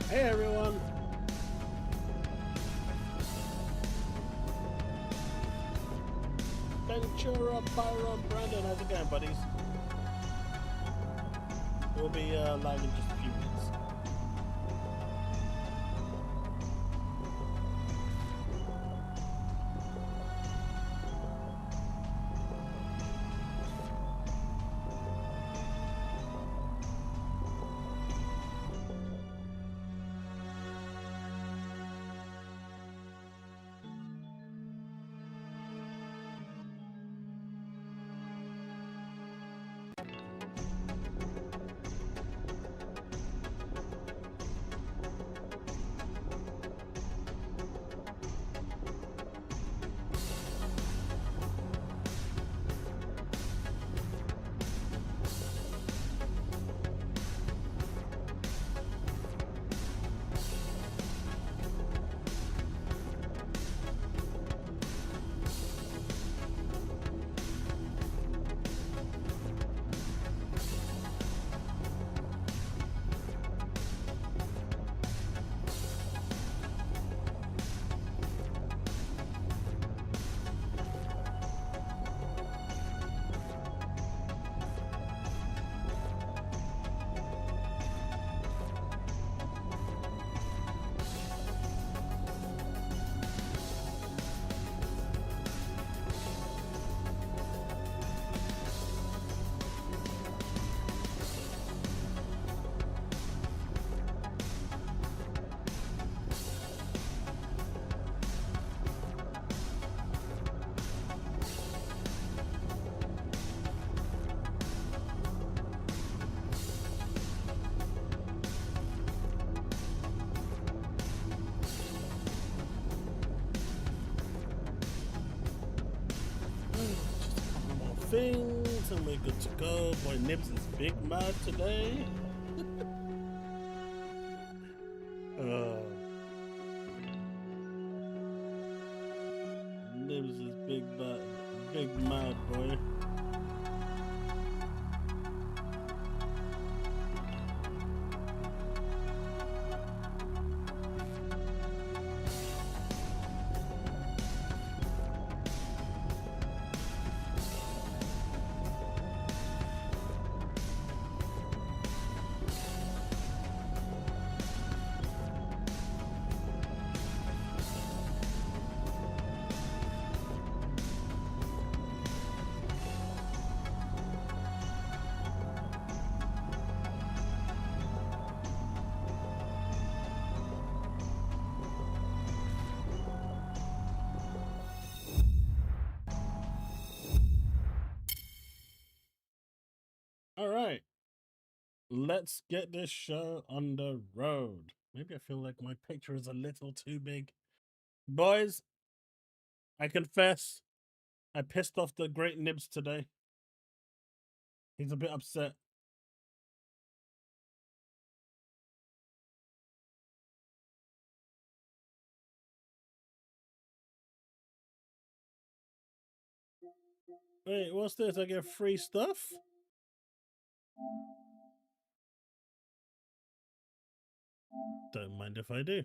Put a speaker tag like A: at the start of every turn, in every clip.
A: Hey everyone! Ventura, Byron, Brandon, how's it going, buddies? We'll be live in just a few minutes. Things and we're good to go. Boy, Nibs is big mad today. Nibs is big mad, boy. All right, let's get this show on the road. Maybe I feel like my picture is a little too big. Boys, I confess, I pissed off the great Nibs today. He's a bit upset. Wait, what's this? I get free stuff? Don't mind if I do.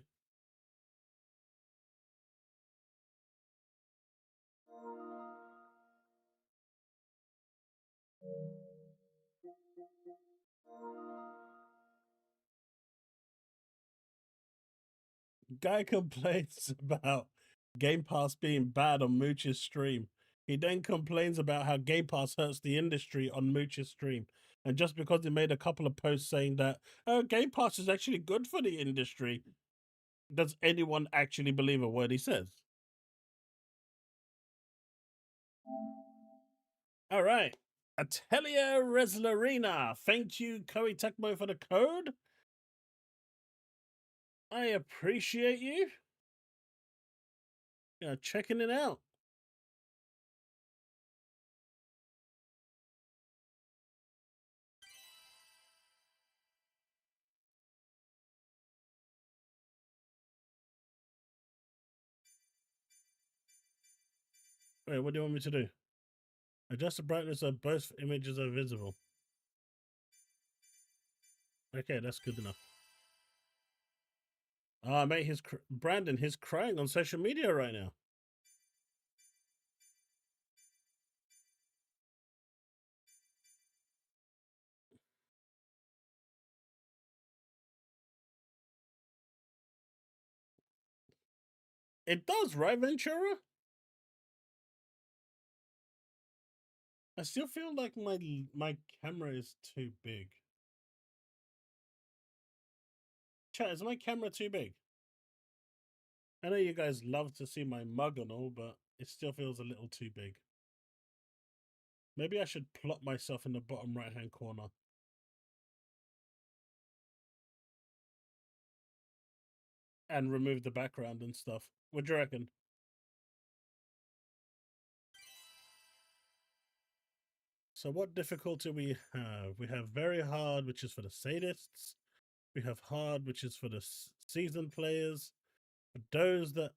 A: Guy complains about Game Pass being bad on Mooch's stream. He then complains about how Game Pass hurts the industry on Mooch's stream. And just because he made a couple of posts saying that, oh, Game Pass is actually good for the industry, does anyone actually believe a word he says? All right. Atelier Resleriana. Thank you, Koei Tecmo, for the code. I appreciate you. Checking it out. Wait, what do you want me to do? Adjust the brightness so both images are visible. Okay, that's good enough. Mate, Brandon, he's crying on social media right now. It does, right, Ventura? I still feel like my camera is too big. Chat, is my camera too big? I know you guys love to see my mug and all, but it still feels a little too big. Maybe I should plot myself in the bottom right-hand corner. And remove the background and stuff. What do you reckon? So what difficulty we have? We have very hard, which is for the sadists. We have hard, which is for the seasoned players. For those that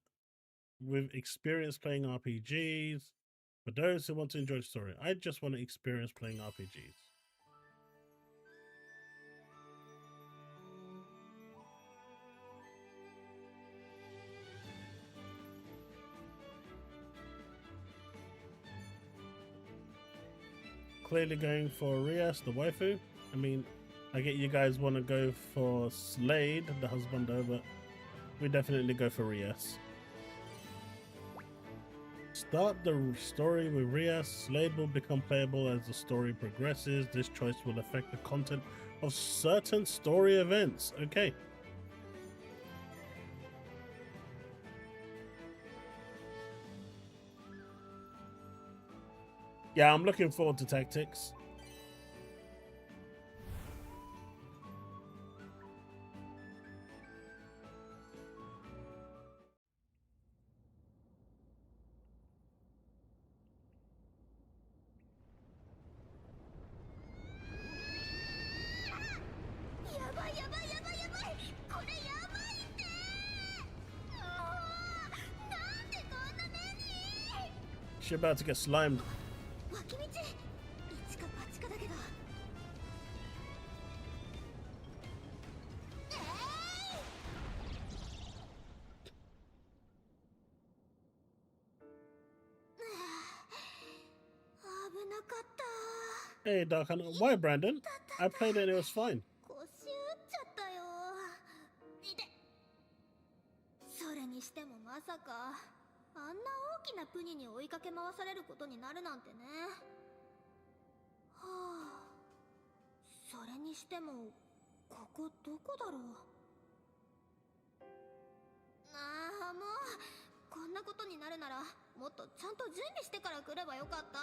A: with experience playing RPGs. For those who want to enjoy the story. I just want to experience playing RPGs. Clearly going for Rias, the waifu. I mean, I get you guys want to go for Slade, the husbando, but we definitely go for Rias. Start the story with Rias. Slade will become playable as the story progresses. This choice will affect the content of certain story events. Okay. Yeah, I'm looking forward to tactics. She's about to get slimed. Hey, Dark Hunter. Why, Brandon? I played it and it was fine.
B: それにしてもまさかあんな大きなプニに追いかけ回されることになるなんてね。はあ、それにしてもここどこだろう。ああ、もうこんなことになるならもっとちゃんと準備してから来ればよかった。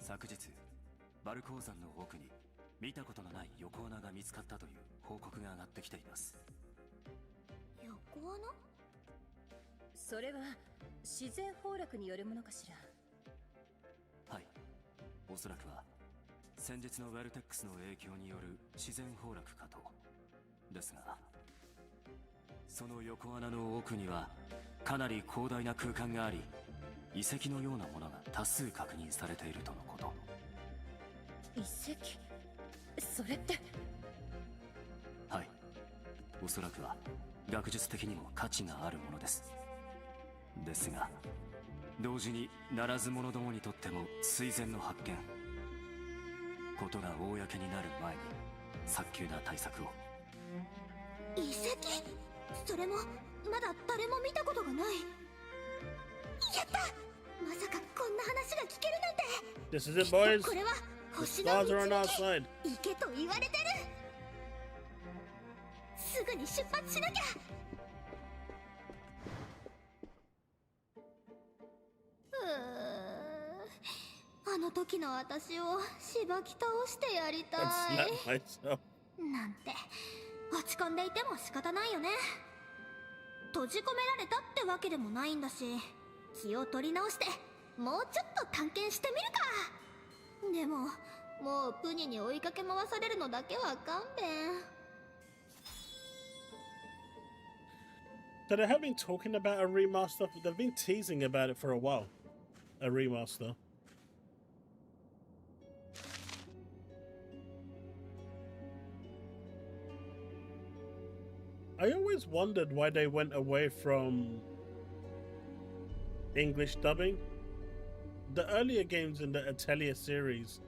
C: 昨日バル鉱山の奥に見たことのない横穴が見つかったという報告が上がってきています。
B: 横穴？
D: それは自然崩落によるものかしら。
C: はい、おそらくは先日のウェルテックスの影響による自然崩落かと。ですがその横穴の奥にはかなり広大な空間があり、遺跡のようなものが多数確認されているとのこと。
D: 遺跡？それって？
C: はい、おそらくは学術的にも価値があるものです。ですが同時にならず者どもにとっても垂涎の発見。ことが公になる前に早急な対策を。
B: 遺跡？それもまだ誰も見たことがない。やった！まさかこんな話が聞けるなんて。
A: This is it, boys.
B: これは
A: The
B: 星の
A: stars
B: 導
A: are on our
B: き
A: side.
B: 行けと言われてる。すぐに出発しなきゃ。あの時の私をしばき倒してやりた
A: I'd
B: い
A: slap myself.
B: なんて落ち込んでいても仕方ないよね。閉じ込められたってわけでもないんだし、気を取り直してもうちょっと探検してみるか。でももうプニに追いかけ回されるのだけは勘弁。
A: So they have been talking about a remaster. They've been teasing about it for a while. A remaster. I always wondered why they went away from English dubbing. The earlier games in the Atelier series,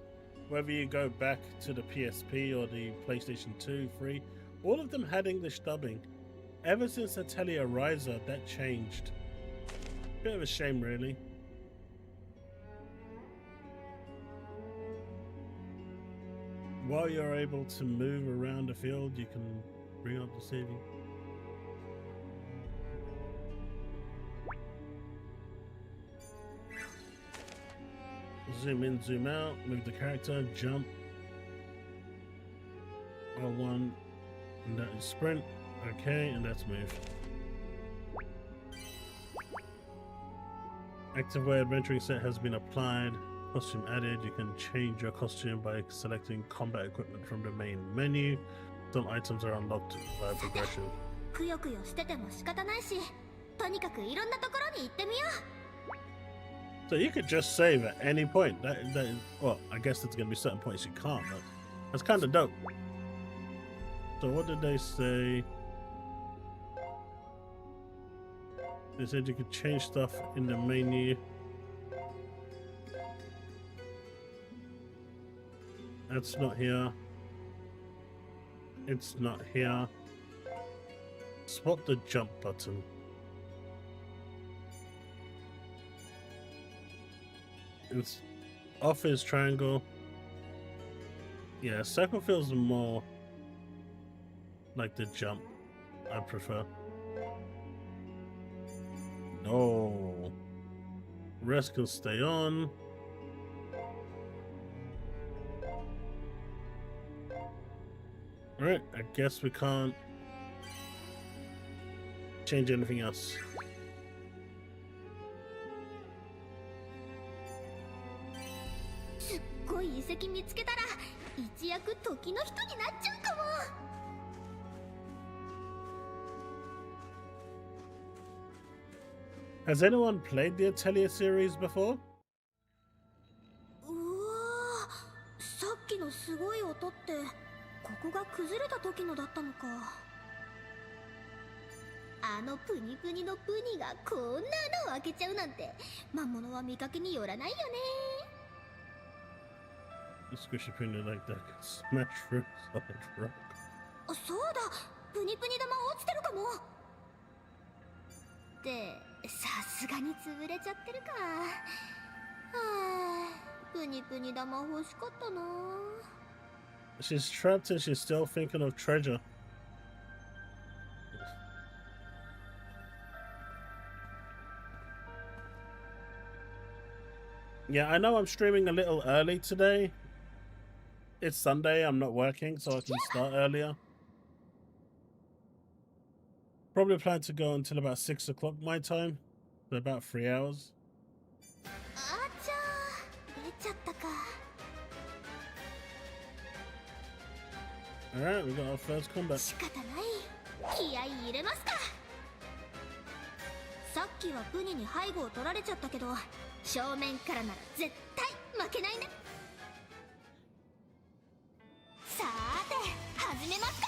A: whether you go back to the PSP or the PlayStation 2, 3, all of them had English dubbing. Ever since Atelier Resleriana, that changed. Bit of a shame, really. While you're able to move around the field, you can bring up the CV. Zoom in, zoom out, move the character, jump. L1, and that is sprint. Okay, and that's move. Active way adventuring set has been applied. Costume added. You can change your costume by selecting combat equipment from the main menu. Some items are unlocked by progression.
B: くよくよしてても仕方ないし、とにかくいろんなところに行ってみよう。
A: So you could just save at any point. That is, well, I guess there's gonna be certain points you can't, but that's kind of dope. So what did they say? They said you could change stuff in the menu. That's not here. It's not here. Swap the jump button. It's off is triangle. Yeah, circle feels more like the jump. I prefer. No. Rest can stay on. Alright, I guess we can't change anything else. Has anyone played the Atelier series before?
B: うわー、さっきのすごい音ってここが崩れた時のだったのか。あのプニプニのプニがこんな穴を開けちゃうなんて魔物は見かけによらないよね。
A: The squishy pony like that can smash through solid rock.
B: あ、そうだ、プニプニ玉落ちてるかも。ってさすがに潰れちゃってるか。はあ、プニプニ玉欲しかったな。
A: She's trapped and she's still thinking of treasure. Yeah, I know I'm streaming a little early today. It's Sunday, I'm not working, so I can start earlier. Probably plan to go until about 6 o'clock my time. So about 3 hours.
B: あちゃー、出ちゃったか。
A: Alright, we got our first combat.
B: 仕方ない。気合い入れますか。さっきはプニに背後を取られちゃったけど、正面からなら絶対負けないね。さーて、始めますか。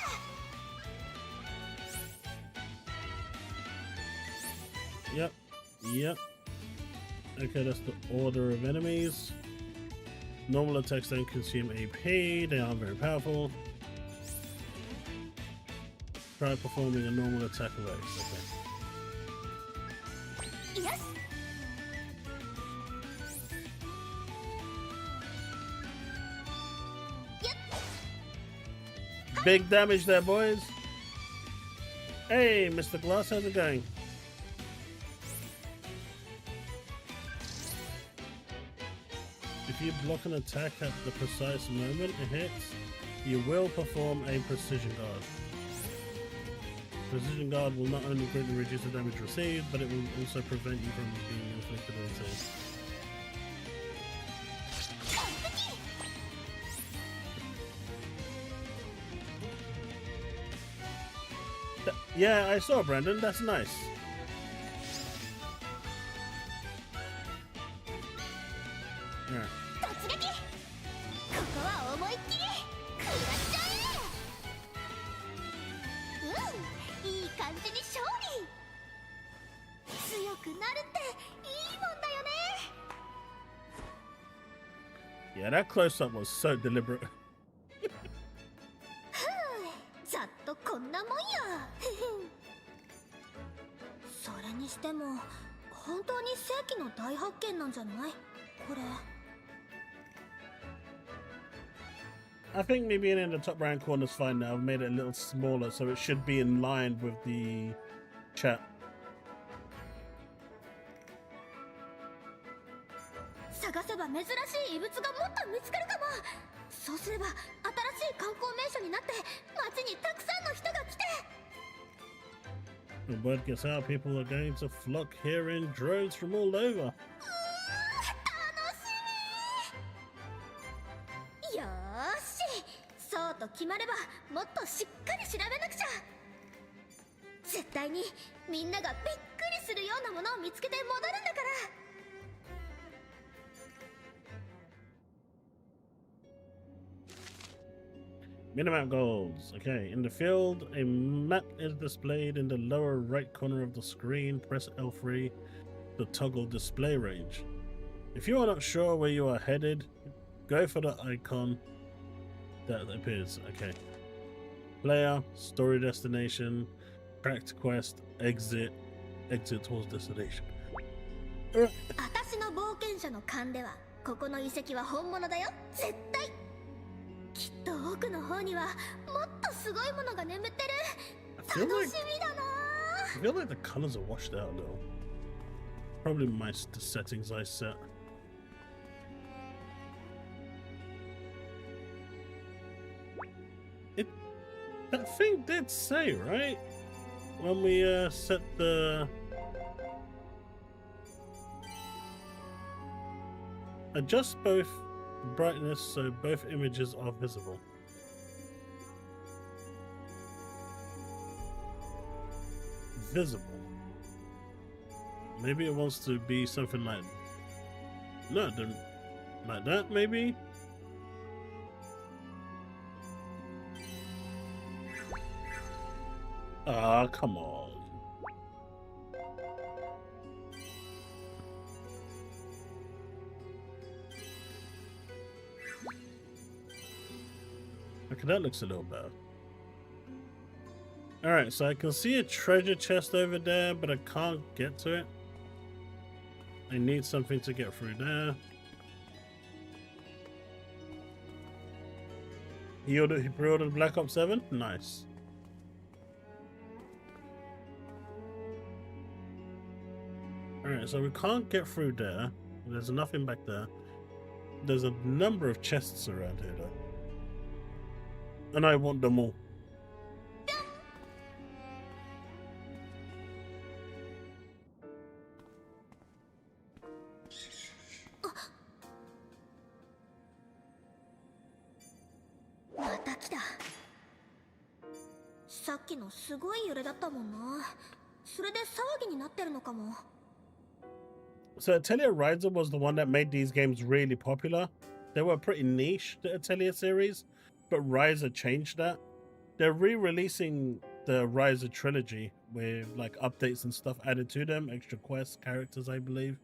A: Yep, yep. Okay, that's the order of enemies. Normal attacks don't consume AP, they aren't very powerful. Try performing a normal attack of X, okay.
B: Yes.
A: Big damage there, boys. Hey, Mr. Glass, how's it going? If you block an attack at the precise moment it hits, you will perform a precision guard. Precision guard will not only greatly reduce the damage received, but it will also prevent you from being inflicted on team. Yeah, I saw Brandon. That's nice.
B: 突撃。ここは思いっきり食らっちゃえ。いい感じに勝利。強くなるっていいもんだよね。
A: Yeah, that close-up was so deliberate.
B: ざっとこんなもんや。それにしても本当に世紀の大発見なんじゃないこれ。
A: I think me being in the top right corner is fine now. I've made it a little smaller, so it should be in line with the chat.
B: 探せば珍しい遺物がもっと見つかるかも。そうすれば新しい観光名所になって街にたくさんの人が来て。
A: The word gets out, people are going to flock here in droves from all over.
B: 楽しみ。よーし、そうと決まればもっとしっかり調べなくちゃ。絶対にみんながびっくりするようなものを見つけて戻るんだから。
A: Minimap goals. Okay, in the field, a map is displayed in the lower right corner of the screen. Press L3 to toggle display range. If you are not sure where you are headed, go for the icon that appears. Okay. Player, story destination, tracked quest, exit towards destination.
B: 私の冒険者の勘ではここの遺跡は本物だよ。絶対。 きっと奥の方にはもっとすごいものが眠ってる。楽しみだな。
A: I feel like the colors are washed out a little. Probably the settings I set. That thing did say, right? When we set the adjust both brightness so both images are visible. Visible. Maybe it wants to be something like no, like that maybe. Ah, come on. Okay, that looks a little better. Alright, so I can see a treasure chest over there, but I can't get to it. I need something to get through there. He pre-ordered Black Ops 7? Nice. Alright, so we can't get through there. There's nothing back there. There's a number of chests around here though. And I want them all. So Atelier Resleriana was the one that made these games really popular. They were pretty niche, the Atelier series, but Ryza changed that. They're re-releasing the Ryza trilogy with like updates and stuff added to them, extra quests, characters, I believe.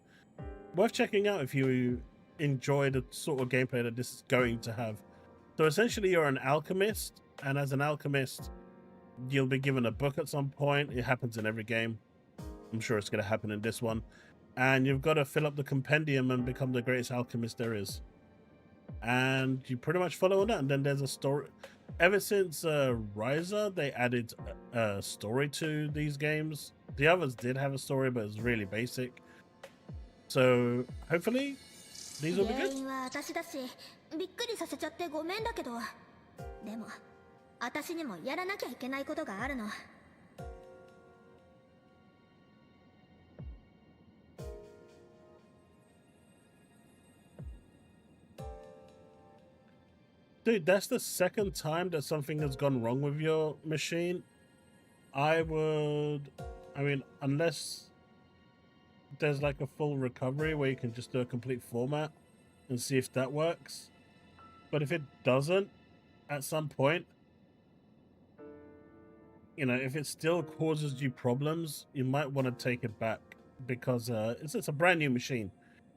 A: Worth checking out if you enjoy the sort of gameplay that this is going to have. So essentially you're an alchemist, and as an alchemist, you'll be given a book at some point. It happens in every game. I'm sure it's going to happen in this one. And you've got to fill up the compendium and become the greatest alchemist there is. And you pretty much follow on that. And then there's a story. Ever since Ryza, they added a story to these games. The others did have a story, but it was really basic. So hopefully these will be good.
B: びっくりさせちゃってごめんだけど、でも私にもやらなきゃいけないことがあるの。
A: Dude, that's the second time that something has gone wrong with your machine. I would, I mean, unless there's like a full recovery where you can just do a complete format and see if that works. But if it doesn't, at some point, you know, if it still causes you problems, you might want to take it back because it's a brand new machine.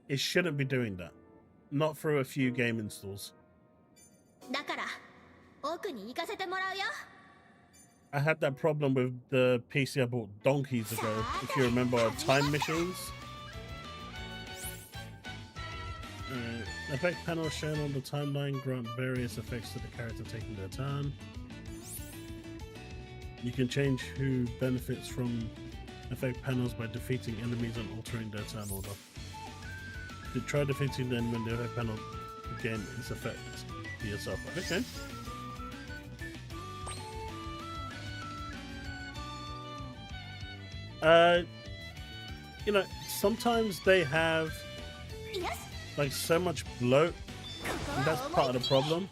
A: It shouldn't be doing that. Not through a few game installs.
B: だから奥に行かせてもらうよ。
A: I had that problem with the PC I bought donkeys ago, if you remember time machines. Effect panels shown on the timeline grant various effects to the character taking their turn. You can change who benefits from effect panels by defeating enemies and altering their turn order. To try defeating them when the effect panel again its effect to yourself. Okay. You know, sometimes they have
B: よし
A: like so much bloat,
B: ここ
A: and
B: は
A: that's
B: 思
A: part
B: い
A: of
B: 切
A: the
B: り
A: problem.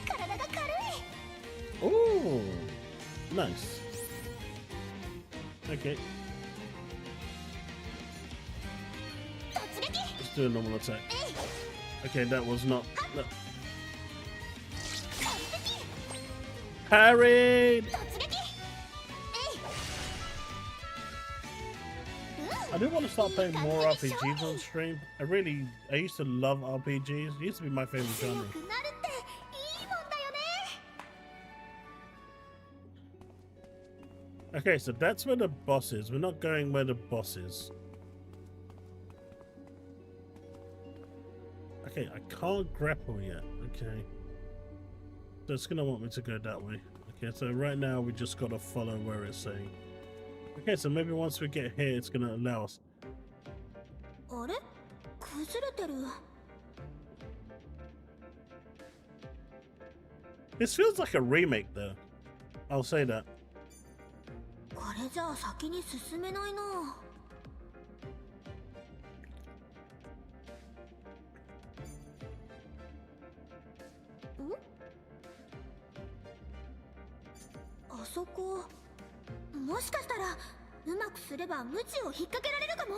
B: 食らっちゃえ。体が軽い。
A: Ooh, nice. Okay,
B: 突撃。
A: let's do a normal attack. Okay, that was not. No.
B: 完璧。
A: Parried!
B: 突撃。
A: I do want to start playing more RPGs on stream. I used to love RPGs. It used to be my favorite
B: 強
A: genre.
B: くなるっていいもんだよね。
A: Okay, so that's where the boss is. We're not going where the boss is. Okay, I can't grapple yet. Okay. So it's gonna want me to go that way. Okay, so right now we just gotta follow where it's saying. Okay, so maybe once we get here, it's gonna allow us.
B: あれ崩れてる。
A: This feels like a remake, though. I'll say that.
B: これじゃあ先に進めないな。あそこ、もしかしたらうまくすれば無知を引っ掛けられるかも。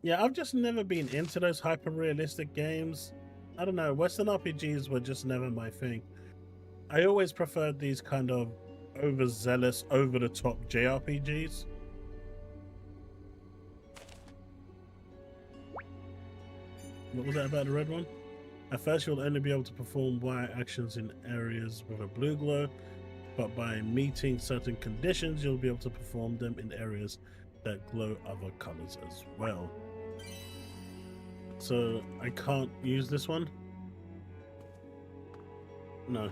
A: Yeah, I've just never been into those hyper-realistic games. I don't know, Western RPGs were just never my thing. I always preferred these kind of overzealous, over-the-top JRPGs. What was that about the red one? At first, you'll only be able to perform wire actions in areas with a blue glow, but by meeting certain conditions, you'll be able to perform them in areas that glow other colors as well. So I can't use this one? No.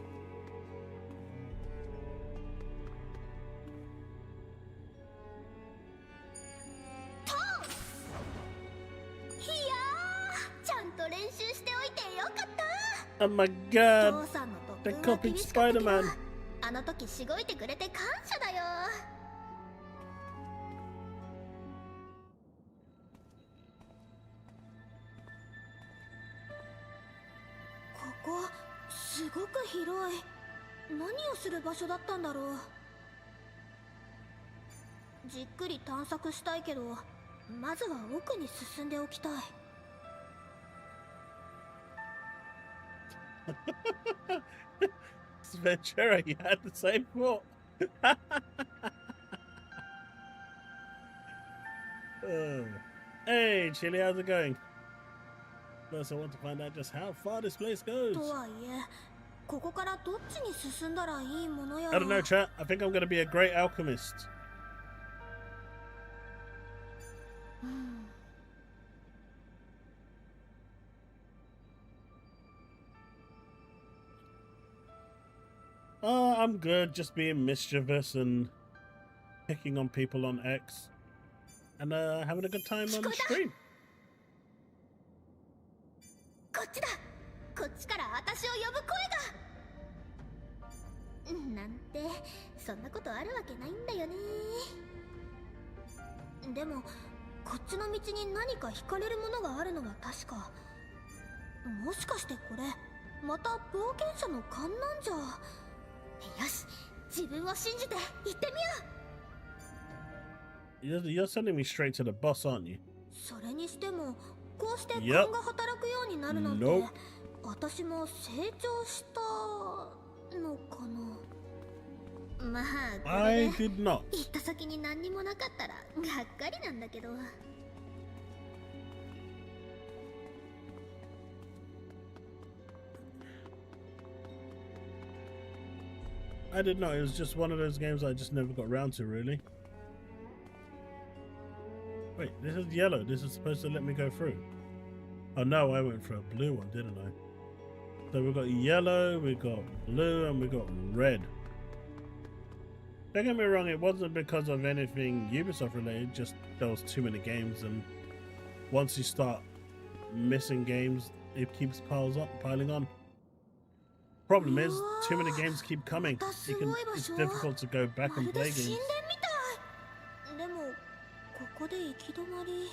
A: Oh my god! They copied Spider-Man!
B: あの時しごいてくれて感謝だよ。ここすごく広い。何をする場所だったんだろう。じっくり探索したいけど、まずは奥に進んでおきたい。
A: Ventura, you had the same thought. Hey, Chili, how's it going? First, I want to find out just how far this place goes.
B: とはいえ、ここからどっちに進んだらいいものや
A: I don't know, chat. I think I'm going to be a great alchemist. I'm good, just being mischievous and picking on people on X and having a good time on the stream.
B: こっちだ。こっちから私を呼ぶ声が。なんてそんなことあるわけないんだよね。でもこっちの道に何か惹かれるものがあるのは確か。もしかしてこれまた冒険者の勘なんじゃ。よし、自分を信じて行ってみよう。
A: You're sending me straight to the boss, aren't you?
B: それにしてもこうして勘
A: Yep.
B: が働くようになるなんて、
A: Nope.
B: 私も成長したのかな。まあこ
A: I
B: れで
A: did not.
B: 行った先に何にもなかったらがっかりなんだけど。
A: I did not. It was just one of those games I just never got around to, really. Wait, this is yellow. This is supposed to let me go through. Oh no, I went for a blue one, didn't I? So we got yellow, we got blue, and we got red. Don't get me wrong, it wasn't because of anything Ubisoft related, just there was too many games, and once you start missing games, it keeps piling on. Problem is, too many games keep coming. It's difficult to go back and play games.
B: でもここで行き止まり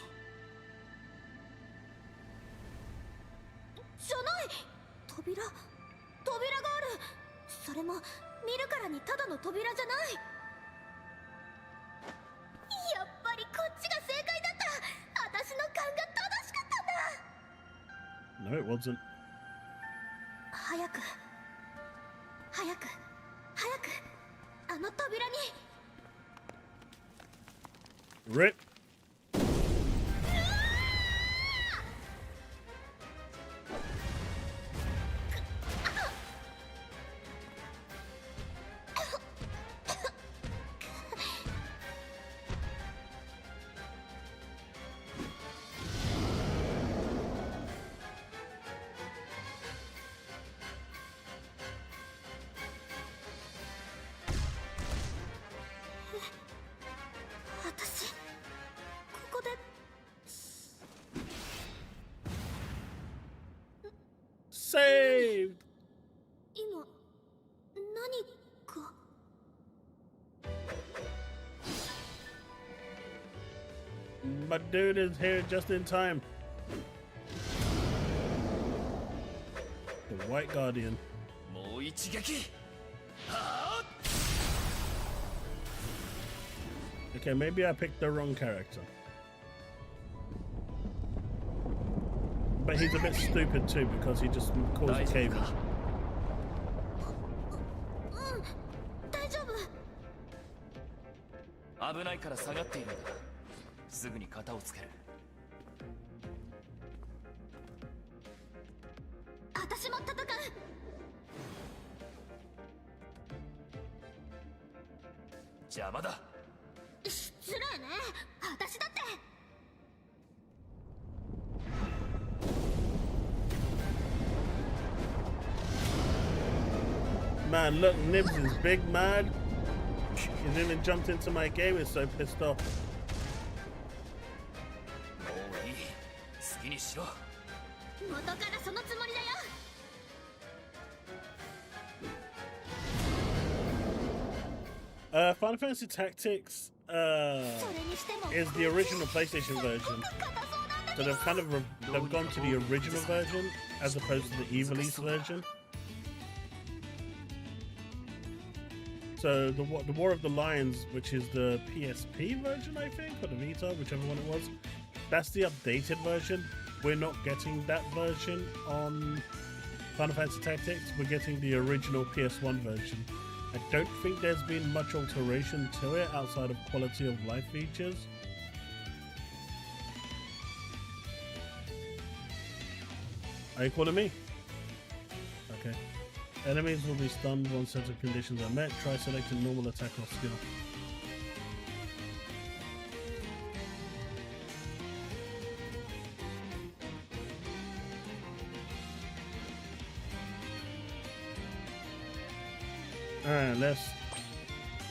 B: じゃない。扉がある。それも見るからにただの扉じゃない。やっぱりこっちが正解だった。私の勘が正しかったんだ。
A: No, it wasn't.
B: 早くあの扉に。
A: Rip. Saved!
B: 今何か。
A: My dude is here just in time. The White Guardian. Okay, maybe I picked the wrong character. But he's a bit stupid too because he just calls a cave.
B: 大丈夫。
C: 危ないから下がっているんだ。すぐに型をつける。
B: 私も戦う。
C: 邪魔だ。
B: 失礼ね。私だって。
A: Man, look, Nibs is big mad. He's even jumped into my game. He's so pissed off.
C: もういい。好きにしろ。
B: 元からそのつもりだよ。
A: Final Fantasy Tactics is the original PlayStation version. So they've kind of they've gone to the original version as opposed to the Evil East version. So the War of the Lions, which is the PSP version, I think, or the Vita, whichever one it was, that's the updated version. We're not getting that version on Final Fantasy Tactics. We're getting the original PS1 version. I don't think there's been much alteration to it outside of quality of life features. Are you calling me? Okay. Enemies will be stunned once set of conditions are met. Try selecting normal attack or skill. Alright,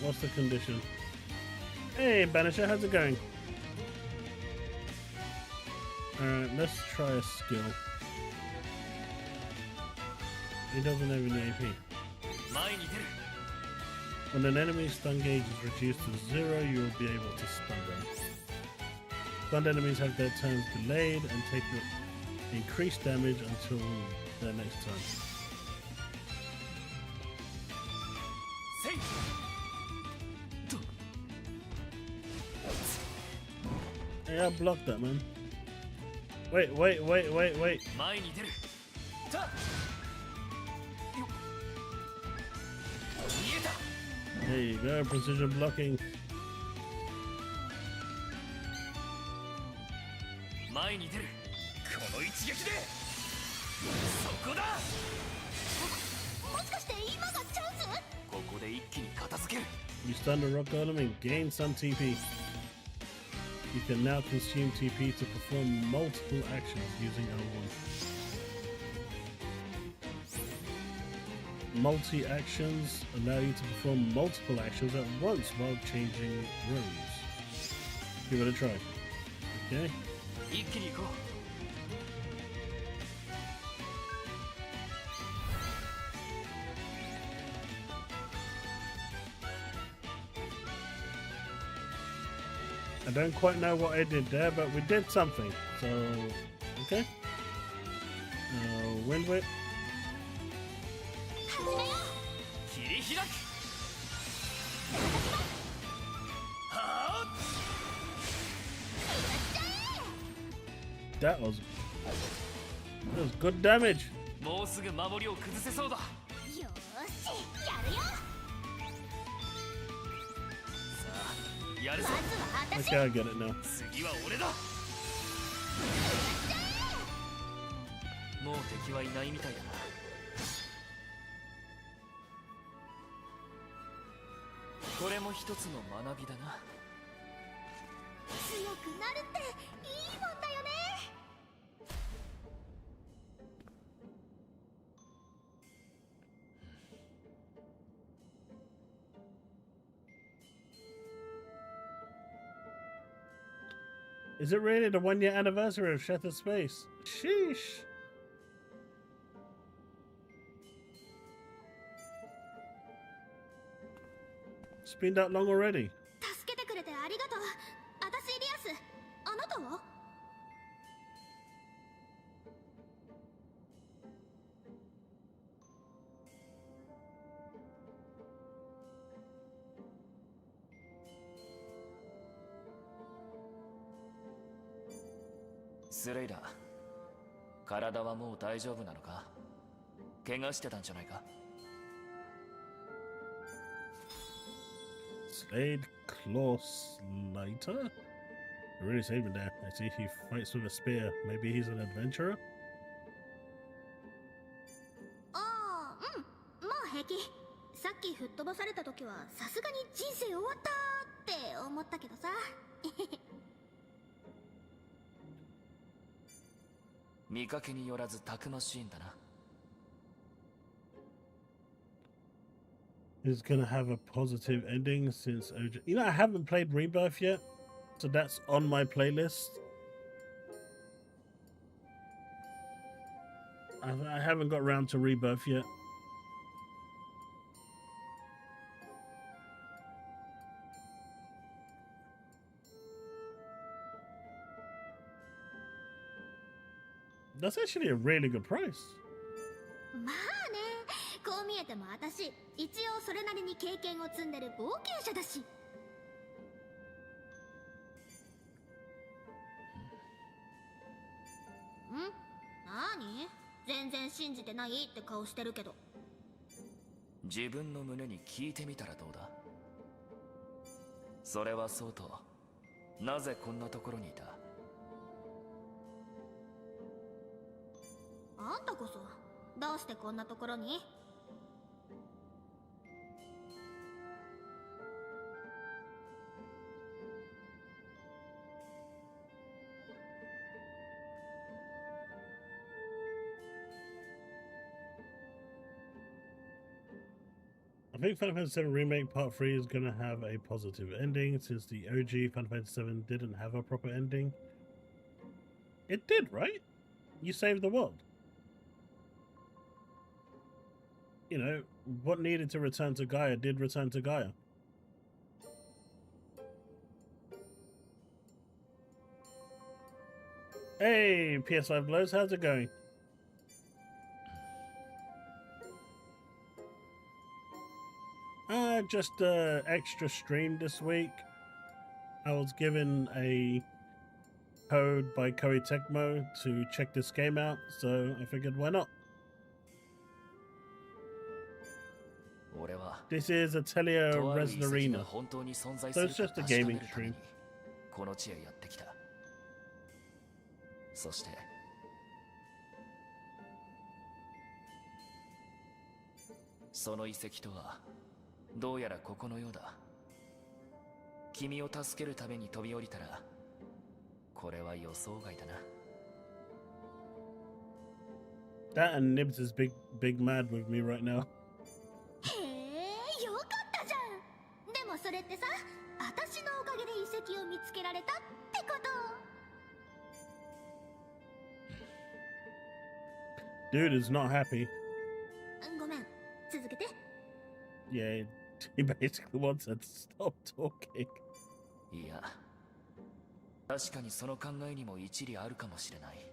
A: what's the condition? Hey, Banisher, how's it going? Alright, let's try a skill. He doesn't have any AP. When an enemy's stun gauge is reduced to 0, you will be able to stun them. Stunned enemies have their turns delayed and take increased damage until their next turn. Yeah, I blocked that, man. Wait. There you go, precision blocking. You stun the rock golem and gain some TP. You can now consume TP to perform multiple actions using L1. Multi-actions allow you to perform multiple actions at once while changing rooms. Give it a try. Okay. I don't quite know what I did there, but we did something. So, okay. Wind whip. That was good damage. Okay, I get it now. Is it really the 1 year anniversary of Shattered Space? Sheesh. It's been that long already. Slade Claw Slater? I really saved him there. I see he fights with a spear. Maybe he's an adventurer? Is gonna have a positive ending since OG. You know, I haven't played Rebirth yet, so that's on my playlist. I haven't got around to Rebirth yet. That's actually a really good price. I think Final Fantasy VII Remake Part 3 is going to have a positive ending, since the OG Final Fantasy VII didn't have a proper ending. It did, right? You saved the world. You know, what needed to return to Gaia did return to Gaia. Hey, PS5 Blows, how's it going? Just extra stream this week. I was given a code by Koei Tecmo to check this game out, so I figured why not? This is Atelier Resleriana, so it's just a gaming stream.
C: この地へやってきた。そしてその遺跡とはどうやらここのようだ。君を助けるために飛び降りたらこれは予想外だな。
A: That and Nibs is big mad with me right now.
B: へえ、よかったじゃん。でもそれってさ、私のおかげで遺跡を見つけられたってこと。
A: Dude is not happy.
B: ごめん、続けて。
A: Yeah, he basically wants her to stop talking.
C: いや、確かにその考えにも一理あるかもしれない。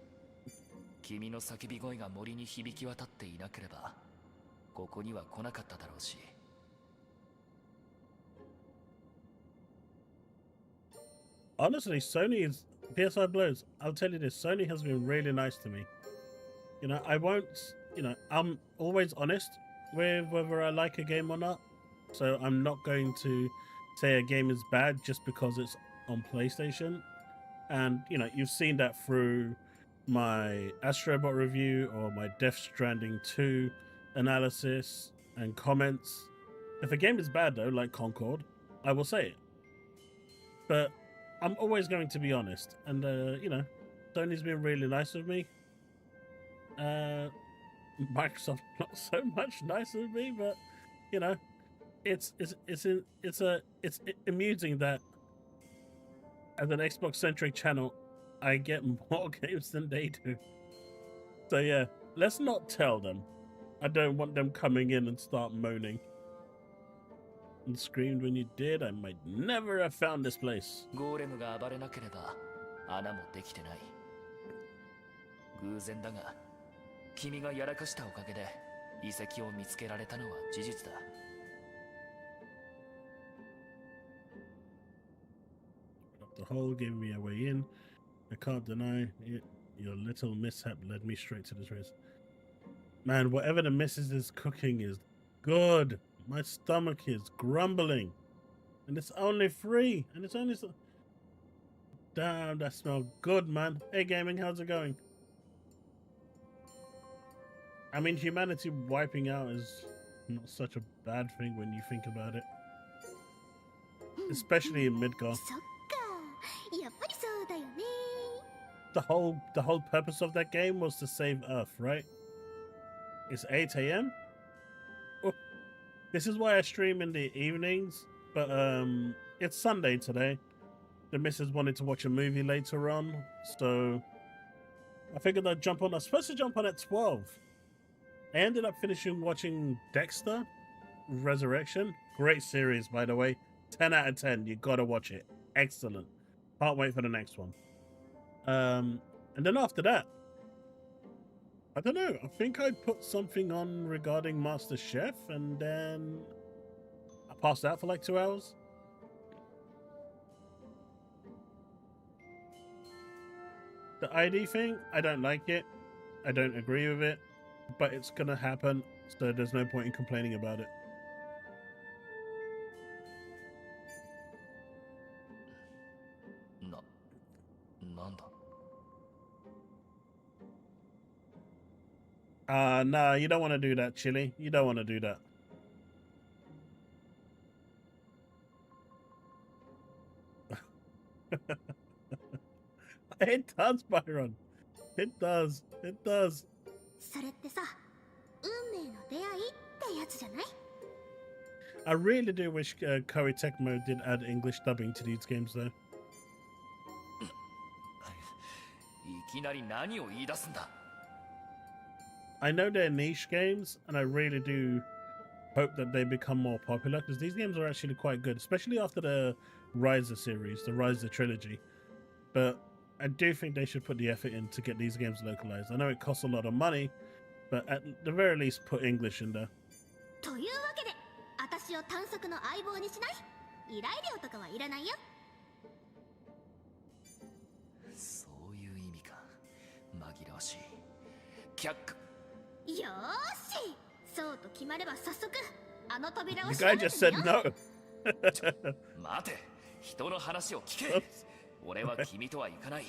C: 君の叫び声が森に響き渡っていなければ、ここには来なかっただろうし。
A: Honestly, Sony is PS5 Blows. I'll tell you this: Sony has been really nice to me. You know, I won't. You know, I'm always honest with whether I like a game or not. So I'm not going to say a game is bad just because it's on PlayStation. And you know, you've seen that through my Astrobot review or my Death Stranding 2 analysis and comments. If a game is bad though, like Concord, I will say it. But I'm always going to be honest, and you know, Sony's been really nice with me. Microsoft not so much nice with me, but you know, it's amusing that as an Xbox centric channel, I get more games than they do. So yeah, let's not tell them. I don't want them coming in and start moaning. And screamed when you did, I might never have found this place.
C: ゴーレムが暴れなければ穴もできてない。偶然だが、君がやらかしたおかげで遺跡を見つけられたのは事実だ。
A: The hole gave me a way in. I can't deny it. Your little mishap led me straight to this race. Man, whatever the missus is cooking is good. My stomach is grumbling. And it's only free. And it's only... Damn, that smells good, man. Hey, gaming, how's it going? I mean, humanity wiping out is not such a bad thing when you think about it. Especially in Midgar. The whole purpose of that game was to save Earth, right? It's 8 a.m. Oh, this is why I stream in the evenings, but it's Sunday today. The missus wanted to watch a movie later on, so I figured I'd jump on. I was supposed to jump on at 12. I ended up finishing watching Dexter Resurrection. Great series, by the way. 10 out of 10. You gotta watch it. Excellent. Can't wait for the next one. And then after that, I don't know. I think I put something on regarding Master Chef, and then I passed out for like 2 hours. The ID thing, I don't like it. I don't agree with it, but it's gonna happen, so there's no point in complaining about it. Nah, you don't want to do that, Chili. You don't want to do that. It does, Byron. It does. It does. I really do wish Koei Tecmo did add English dubbing to these games, though. I know they're niche games, and I really do hope that they become more popular, because these games are actually quite good, especially after the Riser series, the Riser trilogy. But I do think they should put the effort in to get these games localized. I know it costs a lot of money, but at the very least put English in there.
B: というわけで私を探索の相棒にしない？依頼料とかはいらないよ。
C: そういう意味か。紛らわしい。却下。
B: よーし、そうと決まれば早速あの扉を
A: The
B: 閉
A: guy
B: めて
A: just said
B: みよう。
A: no.
C: 待て、人の話を聞け。俺は君とは行かない。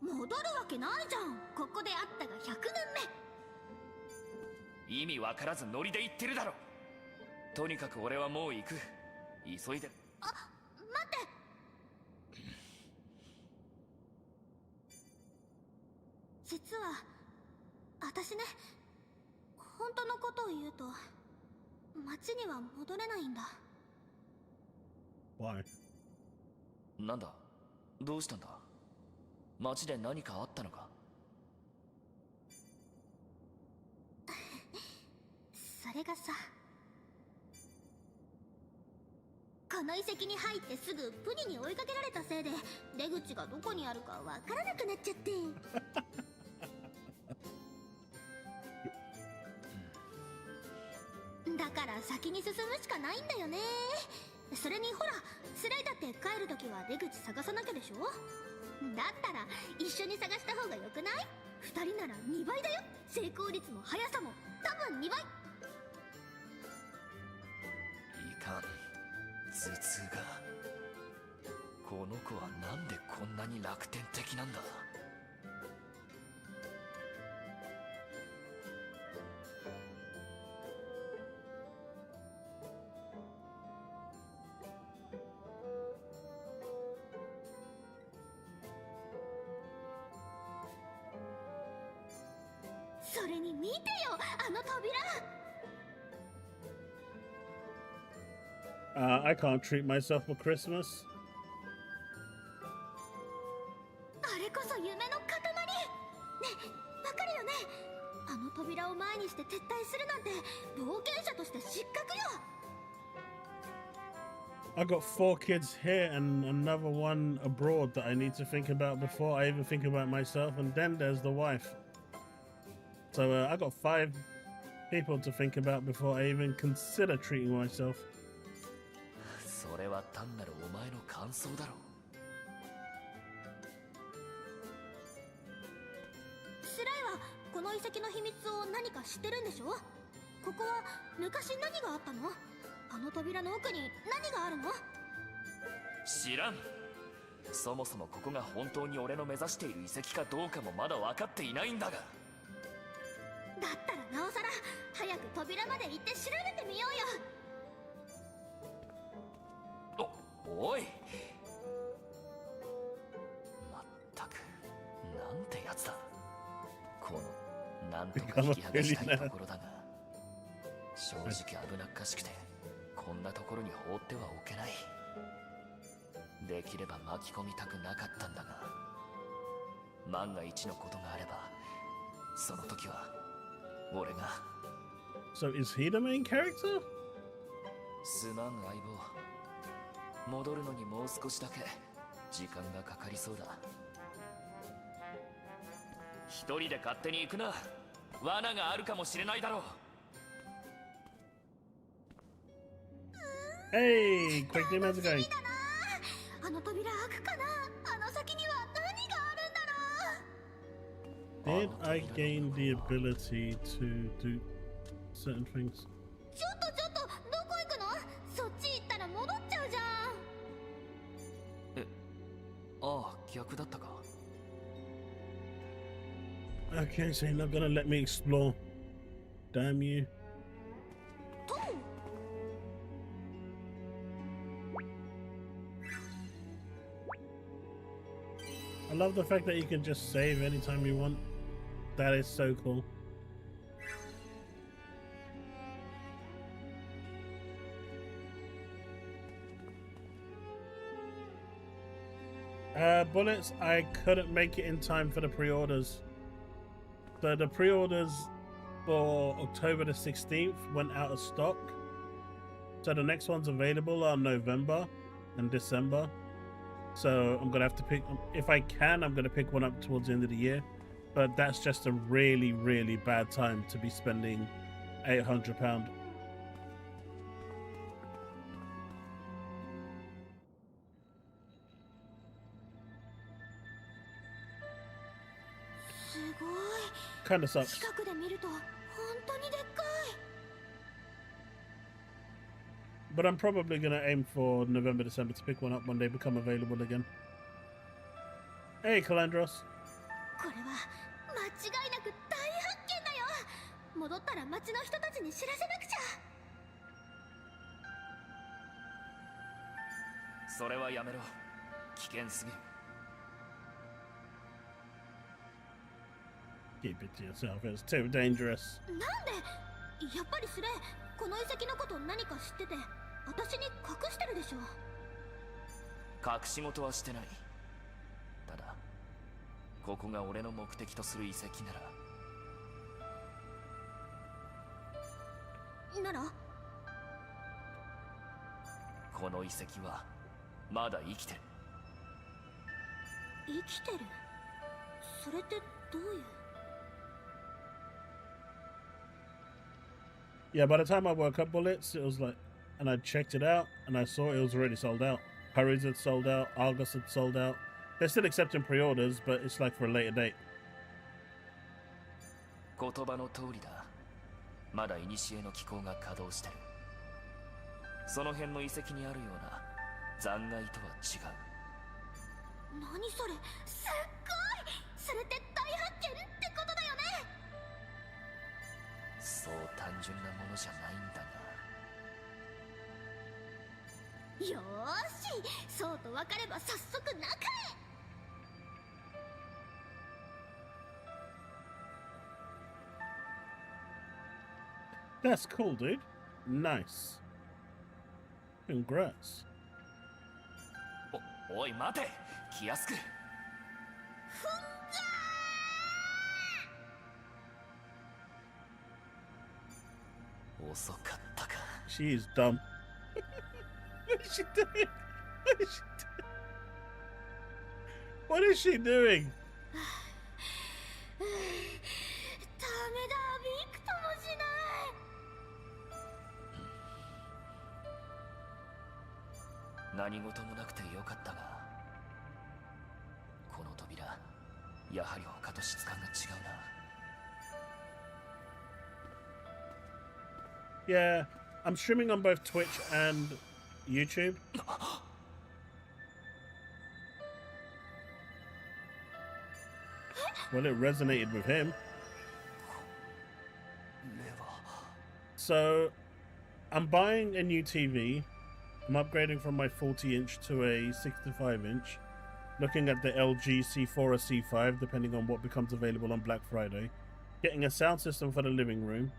B: 戻るわけないじゃん。ここで会ったが100年目。
C: 意味わからずノリで言ってるだろ。とにかく俺はもう行く。急いで。
B: あ、待って。実は私ね、本当のことを言うと町には戻れないんだ。
A: Why?
C: なんだ、どうしたんだ。街で何かあったのか。
B: それがさ、この遺跡に入ってすぐプニに追いかけられたせいで出口がどこにあるかわからなくなっちゃって。だから先に進むしかないんだよね。それにほら、スライだって帰るときは出口探さなきゃでしょ。だったら一緒に探した方がよくない？二人なら2倍だよ。成功率も速さも多分2倍。
C: いかん、頭痛が。この子はなんでこんなに楽天的なんだ。
B: それに見てよ、あの扉。
A: I can't treat myself for Christmas.
B: あれこそ夢の塊。ね、わかるよね。あの扉を前にして撤退するなんて冒険者として失格よ。
A: I got 4 kids here and another one abroad that I need to think about before I even think about myself, and then there's the wife. So I got 5 people to think about before I even consider treating myself.
C: それは単なるお前の感想だろう。
B: スライはこの遺跡の秘密を何か知ってるんでしょ。ここは昔何があったの？あの扉の奥に何があるの？
C: 知らん。そもそもここが本当に俺の目指している遺跡かどうかもまだ分かっていないんだが。
B: だったらなおさら早く扉まで行って調べてみようよ。
C: おい、まったくなんてやつだ。このなんとか引き剥がしたいところだが、正直危なっかしくてこんなところに放ってはおけない。できれば巻き込みたくなかったんだが、万が一のことがあればその時は俺が。
A: So is he the main character?
C: すまん相棒、戻るのにもう少しだけ時間がかかりそうだ。一人で勝手に行くな。罠があるかもしれないだろう。
A: Hey, quick game as a guy.
B: あの扉開くかな。あの先には何があるんだろう。
A: Did I gain the ability to do certain things?
B: ちょっとどこ行くの？そっち行ったら戻っちゃうじゃん。
C: ああ、逆だったか。
A: Okay, so you're not gonna let me explore. Damn you.
B: と
A: I love the fact that you can just save anytime you want. That is so cool. Bullets, I couldn't make it in time for the pre-orders. So the pre-orders for October the 16th went out of stock. So the next ones available are November and December. So I'm gonna have to pick. If I can, I'm gonna pick one up towards the end of the year. But that's just a really, really bad time to be spending £800.
B: すごい。
A: Kinda sucks.
B: 近くで見ると本当にでっかい。
A: But I'm probably gonna aim for November, December to pick one up when they become available again. Hey, Calandros.
B: これは間違いなく大発見だよ。戻ったら町の人たちに知らせなくちゃ。
C: それはやめろ。危険すぎる。
A: Keep it to yourself. It's too dangerous.
B: なんで？やっぱりスレ、この遺跡のこと何か知ってて、私に隠してるでしょ。
C: 隠し事はしてない。ただ、ここが俺の目的とする遺跡なら。
B: なら？
C: この遺跡はまだ生きてる。
B: 生きてる？それってどういう？
A: Yeah, by the time I woke up, Bullets, it was like, and I checked it out, and I saw it was already sold out. Harry's had sold out, Argos had sold out. They're still accepting pre-orders, but it's like for a later date.
C: 言葉の通りだ。まだ古の機構が稼働してる。その辺の遺跡にあるような残骸とは違う。
B: 何それ？すっごい！それって大発見ってことだよね。
C: そう単純なものじゃないんだが。
B: よーし、そうと分かれば早速中へ。
A: That's cool, dude. Nice. Congrats.
C: おい待て、気安く。遅かったか。
A: She is dumb. What is she doing? What is she doing? What is she doing?
B: ダメだ、びくともしない。
C: 何事もなくてよかったが、この扉、やはり他と質感が違うな。
A: Yeah, I'm streaming on both Twitch and YouTube. Well, it resonated with him. So, I'm buying a new TV. I'm upgrading from my 40-inch to a 65-inch. Looking at the LG C4 or C5, depending on what becomes available on Black Friday. Getting a sound system for the living room.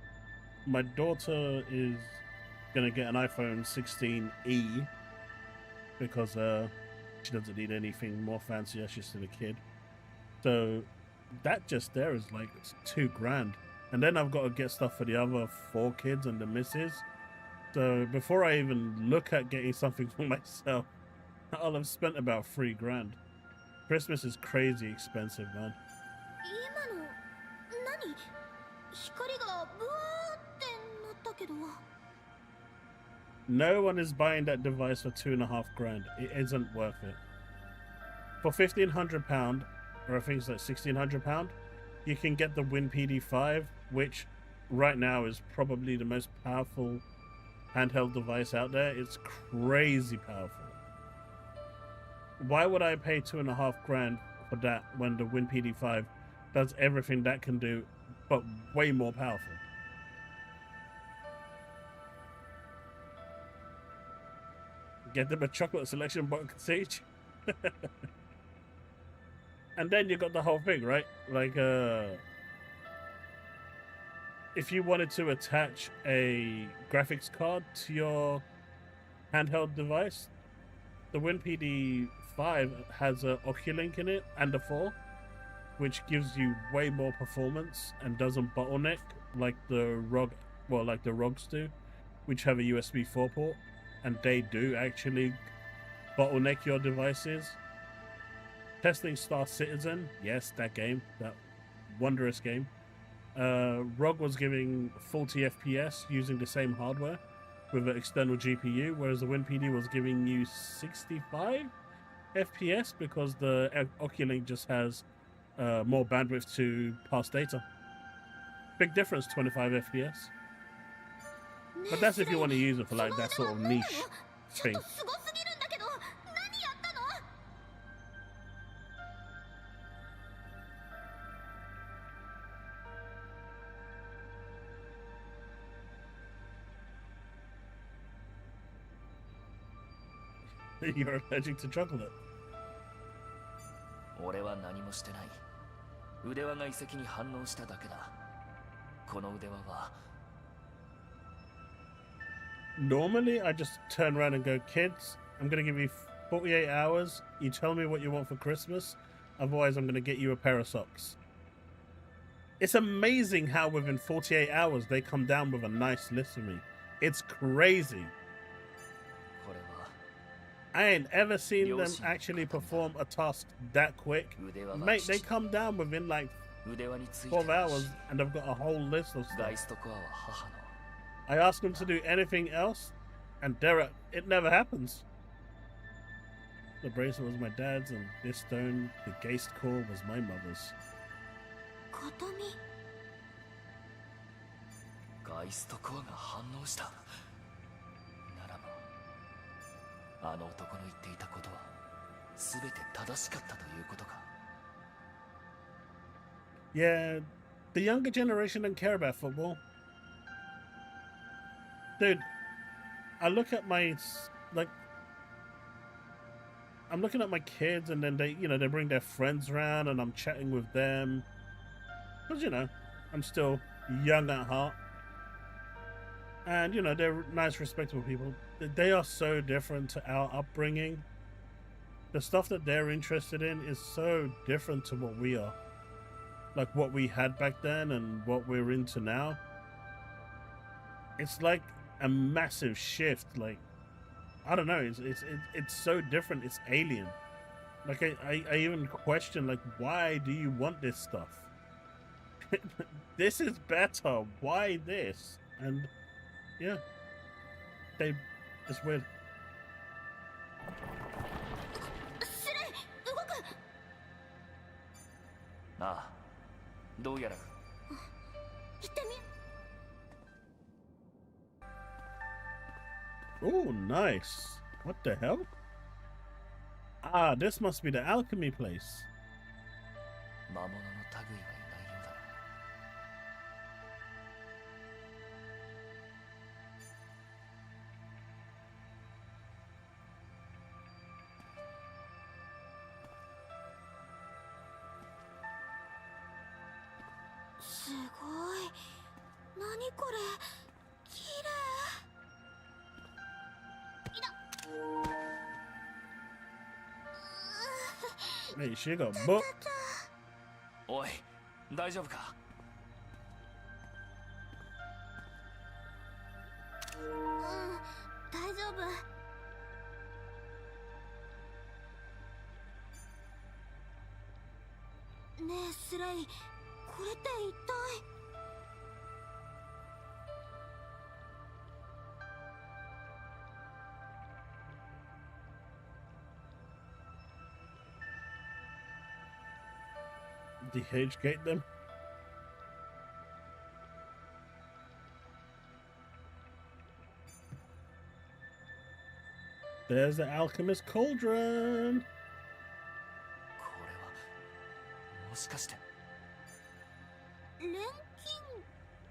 A: My daughter is gonna get an iPhone 16e because she doesn't need anything more fancier. She's still a kid. So that just there is like $2,000, and then I've got to get stuff for the other 4 kids and the missus. So before I even look at getting something for myself, I'll have spent about $3,000. Christmas is crazy expensive, man.
B: 今の何？光がブワーってなったけど。
A: No one is buying that device for $2,500. It isn't worth it. For £1,500, or I think it's like £1,600, you can get the WinPD5, which right now is probably the most powerful handheld device out there. It's crazy powerful. Why would I pay $2,500 for that when the WinPD5 does everything that can do, but way more powerful? Get them a chocolate selection box, Sage. And then you got the whole thing, right? Like, if you wanted to attach a graphics card to your handheld device, the WinPD5 has a Oculink in it and a 4, which gives you way more performance and doesn't bottleneck like the ROGs do, which have a USB 4 port, and they do actually bottleneck your devices Testing Star Citizen, yes, that game, that wondrous game. ROG was giving 40 FPS using the same hardware with an external GPU, whereas the WinPD was giving you 65 FPS because the Oculink just has more bandwidth to pass data. Big difference, 25 FPS. But that's if you want to use it for like that sort of niche thing. You're allergic to chocolate.
C: 俺は何もしてない。腕輪が遺跡に反応しただけだ。この腕輪は
A: Normally, I just turn around and go, kids, I'm going to give you 48 hours. You tell me what you want for Christmas. Otherwise, I'm going to get you a pair of socks. It's amazing how within 48 hours, they come down with a nice list for me. It's crazy.
C: これは
A: I ain't ever seen them actually perform a task that quick. Mate, they come down within like 12 hours and I've got a whole list of stuff.
C: ガイストコアは母の
A: I ask them to do anything else, and it never happens. The bracelet was my dad's, and this stone, the Geist core, was my mother's.
C: ガイストコアが反応した。ならば、あの男の言っていたことは全て正しかったということか。
A: Yeah, the younger generation don't care about football. Dude, I look at my, like, I'm looking at my kids and then they, they bring their friends around and I'm chatting with them. Because, I'm still young at heart. And, they're nice, respectable people. They are so different to our upbringing. The stuff that they're interested in is so different to what we are. Like what we had back then and what we're into now. It's like a massive shift. Like, I don't know, it's so different. It's alien. Like I even question, like, why do you want this stuff? This is better. Why this? And yeah, it's weird.
C: なあ、どうやら
A: Oh, nice. What the hell? Ah, this must be the alchemy place.
C: 魔物の類はいないようだな。
B: すごい。何これ。綺麗。
A: Hey, she got booked.
C: おい、大丈夫か？
B: 大丈夫。ねえ、スレイ、これって一体。
A: DH-gate them. There's the Alchemist cauldron.
C: これはもしかして
B: 錬金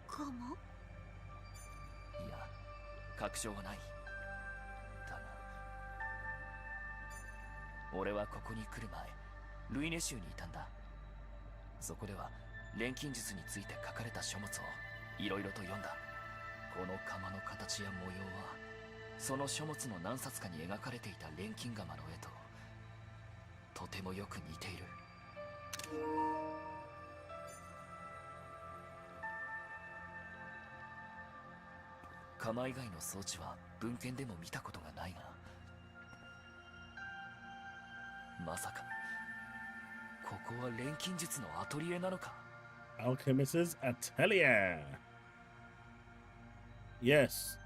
B: かも。
C: いや、確証はない。だが俺はここに来る前、ルイネ州にいたんだ。そこでは錬金術について書かれた書物をいろいろと読んだ。この釜の形や模様はその書物の何冊かに描かれていた錬金釜の絵ととてもよく似ている。釜以外の装置は文献でも見たことがないが、まさか
E: こは錬金術のアトリエなのか?
A: Alchemist's Atelier. Yes.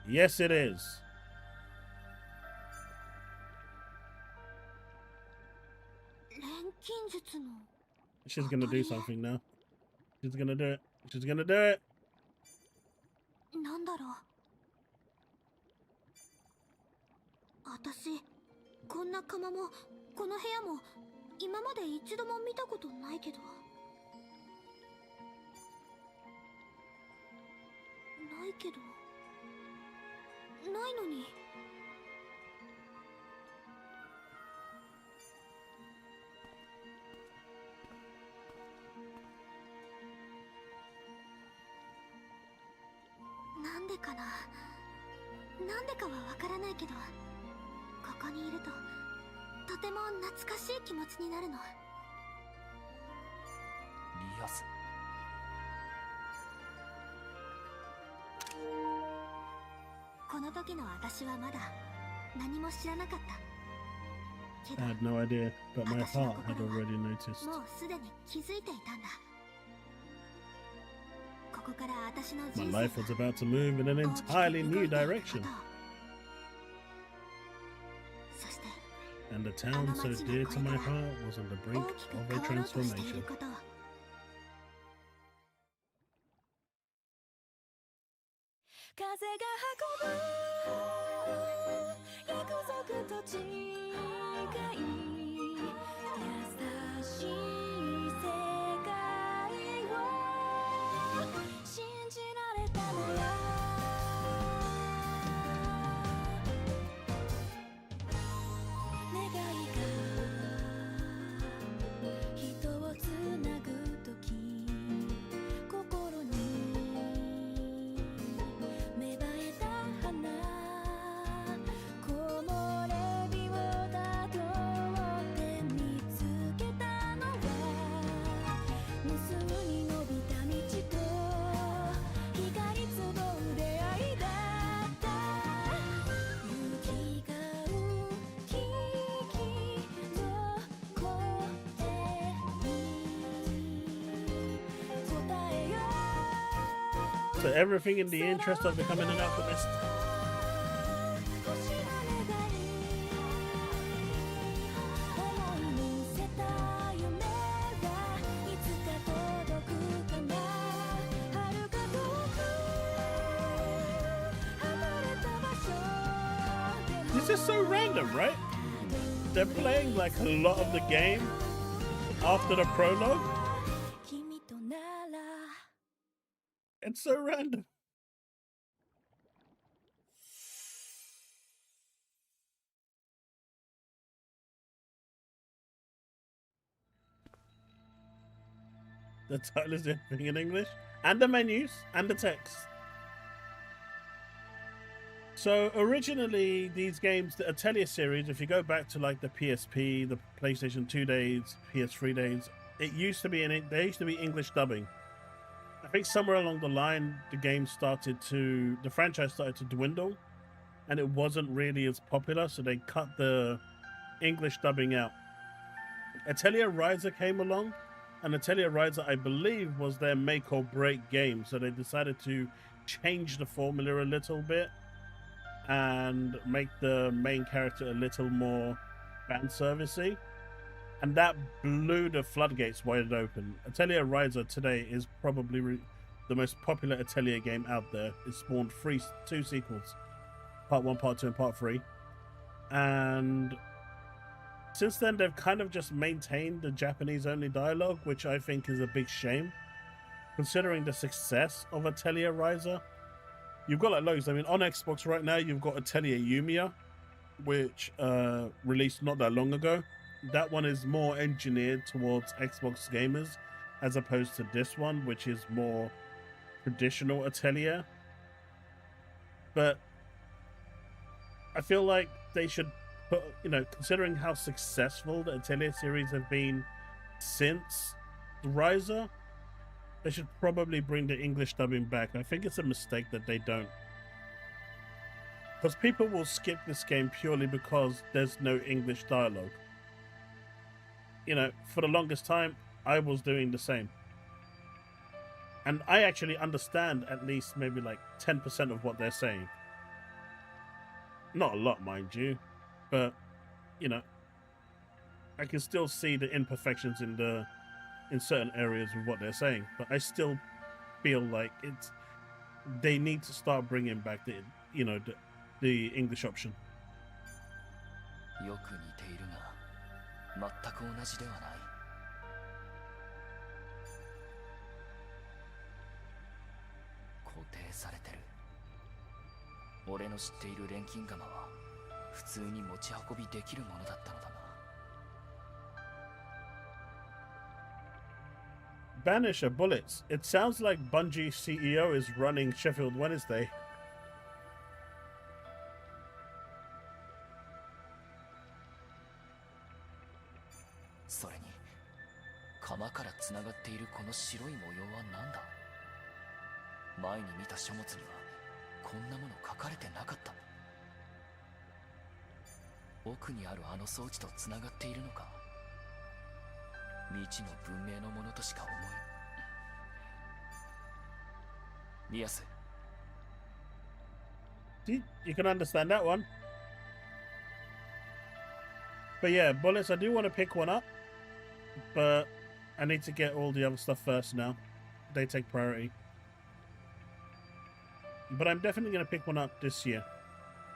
A: Yes, it is. She's gonna do something now. She's gonna do it. She's gonna do it.
B: なんだろう。私、こんな窯もこの部屋も今まで一度も見たことないけど。ないけど。ないのに。なんでかな。なんでかはわからないけど、ここにいるととても懐かしい気持ちになるの。
E: リアス。
B: この時の私はまだ何も知らなかった。けど、
A: I had no idea, but my heart had already noticed.
B: もうすでに気づいていたんだ。ここから私の
A: My
B: 人
A: life
B: 生
A: was about to move in an entirely new direction.
B: そして
A: And the town so dear to my heart was on the brink
B: 大きく
A: of a
B: 変わろうとしている
A: transformation.
B: ことを。
D: 風が運ぶ約束と違い優しい世界を信じられたなら願いが人をつなぐとき心に芽生えた花木漏れ日をたどって見つけたのは無数に伸びた道と光集う出会いだった雪が浮きどこでに答えよ
A: So everything in the interest of becoming an alchemist.
D: 星の願い思い見せた夢はいつか届くかな遥か遠く離れた場所で
A: This is so random, right? They're playing like a lot of the game after the prologue.
D: 君となら
A: It's so random. The title is everything in English, and the menus, and the text. So originally, these games, the Atelier series, if you go back to like the PSP, the PlayStation 2 days, PS3 days, it used to be there used to be English dubbing. I think somewhere along the line, the franchise started to dwindle, and it wasn't really as popular, so they cut the English dubbing out. Atelier Riser came along, and Atelier Riser, I believe, was their make or break game, so they decided to change the formula a little bit and make the main character a little more fan servicey, and that blew the floodgates wide open. Atelier Riser today is probably the most popular Atelier game out there. It spawned two sequels, part 1, part 2, and part 3, and since then they've kind of just maintained the Japanese only dialogue, which I think is a big shame considering the success of Atelier Riser. You've got like loads. I mean, on Xbox right now, you've got Atelier Yumiya, which released not that long ago. That one is more engineered towards Xbox gamers, as opposed to this one, which is more traditional Atelier. But I feel like they should put, considering how successful the Atelier series have been since Riser, they should probably bring the English dubbing back. I think it's a mistake that they don't. Because people will skip this game purely because there's no English dialogue. you know, for the longest time, I was doing the same. And I actually understand at least maybe like 10% of what they're saying. Not a lot, mind you, but, you know, I can still see the imperfections in certain areas of what they're saying. But I still feel like they need to start bringing back the English option.
E: よく似ているが全く同じではない。固定されてる。俺の知っている錬金釜は普通に持ち運びできるものだったのだが。
A: Banisher bullets. It sounds like Bungie CEO is running Sheffield Wednesday.
E: それに釜からつながっているこの白い模様は何だ。前に見た書物にはこんなもの書かれてなかった。奥にあるあの装置とつながっているのか。未知の文明のものとしか思え。リアス。
A: See, you can understand that one. But yeah, bullets, I do want to pick one up. But I need to get all the other stuff first now. They take priority. But I'm definitely going to pick one up this year.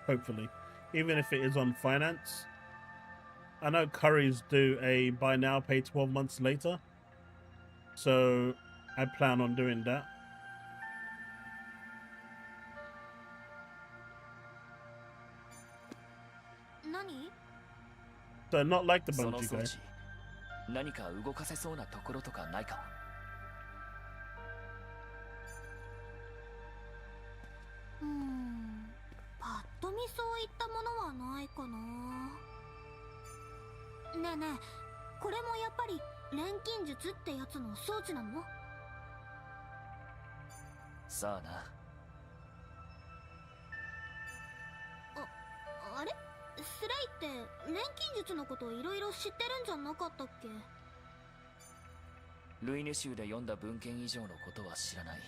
A: Hopefully. Even if it is on finance. I know Currys do a buy now, pay 12 months later. So I plan on doing that. So not like the
E: その
A: Bungie
E: 装
A: guy.
E: 置何か動かせそうなところとかないか。
B: パッと見そういったものはないかな。ねえねえ、これもやっぱり錬金術ってやつの装置なの？
E: さあな。
B: あれ？スレイって錬金術のこといろいろ知ってるんじゃなかったっけ？
E: ルイネ州で読んだ文献以上のことは知らない。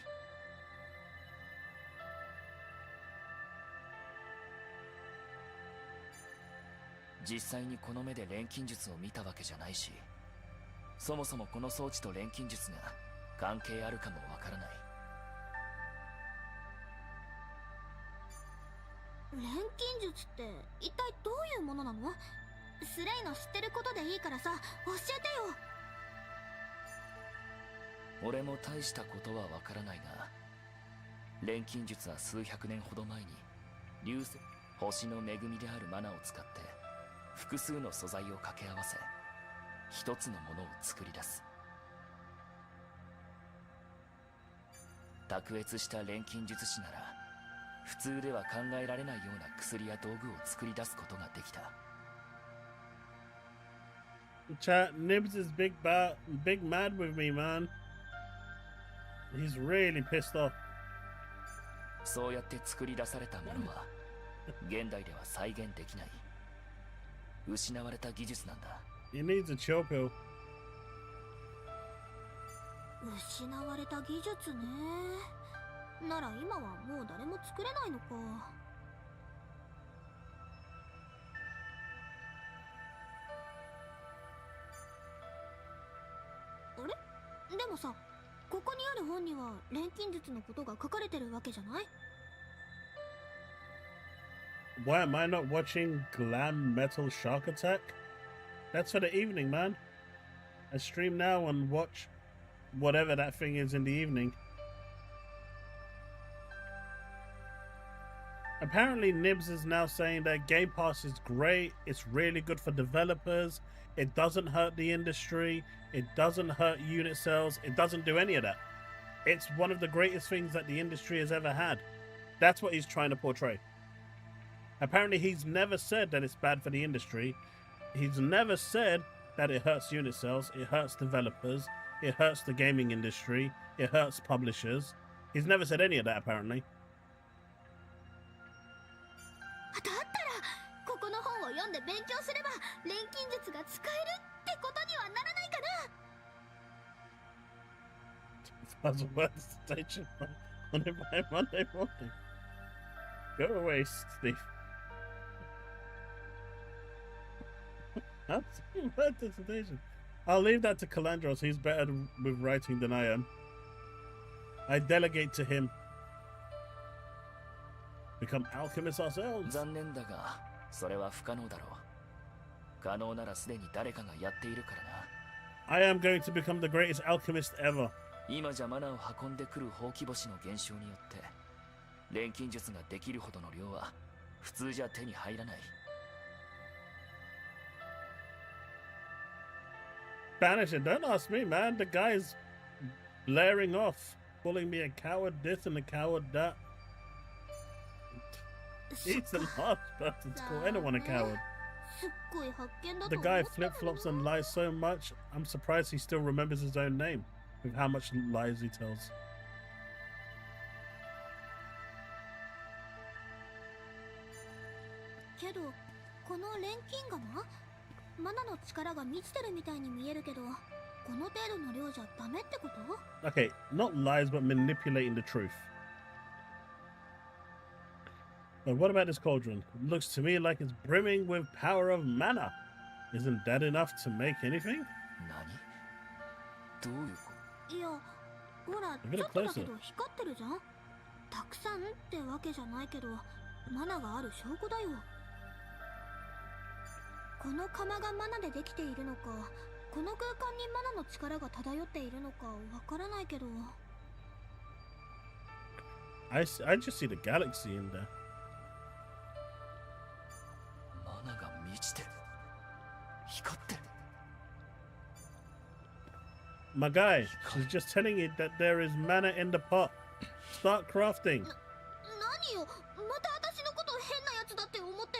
E: 実際にこの目で錬金術を見たわけじゃないし、そもそもこの装置と錬金術が関係あるかもわからない。
B: 錬金術って一体どういうものなの？スレイの知ってることでいいからさ、教えてよ。
E: 俺も大したことはわからないが、錬金術は数百年ほど前に流星、星の恵みであるマナを使って複数の素材を掛け合わせ一つのものを作り出す。卓越した錬金術師なら普通では考えられないような薬や道具を作り出すことができた。
A: Chat, Nibs is big mad with me, man. He's really pissed off.
E: そうやって作り出されたものは現代では再現できない失われた技術なんだ。
A: He needs a chill pill.
B: 失われた技術ね。なら今はもう誰も作れないのか。あれ？でもさ、ここにある本には錬金術のことが書かれてるわけじゃない？
A: Why am I not watching Glam Metal Shark Attack? That's for the evening, man. I stream now and watch whatever that thing is in the evening. Apparently, Nibs is now saying that Game Pass is great. It's really good for developers. It doesn't hurt the industry. It doesn't hurt unit sales. It doesn't do any of that. It's one of the greatest things that the industry has ever had. That's what he's trying to portray. Apparently, he's never said that it's bad for the industry. He's never said that it hurts unit sales. It hurts developers. It hurts the gaming industry. It hurts publishers. He's never said any of that, apparently.
B: だったらここの本を読んで勉強すれば錬金術が使えるってことにははならないかな。
A: That's a word station on it by Monday morning. Go away, Steve. That's a word dissertation. I'll leave that to Calandros. He's better with writing than I am. I delegate to him. Become alchemists ourselves.
E: 残念だがそれは不可能だろう。可能ならすでに誰かがやっているからな。
A: I am going to become the greatest alchemist ever.
E: 今じゃマナを運んでくるほうき星の減少によって錬金術ができるほどの量は普通じゃ手に入らない。
A: Banish it. Don't ask me, man. The guy's blaring off, calling me a coward this and a coward that. He's the last person to call anyone a coward.
B: すっごい発見だと
A: The
B: 思った
A: guy
B: のに
A: flip flops and lies so much. I'm surprised he still remembers his own name, with how much lies he tells.
B: けどこの錬金釜マナの力が満ちてるみたいに見えるけどこの程度の量じゃダメってこと？
A: Okay, not lies, but manipulating the truth. But what about this cauldron? It looks to me like it's brimming with power of mana. Isn't that enough to make anything?
E: 何？どういうこ
B: いやほら
A: Look at it
B: ちょっとだけ
A: closer.
B: ど光ってるじゃん。たくさんってわけじゃないけどマナがある証拠だよ。この釜がマナでできているのかこの空間にマナの力が漂っているのかわからないけど
A: I just see the galaxy in there.
E: マナが満ちてる。光ってる。
A: My guy, she's just telling you that there is mana in the pot. Start crafting.
B: 何よまた私のこと変なやつだって思って。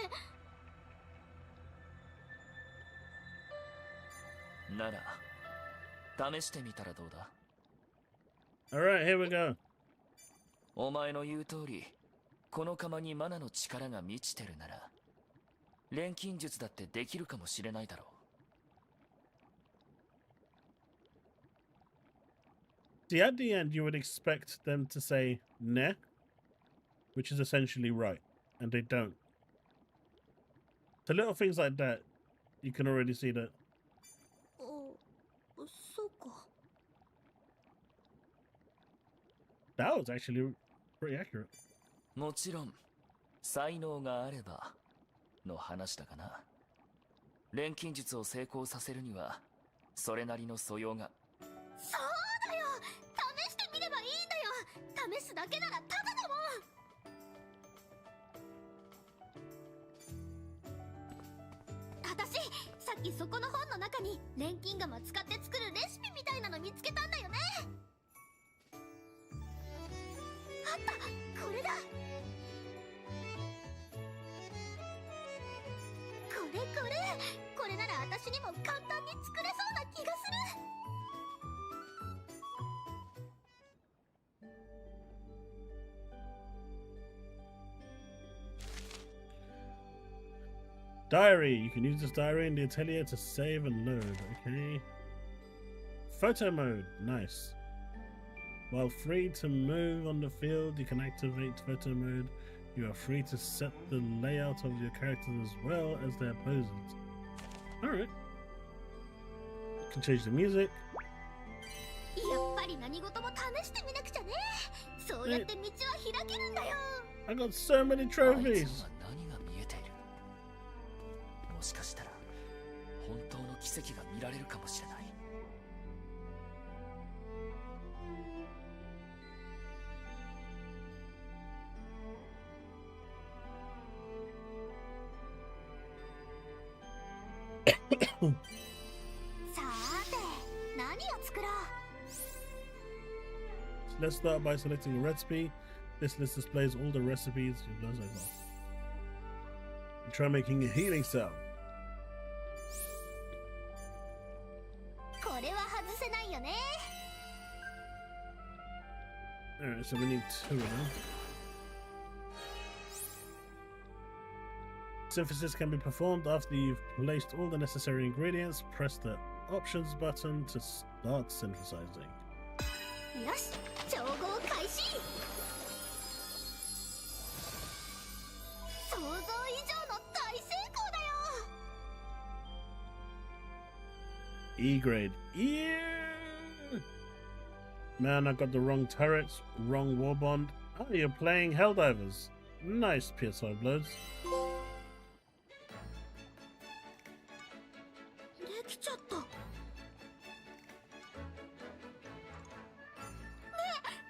E: なら試してみたらどうだ？
A: Alright, here we go.
E: お前の言う通りこの釜にマナの力が満ちてるなら錬金術だってできるかもしれないだろう。
A: See, at the end, you would expect them to say "ne," which is essentially right, and they don't. So little things like that, you can already see that.
B: そうか。
A: That was actually pretty accurate.
E: もちろん才能があればの話だがな。錬金術を成功させるにはそれなりの素養が。
B: そうだよ試してみればいいんだよ。試すだけならただだもん。私さっきそこの本の中に錬金釜使って作るレシピみたいなの見つけたんだよね。あったこれだ。これなら私にも簡単に作れそうな気がする。
A: Diary. You can use this diary in the atelier to save and load. Okay. Photo mode. Nice. While free to move on the field, you can activate photo mode. You are free to set the layout of your characters as well as their poses. Alright. You can change the music.
B: やっぱり何事も試してみなくちゃね。そうやって道は開けるんだよ。
A: I got so many
E: あいつ
A: trophies.
E: には何が見えている？もしかしたら本当の奇跡が見られるかもしれない。
B: さて何を作ろう。
A: Let's start by selecting a recipe. This list displays all the recipes. Try making a healing cell.
B: これは外せないよね。
A: Alright, so we need 2 of them. Synthesis can be performed after you've placed all the necessary ingredients. Press the options button to start synthesizing.
B: よし、調合開始。想像以上の大成功だよ。
A: E grade. Yeah! Man, I got the wrong turrets, wrong warbond. Oh, you're playing Helldivers. Nice, PSI Bloods.
B: できちゃった。ねえ、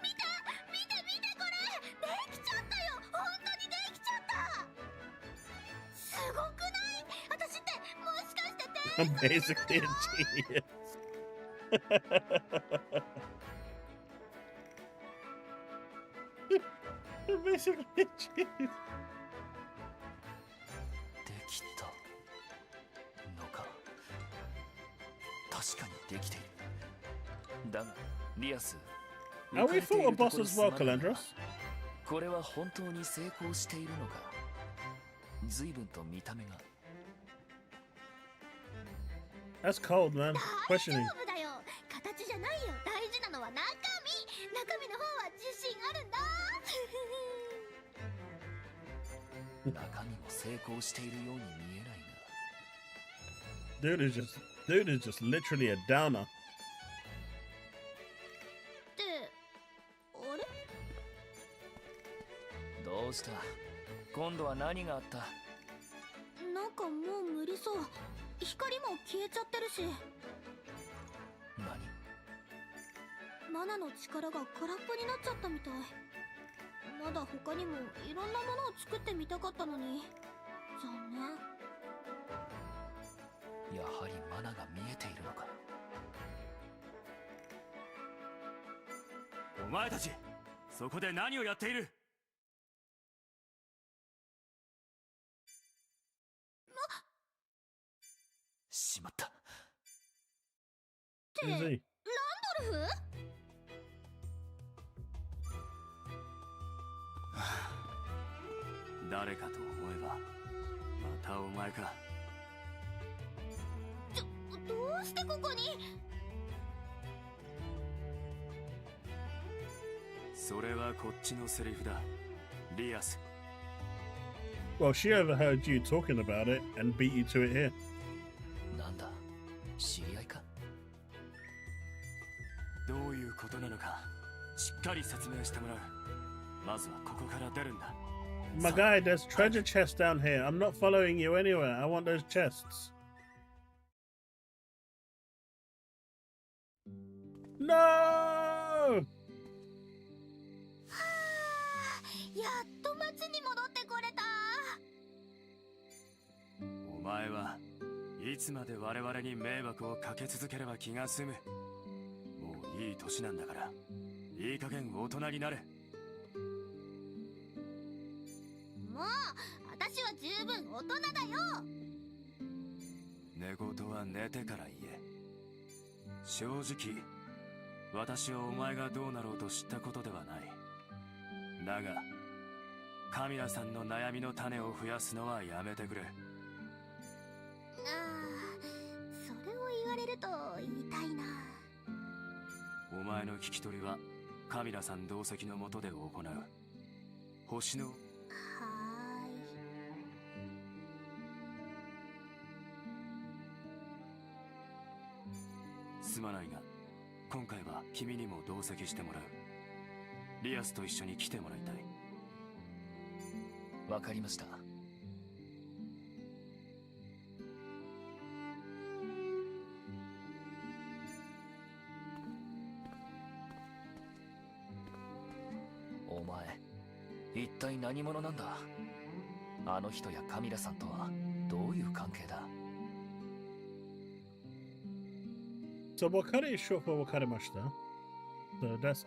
B: 見てこれ。できちゃったよ。本当にできちゃった。すごくない？私ってもしかして天
A: I'm
B: 才？
A: basically a genius. I'm basically a genius.
E: できたのか。確かにできている。だがリアス、
A: Are we full of boss as well, Calandros?
E: これは本当に成功しているのか。随分と見た目が。
A: That's cold, man.
B: 大
A: Questioning.
B: 丈夫だよ。形じゃないよ。大事なのは中身の方は自信あるんだ。
E: 中身も成功しているように見えないが。
A: Dude is just literally a downer.
B: ってあれ？
E: どうした？今度は何があった？
B: なんかもう無理そう。光も消えちゃってるし。
E: 何？
B: マナの力が空っぽになっちゃったみたい。まだ他にもいろんなものを作ってみたかったのに残念。
E: やはりマナが見えているのか。
C: お前たち、そこで何をやっている？
E: しまった。
A: Who's he?
B: ランドルフ？
C: 誰かと思えばまたお前か。
B: どうしてここに？
C: それはこっちのセリフだ、リアス。
A: Well, she overheard you talking about it and beat you to it here.
E: なんだ、知り合いか。
C: どういうことなのかしっかり説明してもらう。まずはここから出るんだ。
A: My guy, there's treasure chests down here. I'm not following you anywhere. I want those chests. No!
B: やっと町に戻ってこれた。
C: お前はいつまで我々に迷惑をかけ続ければ気が済む。もういい年なんだからいい加減大人になれ。
B: もう私は十分大人だよ。
C: 寝言は寝てから言え。正直私はお前がどうなろうと知ったことではない。だがカミラさんの悩みの種を増やすのはやめてくれ。
B: ああ、それを言われると言いたいな。
C: お前の聞き取りはカミラさん同席のもとで行う。星の
B: は
C: すまないが今回は君にも同席してもらう。リアスと一緒に来てもらいたい。
E: わかりました。お前、一体何者なんだ？あの人やカミラさんとはどういう関係だ？
A: So Wakare is short for Wakarimashita. So that's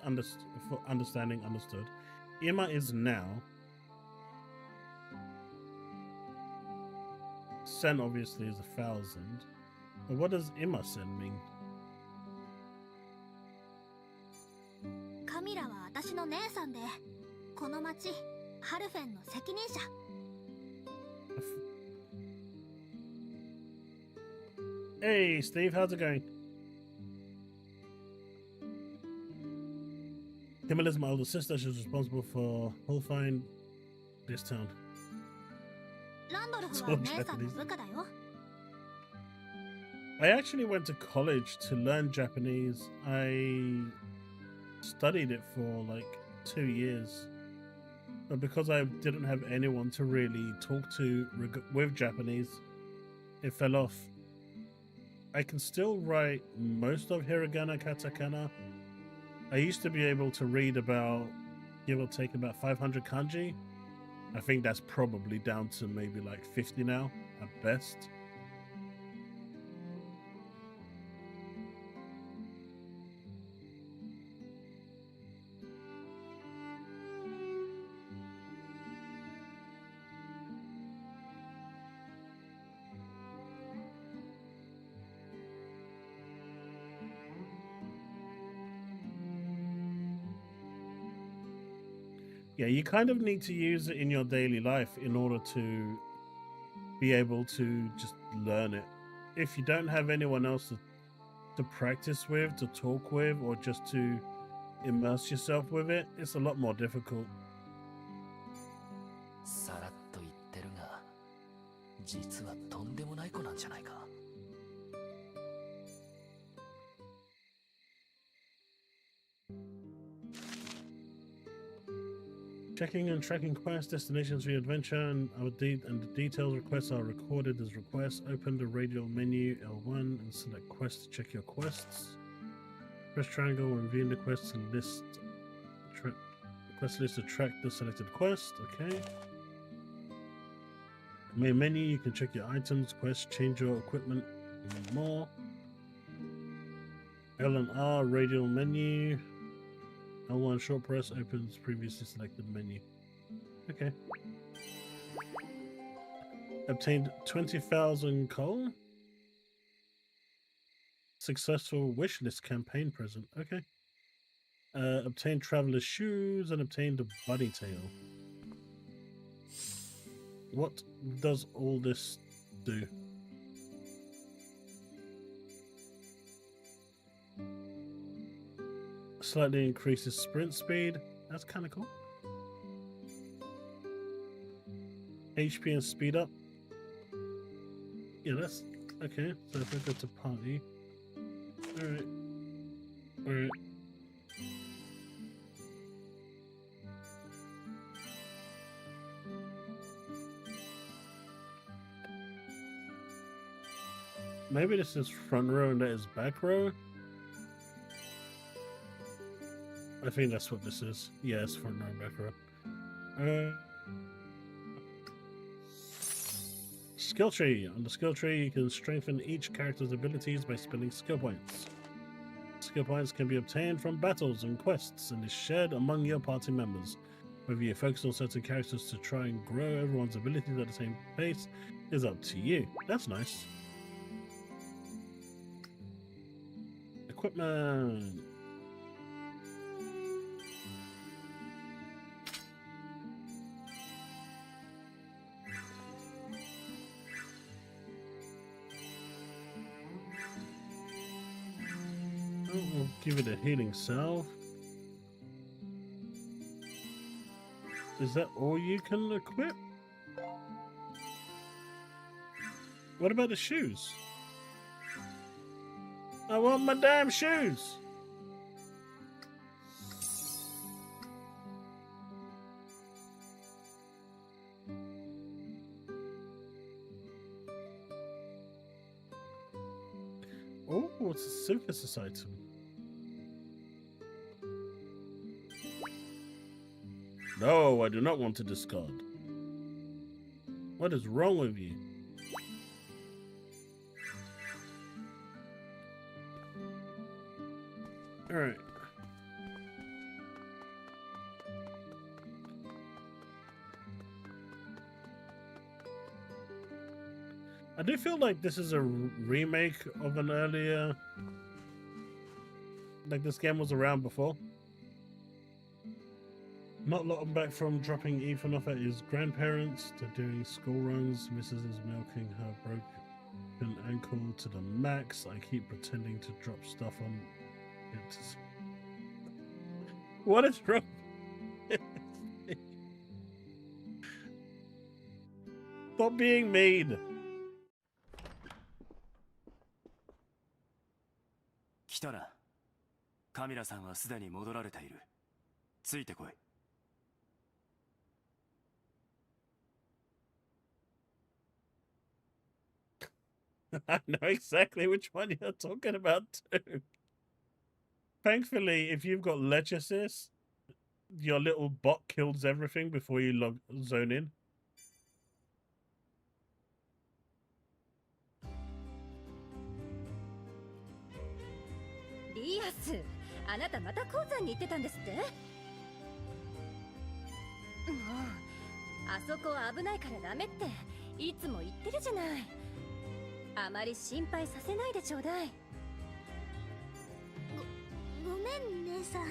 A: for understanding understood. Ima is now. Sen obviously is 1,000. But what does Ima Sen mean?
B: カミラは私の姉さんで、この町ハルフェンの責任者。
A: Hey, Steve, how's it going? Kimberly's my older sister. She's responsible for qualifying this town.
B: ランドルフは姉さんの部下だよ。
A: I actually went to college to learn Japanese. I studied it for like 2 years. But because I didn't have anyone to really talk to with Japanese, it fell off. I can still write most of hiragana, katakana. I used to be able to read about, give or take, about 500 kanji. I think that's probably down to maybe like 50 now, at best. Yeah, you kind of need to use it in your daily life in order to be able to just learn it. If you don't have anyone else to practice with, to talk with, or just to immerse yourself with it, it's a lot more difficult.
E: さらっと言ってるが、実はとんでもない子なんじゃないか。
A: Checking and tracking quests, destinations for your adventure, and the details requests are recorded as requests. Open the radial menu L1 and select quest to check your quests. Press triangle when viewing the quest to list quest list to track the selected quest. Okay. Main menu, you can check your items, quests, change your equipment, and more. L and R radial menu. L1 short press opens previously selected menu. Okay. Obtained 20,000 coal. Successful wishlist campaign present. Okay. Obtained traveler's shoes and obtained a bunny tail. What does all this do? Slightly increases sprint speed. That's kind of cool. HP and speed up. Yeah, that's okay. So if I go to party. Alright. Alright. Maybe this is front row and that is back row. I think that's what this is. Yeah, it's front row, back row. Skill tree. On the skill tree, you can strengthen each character's abilities by spending skill points. Skill points can be obtained from battles and quests and is shared among your party members. Whether you focus on certain characters to try and grow everyone's abilities at the same pace is up to you. That's nice. Equipment. We'll give it a healing salve. Is that all you can equip? What about the shoes? I want my damn shoes! Oh, what's a synthesis item? No, I do not want to discard. What is wrong with you? Alright. I do feel like this is a remake of an earlier... Like this game was around before. Not long back from dropping Ethan off at his grandparents to doing school runs, Mrs. is milking her An ankle to the max. I keep pretending to drop stuff on it. What is wrong? Stop being mean.
C: 来たな。カミラさんはすでに戻られている。ついてこい。
A: I know exactly which one you're talking about too. Thankfully, if you've got ledge assist, your little bot kills everything before you zone in.
D: リアス、あなたまた鉱山に行ってたんですって？もうあそこ危ないからダメっていつも言ってるじゃない。あまり心配させないでちょうだい。
B: ごめん姉さん。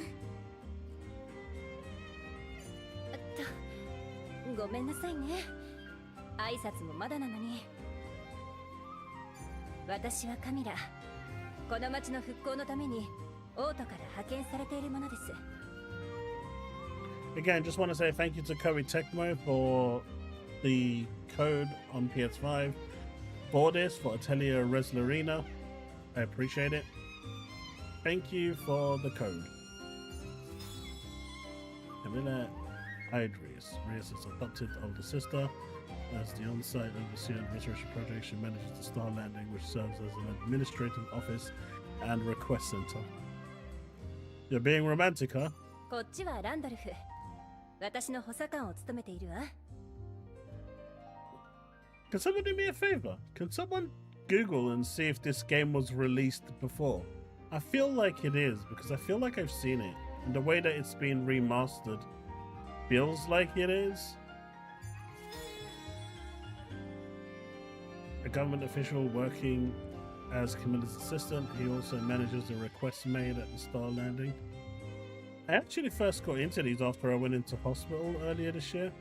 D: ごめんなさいね。挨拶もまだなのに。私はカミラ。この町の復興のためにオートから派遣されているものです。
A: Again, just want to say thank you to Koei Tecmo for the code on PS5 for this, for Atelier Resleriana. I appreciate it. Thank you for the code. Camilla Idris. Rias is adopted older sister. As the on-site overseer of the restoration project, she manages the Star Landing, which serves as an administrative office and request center. You're being romantic, huh?
D: こっちはランドルフ。私の補佐官を務めているわ。
A: Can someone do me a favor? Can someone Google and see if this game was released before? I feel like it is, because I feel like I've seen it. And the way that it's been remastered feels like it is. A government official working as Camilla's assistant, he also manages the requests made at the Star Landing. I actually first got into these after I went into hospital earlier this year.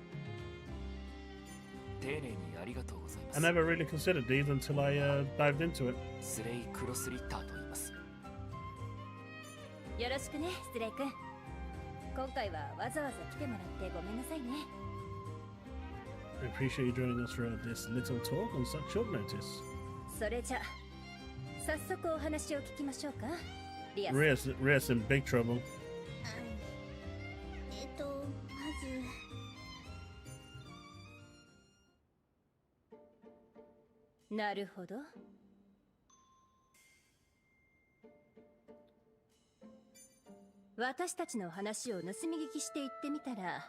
E: 丁寧にありがとうございま
A: I
E: す。
A: never really considered these until I dived into it.
E: スレイクロスリッターと言います。
D: よろしくね、スレイ君。今回はわざわざ来てもらってごめんなさいね。
A: I appreciate you joining us for this little talk on such short notice.
D: それじゃ、早速お話を聞きましょうか。リアス。
A: Rias in big trouble.
B: まず
D: なるほど。私たちの話を盗み聞きして言ってみたら、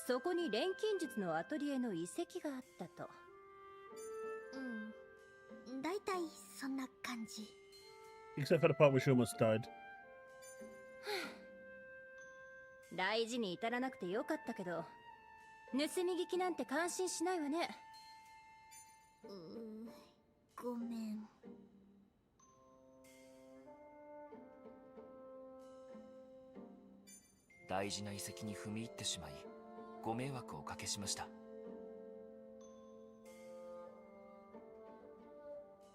D: そこに錬金術のアトリエの遺跡があったと。
B: だいたいそんな感じ。
A: Except for the part where she almost died.
D: 大事に至らなくてよかったけど、盗み聞きなんて感心しないわね。
B: ごめん。
E: 大事な遺跡に踏み入ってしまい、ご迷惑をおかけしました。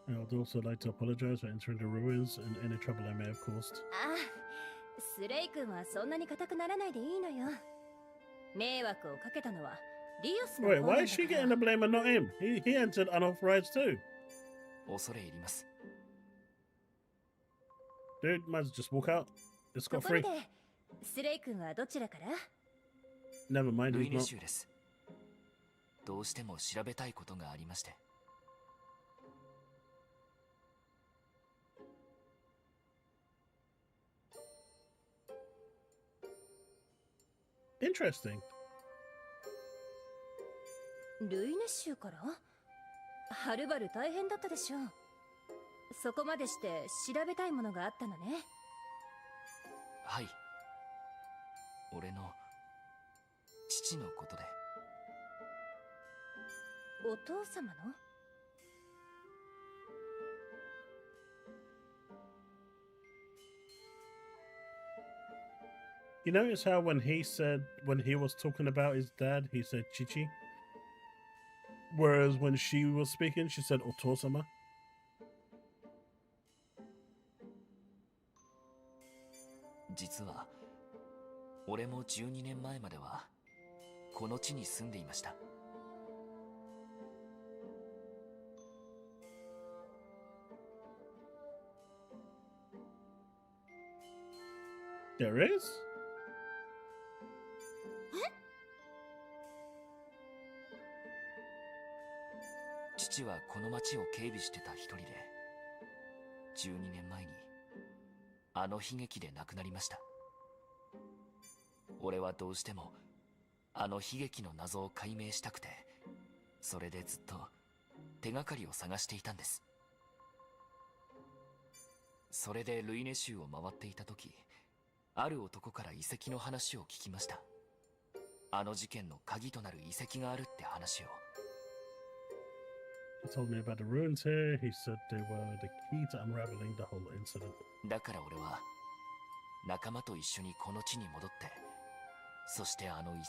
A: I would also like to apologize for entering the ruins and any trouble I may have caused.
D: ああ、スレイ君はそんなに硬くならないでいいのよ。迷惑をかけたのはリオスの方
A: Wait,
D: なんだ
A: why
D: から。
A: is she getting the blame and not him? He entered unauthorized too.
E: 恐れ入ります。
A: Dude, might as well just walk out. It's
D: と
A: got
D: ころ
A: free.
D: で、スレイ君はどちらから？
A: Never mind,
E: ル
A: he's
E: イネ
A: not.
E: 州です。どうしても調べたいことがありまして。
A: Interesting.
D: ルイネ州から？はるばる大変だったでしょう。そこまでして調べたいものがあったのね。
E: はい。俺の父のことで。
D: お父様の？
A: You notice how when he was talking about his dad, he said Chichi? Whereas when she was speaking, she said Otosama?
E: 実は俺も12年前まではこの地に住んでいました。
A: There is?
E: 父はこの町を警備してた一人で、12年前にあの悲劇で亡くなりました。俺はどうしてもあの悲劇の謎を解明したくて、それでずっと手がかりを探していたんです。それでルイネ州を回っていた時、ある男から遺跡の話を聞きました。あの事件の鍵となる遺跡があるって話を。
A: He told me about the ruins here. He said they were the key to unraveling the whole incident.
E: だから俺は仲間と一緒にこの地に戻って、そしてあの遺跡。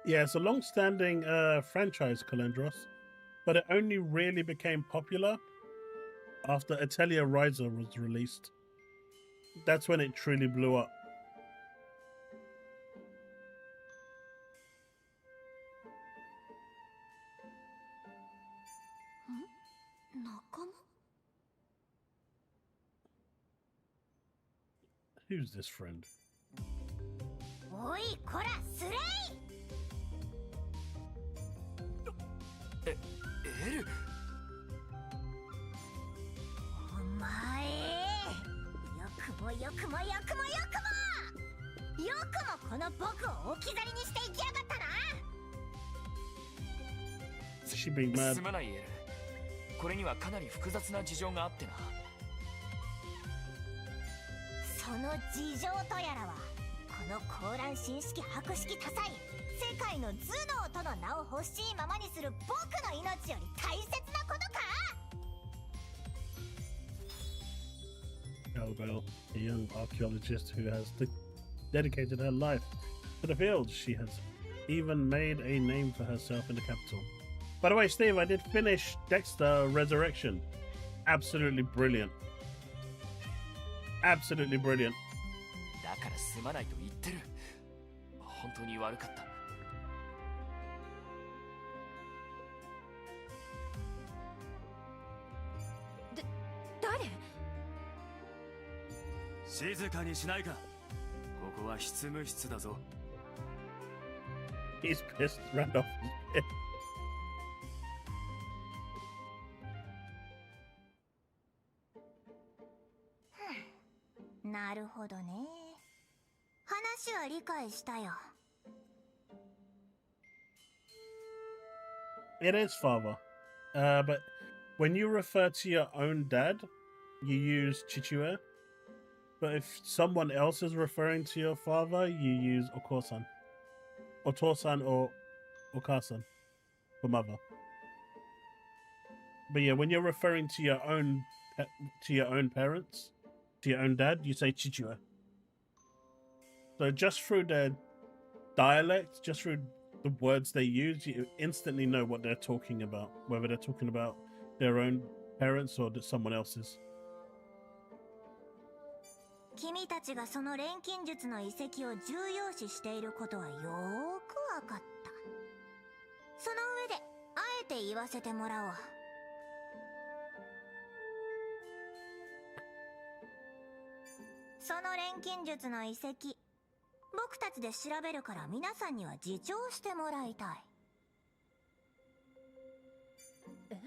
A: Yeah, it's a long-standing franchise, Calendros, but it only really became popular after Atelier Resleriana was released. That's when it truly blew up.
B: 仲間？
A: Who's this friend?
B: おいこらスレイ！
E: エル。
B: お前よくもよくもよくもよくもよくもこの僕を置き去りにしていきやがったな。
A: She being mad.
E: すまないエル。これにはかなり複雑な事情があってな。
B: その事情とやらはこの高蘭神式博識多彩世界の頭脳との名を欲しいままにする僕の命より大切なことか。
A: Albel, a young archaeologist who has dedicated her life to the field. She has even made a name for herself in the capital. By the way, Steve, I did finish Dexter Resurrection. Absolutely brilliant. Absolutely brilliant.
E: だからすまないと言ってる。本当に悪かった。
D: 誰？
C: 静かにしないか。ここは執務室だぞ。
A: He's pissed right off his bed.
B: なるほどね。話は理解したよ。
A: It is father. But when you refer to your own dad, you use chichue. But if someone else is referring to your father, you use okosan. Otosan or okasan for mother. But yeah, when you're referring to your own parents, to your own dad, you say chichue. So just through their dialect, just through the words they use, you instantly know what they're talking about, whether they're talking about their own parents or someone else's.
B: 君たちがその錬金術の遺跡を重要視していることはよーくわかった。その上であえて言わせてもらおう。その錬金術の遺跡、僕たちで調べるから皆さんには自重してもらいたい。
D: え？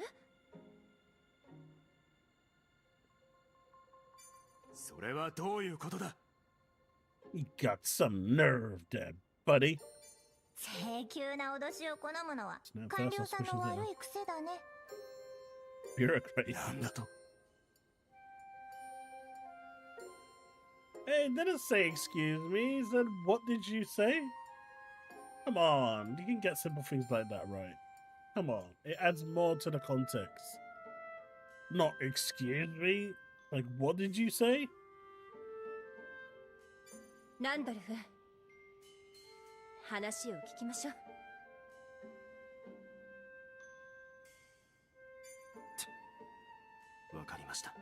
C: それはどういうことだ？
A: You got some nerve there, buddy.
B: 請求な脅しを好むのは官僚さんの悪い癖だね。
A: Bureaucrat.
C: なんだと？
A: Hey, didn't say excuse me. He said, what did you say? Come on, you can get simple things like that right. Come on, it adds more to the context. Not excuse me. Like, what did you say?
D: ランドルフ、話を聞きましょう。
C: わかりました。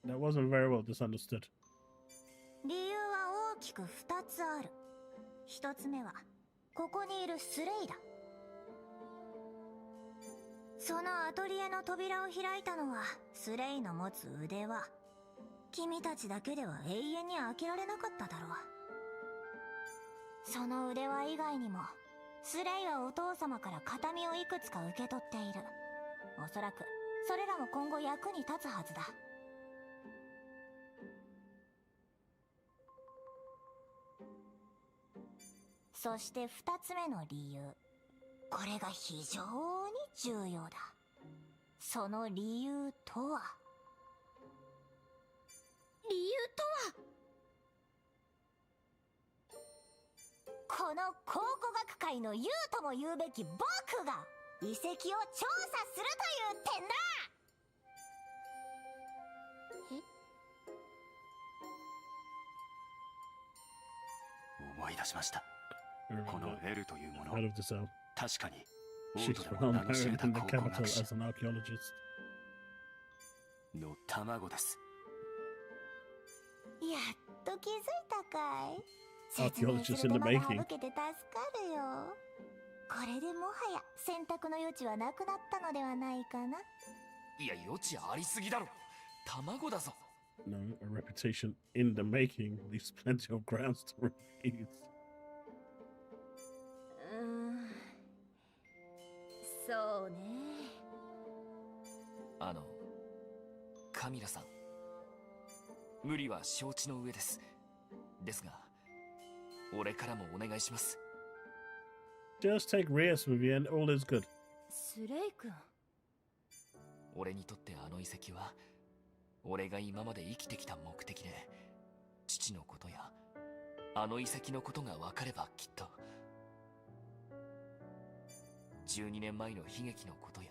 A: That wasn't very well misunderstood.
B: 理由は大きく2つある。1つ目はここにいるスレイだ。そのアトリエの扉を開いたのはスレイの持つ腕輪。君たちだけでは永遠に開けられなかっただろう。その腕輪以外にもスレイはお父様から形見をいくつか受け取っている。おそらくそれらも今後役に立つはずだ。そして2つ目の理由、これが非常に重要だ。その理由とは、この考古学界の優とも言うべき僕が遺跡を調査するという点だ。
C: 思い出しました。この L というもの、
A: Head of the cell.
C: 確かにオ
A: She's
C: ートでも
A: well
C: 名の知
A: known
C: れた
A: in the
C: 考古
A: capital
C: 学者
A: as an archaeologist.
C: の卵です。
B: やっと気づいたかい。
A: Archaeologist
B: 説明する
A: in the
B: 手間が
A: making.
B: 省けて助かるよ。これでもはや選択の余地はなくなったのではないかな。
E: いや余地ありすぎだろ。卵だぞ。
A: No, a reputation in the making leaves plenty of grounds to refuse.
D: そうね。
E: カミラさん、無理は承知の上です。ですが俺からもお願いします。
A: Just take Rias with you and all is good.
D: スレイ君。
E: 俺にとってあの遺跡は俺が今まで生きてきた目的で、父のことやあの遺跡のことが分かればきっと12年前の悲劇のことや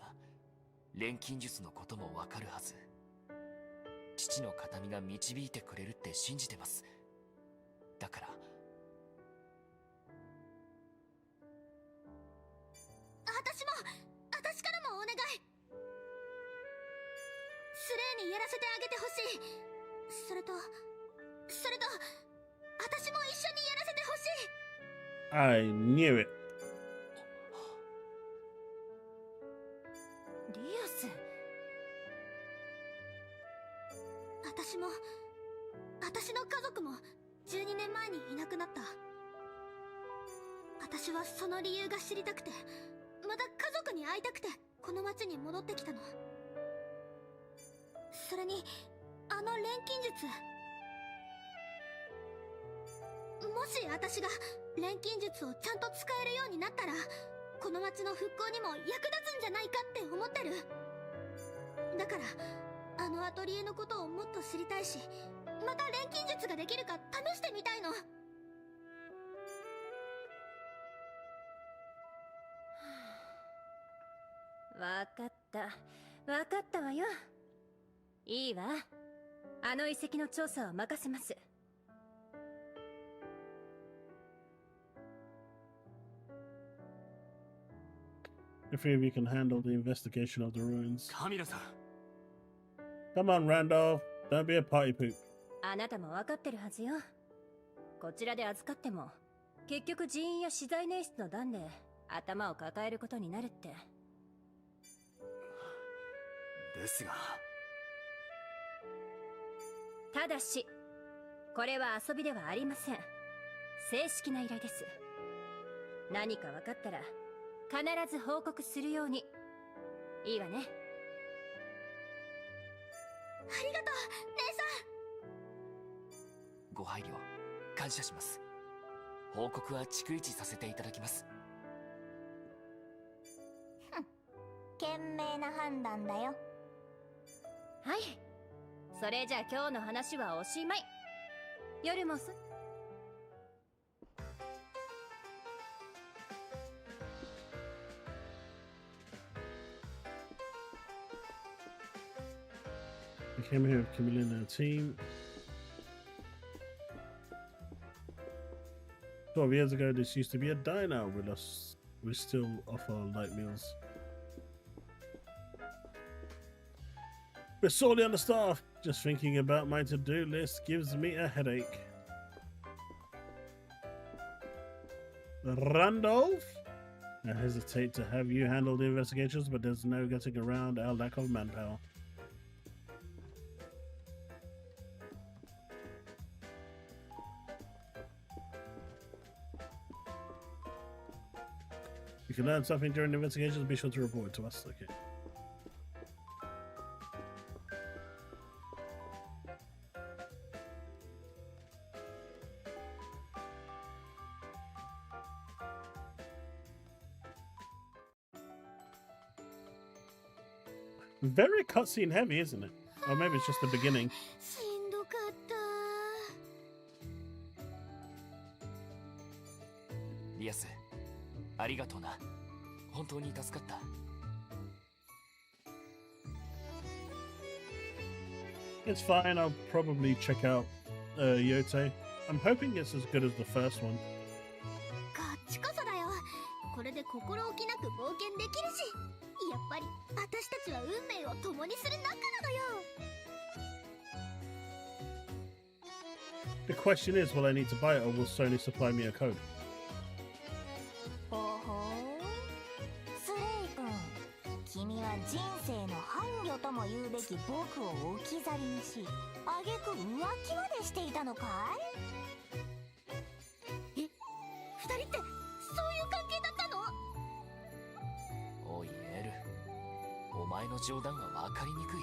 E: 錬金術のことも分かるはず。父の形見が導いてくれるって信じてます。だから
B: 私からもお願い。スレイにやらせてあげてほしい。それと私も一緒にやらせてほしい。
A: I knew it.
D: リアス。
B: 私の家族も12年前にいなくなった。私はその理由が知りたくて、また家族に会いたくてこの町に戻ってきたの。それにあの錬金術、もし私が錬金術をちゃんと使えるようになったら、この町の復興にも役立つんじゃないかって思ってる。だからあのアトリエのことをもっと知りたいし、また錬金術ができるか試してみたいの。
D: わかったわよ。いいわ。あの遺跡の調査は任せます。
A: If any of you can handle the investigation of the ruins.
C: カミラさん、
A: Come on, Randolph. Don't be a party poop.
D: あなたも分かってるはずよ。こちらで預かっても結局人員や資材捻出の段で頭を抱えることになるって。
C: ですが
D: ただしこれは遊びではありません。正式な依頼です。何か分かったら必ず報告するように。いいわね。
B: ありがとう、姉さん。
E: ご配慮感謝します。報告は逐一させていただきます。
B: 賢明な判断だよ。
D: はい。それじゃあ今日の話はおしまい。夜もす。
A: We came here with Camilla and her team. 12 years ago, this used to be a diner with us. We still offer light meals. We're sorely understaffed. Just thinking about my to-do list gives me a headache. Randolph? I hesitate to have you handle the investigations, but there's no getting around our lack of manpower. If you learn something during the investigations, be sure to report it to us. Okay. Very cutscene heavy, isn't it? Or maybe it's just the beginning.
B: しんどかった。
E: リアス、ありがとうな。本当に助かった。
A: It's fine. I'll probably check out Yote. I'm hoping it's as good as the first one.
B: こっちこそだよ。これで心置きなく冒険できるし、やっぱり私たちは運命を共にする仲なのよ。
A: The question is, will I need to buy it or will Sony supply me a code?
B: ほほー。スレイ君、君は人生の伴侶とも言うべき僕を置き去りにし、挙句浮気までしていたのかい？え、二人ってそういう関係だったの？
E: おいエル、お前の冗談は分かりにくい。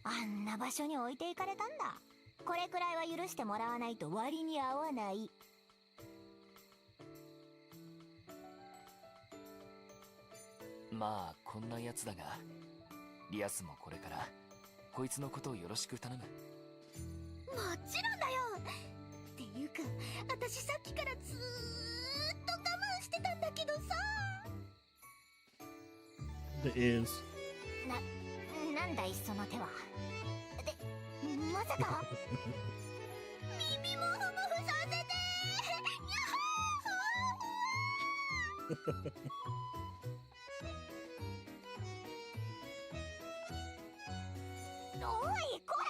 B: あんな場所に置いていかれたんだ。これくらいは許してもらわないと割に合わない。
E: まあこんなやつだが、リアスもこれからこいつのことをよろしく頼む。
B: もちろんだよ。っていうか、私さっきからずーっと我慢してたんだけどさ。
A: The ears.
B: なんだいその手は。で、まさか耳もふもふさせておいこら、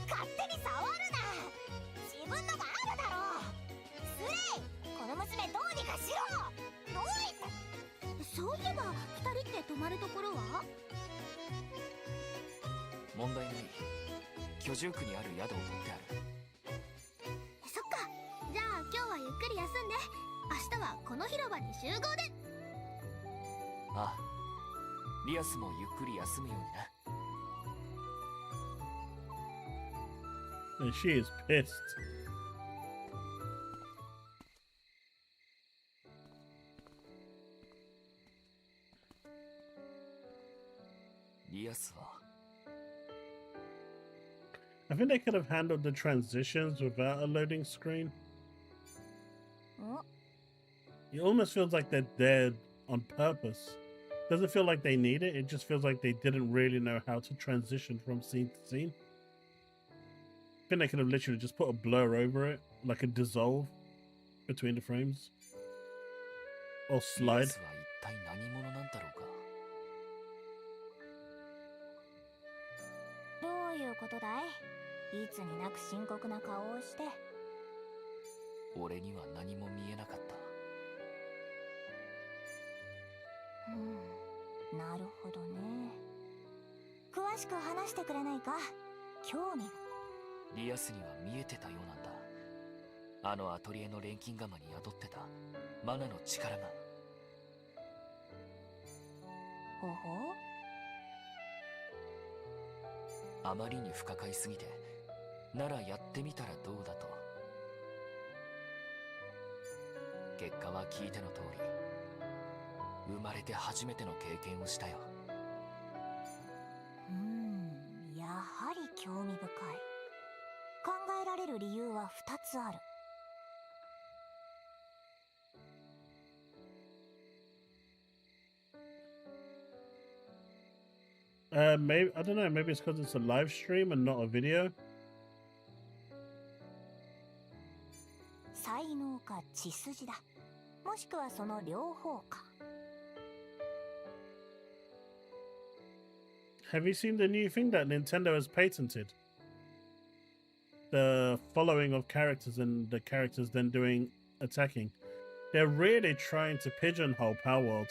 B: 勝手に触るな。自分のがあるだろう。スレイ、この娘どうにかしろ。どういった。そういえば二人って泊まるところは？
E: 問題ない。居住区にある宿を取ってある。
B: そっか。じゃあ今日はゆっくり休んで、明日はこの広場に集合で。
E: ああ、リアスもゆっくり休むようにな。
A: And she is pissed.
E: リアスは
A: I think they could have handled the transitions without a loading screen. It almost feels like they're dead on purpose. Doesn't feel like they need it. It just feels like they didn't really know how to transition from scene to scene. I think they could have literally just put a blur over it, like a dissolve between the frames. Or
E: リア
A: slide.
E: スは一体何者なんだろうか。
B: どういうことだい？いつになく深刻な顔をして。
E: 俺には何も見えなかった。
B: なるほどね。詳しく話してくれないか？興味。
E: リアスには見えてたようなんだ。あのアトリエの錬金釜に宿ってたマナの力が。
B: ほほ？
E: あまりに不可解すぎて、ならやってみたらどうだと。結果は聞いての通り、生まれて初めての経験をしたよ。
B: やはり興味深い。考えられる理由は2つある。
A: Maybe I don't know. Maybe it's because it's a live stream and not a video.
B: 血筋だ。もしくはその両方か。
A: Have you seen the new thing that Nintendo has patented? The following of characters and the characters then doing attacking. They're really trying to pigeonhole Power World.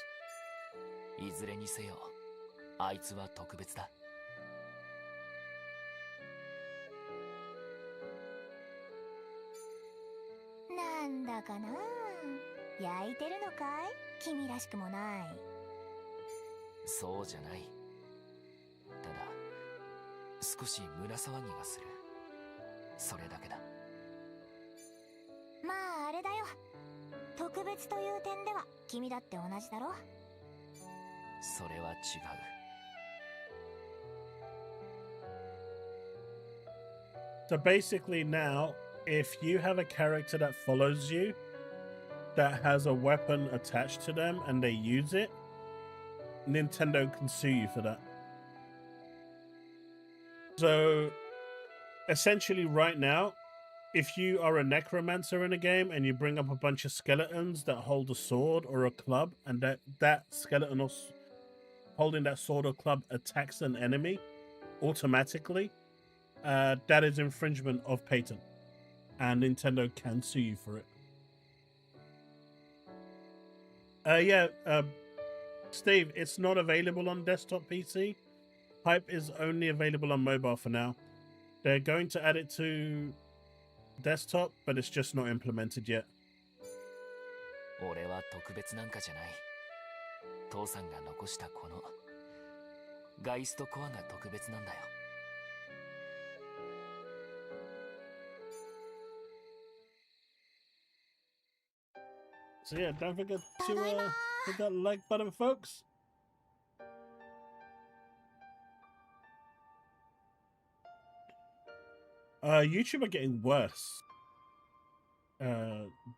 E: いずれにせよ、あいつは特別だ。
B: なんだかな、焼いてるのかい？君らしくもない。
E: そうじゃない。ただ、少し胸騒ぎがする。それだけだ。
B: まああれだよ。特別という点では君だって同じだろ。
E: それは違う。
A: So basically now, if you have a character that follows you, that has a weapon attached to them and they use it, Nintendo can sue you for that. So essentially right now, if you are a necromancer in a game and you bring up a bunch of skeletons that hold a sword or a club, and that skeleton or holding that sword or club attacks an enemy automatically, that is infringement of patent, and Nintendo can sue you for it. Steve, it's not available on desktop PC. Hype is only available on mobile for now. They're going to add it to desktop, but it's just not implemented yet.
E: 俺は特別なんかじゃない。父さんが残したこのガイストコアが特別なんだよ。
A: So yeah, don't forget to hit that like button, folks. YouTube are getting worse.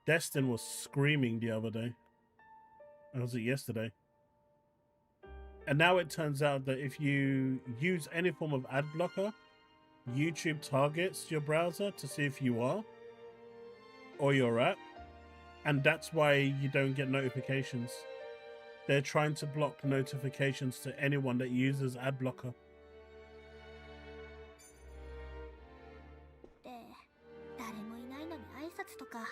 A: Destin was screaming the other day. Or was it yesterday? And now it turns out that if you use any form of ad blocker, YouTube targets your browser to see if you are or your app. And that's why you don't get notifications. They're trying to block notifications to anyone that uses ad blocker.
B: で、誰もいないのに挨拶とか。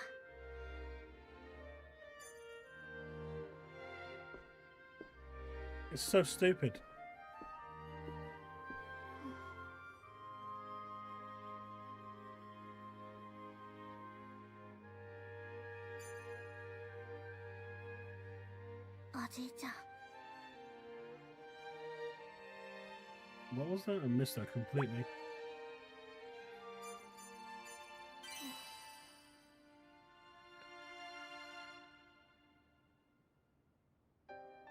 A: It's so stupid. What was that? I missed that completely.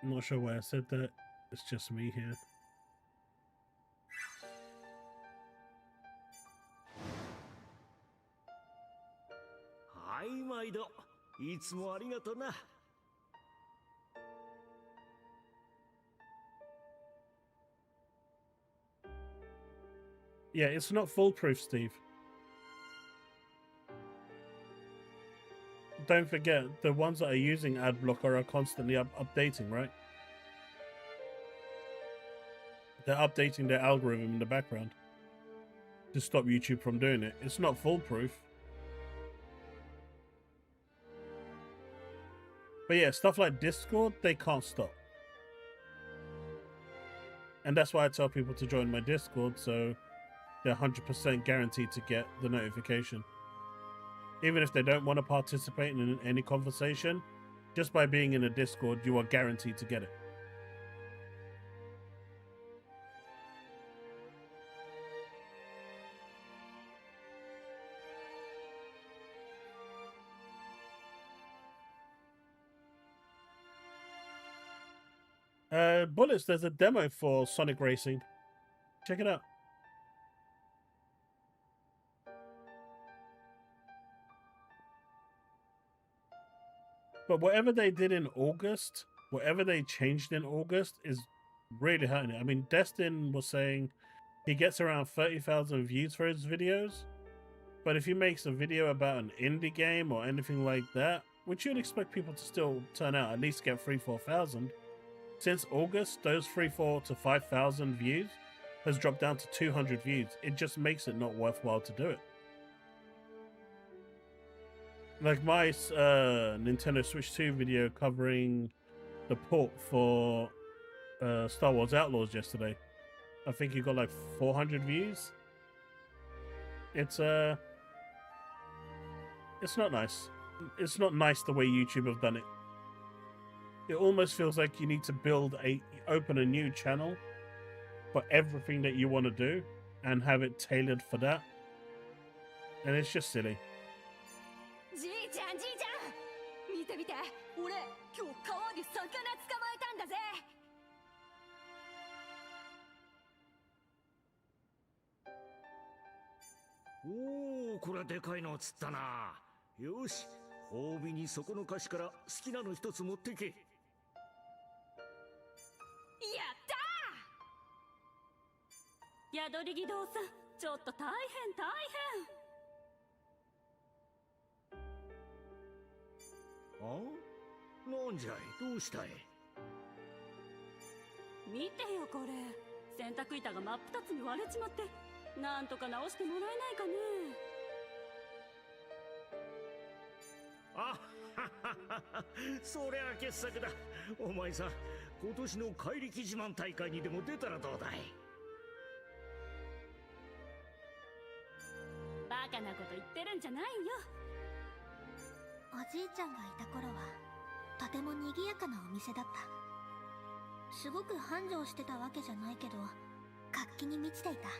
A: I'm not sure why I said that. It's just me here.
F: Hi, 毎度。いつもありがとな。
A: Yeah, it's not foolproof, Steve. Don't forget, the ones that are using ad blocker are constantly updating, right? They're updating their algorithm in the background to stop YouTube from doing it. It's not foolproof. But yeah, stuff like Discord, they can't stop. And that's why I tell people to join my Discord, so they're 100% guaranteed to get the notification. Even if they don't want to participate in any conversation, just by being in a Discord, you are guaranteed to get it. Bullets, there's a demo for Sonic Racing. Check it out. But whatever they did in August, whatever they changed in August is really hurting it. I mean, Destin was saying he gets around 30,000 views for his videos. But if he makes a video about an indie game or anything like that, which you'd expect people to still turn out, at least get 3,000-4,000. Since August, those 3,400 to 5,000 views has dropped down to 200 views. It just makes it not worthwhile to do it. Like my Nintendo Switch 2 video covering the port for Star Wars Outlaws yesterday, I think it got like 400 views. It's not nice. It's not nice the way YouTube have done it. It almost feels like you need to open a new channel for everything that you want to do and have it tailored for that. And it's just silly.
D: じいちゃん見て見て、俺今日川で魚捕まえたんだぜ。
F: おお、これはでかいの釣ったな。よし、褒美にそこの菓子から好きなの一つ持ってけ。や
D: ったー。宿り木堂さん、ちょっと大変。
F: あ？なんじゃい、どうしたい？
D: 見てよこれ、洗濯板が真っ二つに割れちまって、なんとか直してもらえないかね。
F: あははは、そりゃ傑作だ。お前さん、今年の怪力自慢大会にでも出たらどうだい？
D: バカなこと言ってるんじゃないよ。
B: おじいちゃんがいた頃はとても賑やかなお店だった。すごく繁盛してたわけじゃないけど、活気に満ちていた。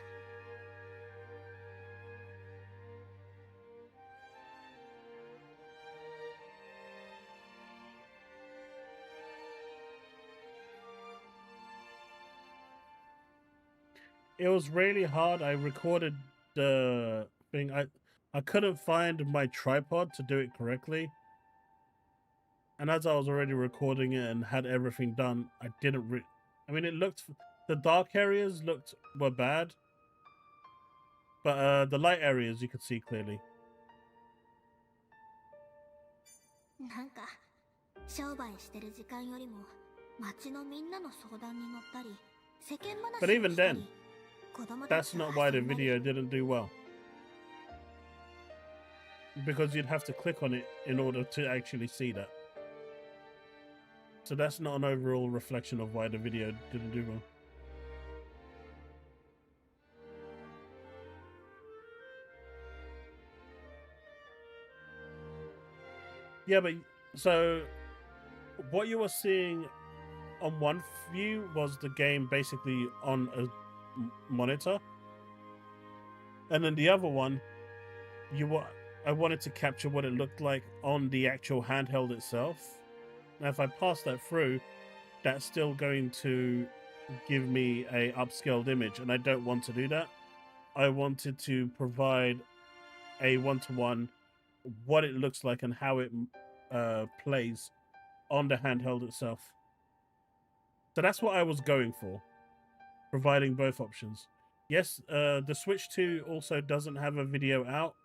A: It was really hard. I recorded the thing. I couldn't find my tripod to do it correctly. And as I was already recording it and had everything done, I didn't I mean, the dark areas were bad. But the light areas you could see clearly.
B: なんか商売してる時間よりも町のみんなの相談に乗ったり、世間話をしたり。
A: But even then, that's not why the video didn't do well. Because you'd have to click on it in order to actually see that. So that's not an overall reflection of why the video didn't do well. Yeah, but so what you were seeing on one view was the game basically on a monitor, and then the other one, I wanted to capture what it looked like on the actual handheld itself. Now, if I pass that through, that's still going to give me a upscaled image, and I don't want to do that. I wanted to provide a one-to-one what it looks like and how it plays on the handheld itself. So that's what I was going for, providing both options. Yes, the Switch 2 also doesn't have a video out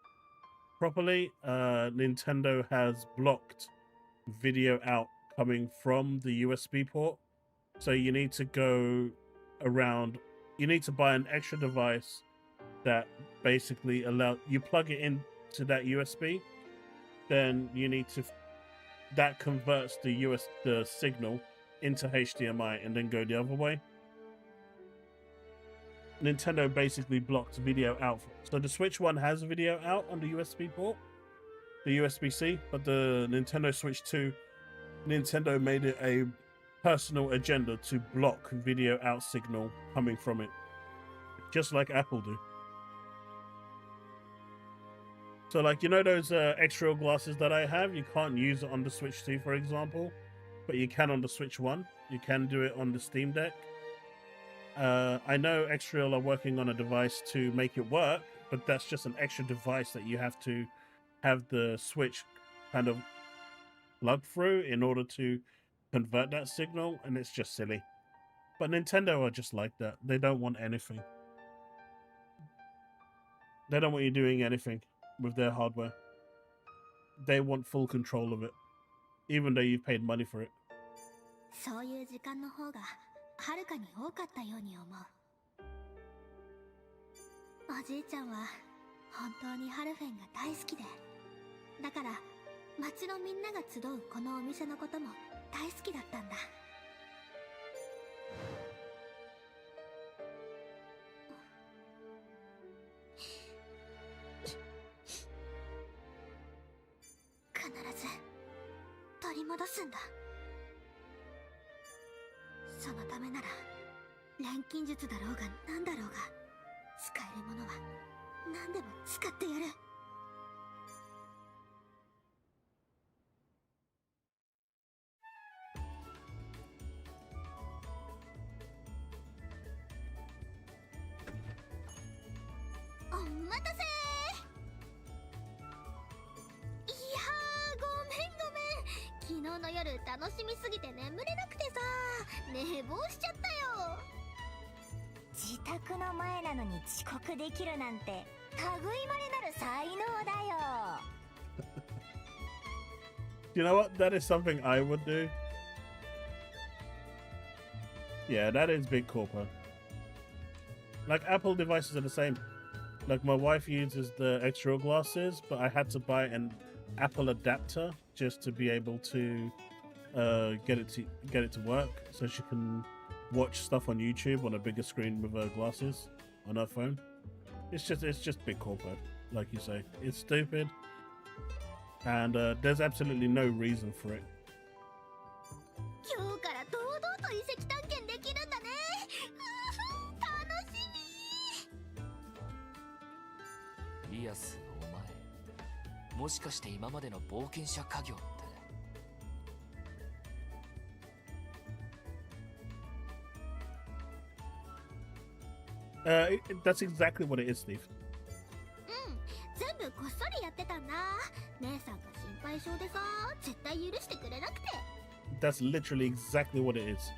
A: properly. Nintendo has blocked video out coming from the USB port. So you need to go around, you need to buy an extra device that basically you plug it into that USB, then you need to, that converts the signal into HDMI and then go the other way. Nintendo basically blocked video out. So the Switch 1 has video out on the USB port, the USB-C, but the Nintendo Switch 2, Nintendo made it a personal agenda to block video out signal coming from it, just like Apple do. So like, you know those extra glasses that I have, you can't use it on the Switch 2, for example, but you can on the Switch 1. You can do it on the Steam Deck. I know Xreal are working on a device to make it work, but that's just an extra device that you have to have the Switch kind of plug through in order to convert that signal, and it's just silly. But Nintendo are just like that. They don't want anything. They don't want you doing anything with their hardware. They want full control of it. even though you've paid money for it.
B: そういう時間の方がはるかに多かったように思う。おじいちゃんは本当にハルフェンが大好きで、だから町のみんなが集うこのお店のことも大好きだったんだ。必ず取り戻すんだ。そのためなら錬金術だろうが何だろうが、使えるものは何でも使ってやる。お待たせー。いやー、ごめん。昨日の夜楽しみすぎて眠れなくてさ、寝坊しちゃったよ。
G: 自宅の前なのに遅刻できるなんて類まれなる才能だよ。
A: You know what? That is something I would do. Yeah, that is big corporate. Like, Apple devices are the same. Like, my wife uses the extra glasses, but I had to buy an Apple adapter just to be able to get it to work, so she can watch stuff on YouTube on a bigger screen with her glasses on her phone. It's just big corporate, like you say. It's stupid, and there's absolutely no reason for it.
B: 今日から堂々と遺跡探検できるんだね。楽しみ。
E: リアス、お前もしかして今までの冒険者家業って。
A: That's exactly what it is, Steve.
B: 全部こっそりやってたんだ。姉さんが心配性でさ、絶対許してくれなくて。
A: That's literally exactly what it is.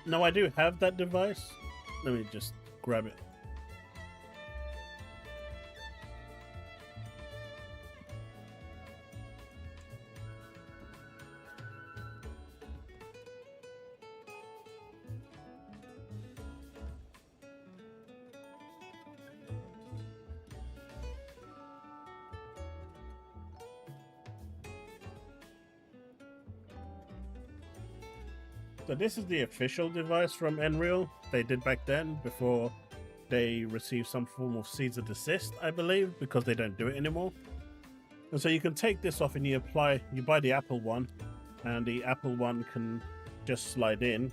A: Now, I do have that device. Let me just grab it. So this is the official device from Nreal they did back then, before they received some form of cease and desist, I believe, because they don't do it anymore. And so you can take this off and you buy the Apple one, and the Apple one can just slide in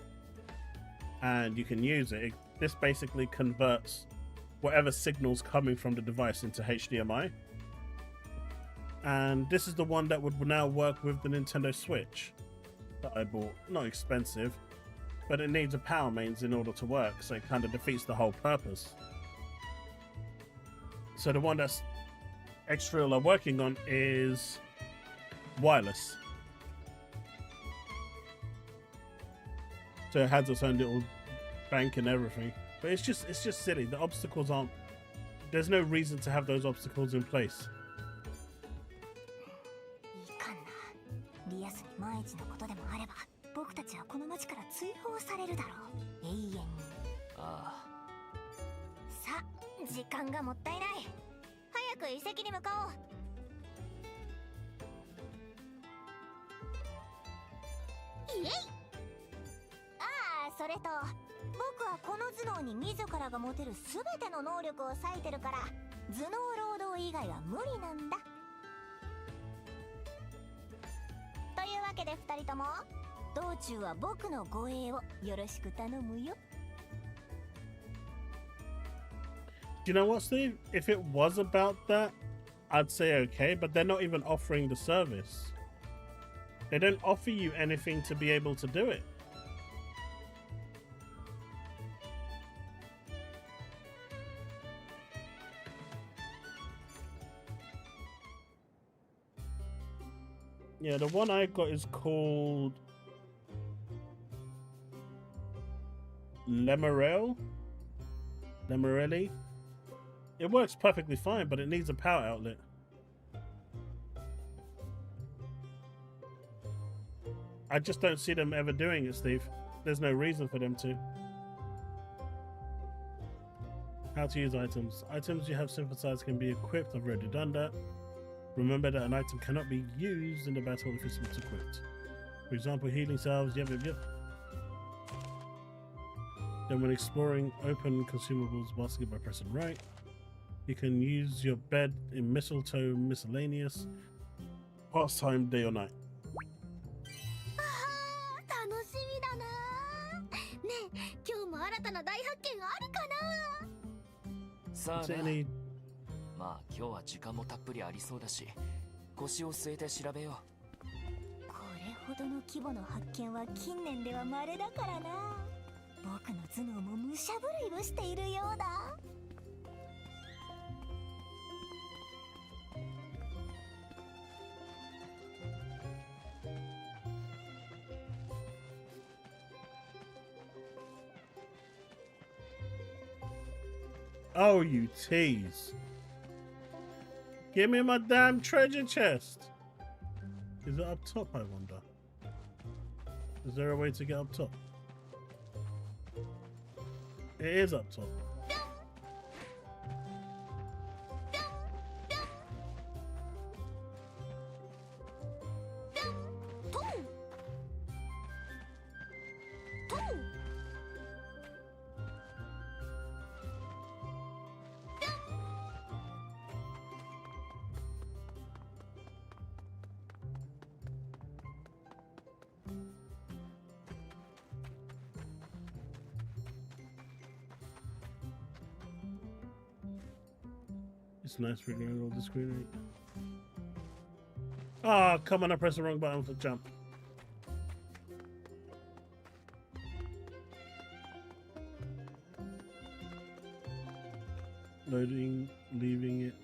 A: and you can use it. This basically converts whatever signals coming from the device into HDMI. And this is the one that would now work with the Nintendo Switch that I bought. Not expensive, but it needs a power mains in order to work, so it kind of defeats the whole purpose. So the one that's Xreal are working on is wireless. So it has its own little bank and everything. But it's just silly. The obstacles aren't... There's no reason to have those obstacles in place.
G: いかんな。リアスに万一のことでもあれば、僕たちはこの町から追放されるだろう。永遠に。
E: ああ。
G: さあ、時間がもったいない。早く遺跡に向かおう。
B: イエイ。
G: ああ、それと僕はこの頭脳に自らが持てる全ての能力を割いてるから、頭脳労働以外は無理なんだ。というわけで2人とも道中は僕の護衛をよろしく頼むよ。
A: Do you know what, Steve? If it was about that, I'd say okay, but they're not even offering the service. They don't offer you anything to be able to do it. Yeah, the one I got is called Lemerelli. It works perfectly fine, but it needs a power outlet. I just don't see them ever doing it, Steve. There's no reason for them to. How to use items. Items you have synthesized can be equipped. I've already done that. Remember that an item cannot be used in the battle if it's not equipped. For example, healing salves. Yep. Then when exploring, open consumables basket by pressing right. You can use your bed in mistletoe miscellaneous. Pastime day or night.
B: 楽しみだな。ねえ、今日も新たな大発見あるかな。
E: さあ
A: Is there
E: な
A: any
E: まあ今日は時間もたっぷりありそうだし、腰を据えて調べよ
G: これほどの規模の発見は近年では稀だからな。僕の頭脳も武者震いをしているようだ。
A: Oh, you tease. Give me my damn treasure chest. Is it up top, I wonder? Is there a way to get up top? It is up top. It's nice figuring out the screen rate. Ah, come on, I pressed the wrong button for jump. Loading, leaving it.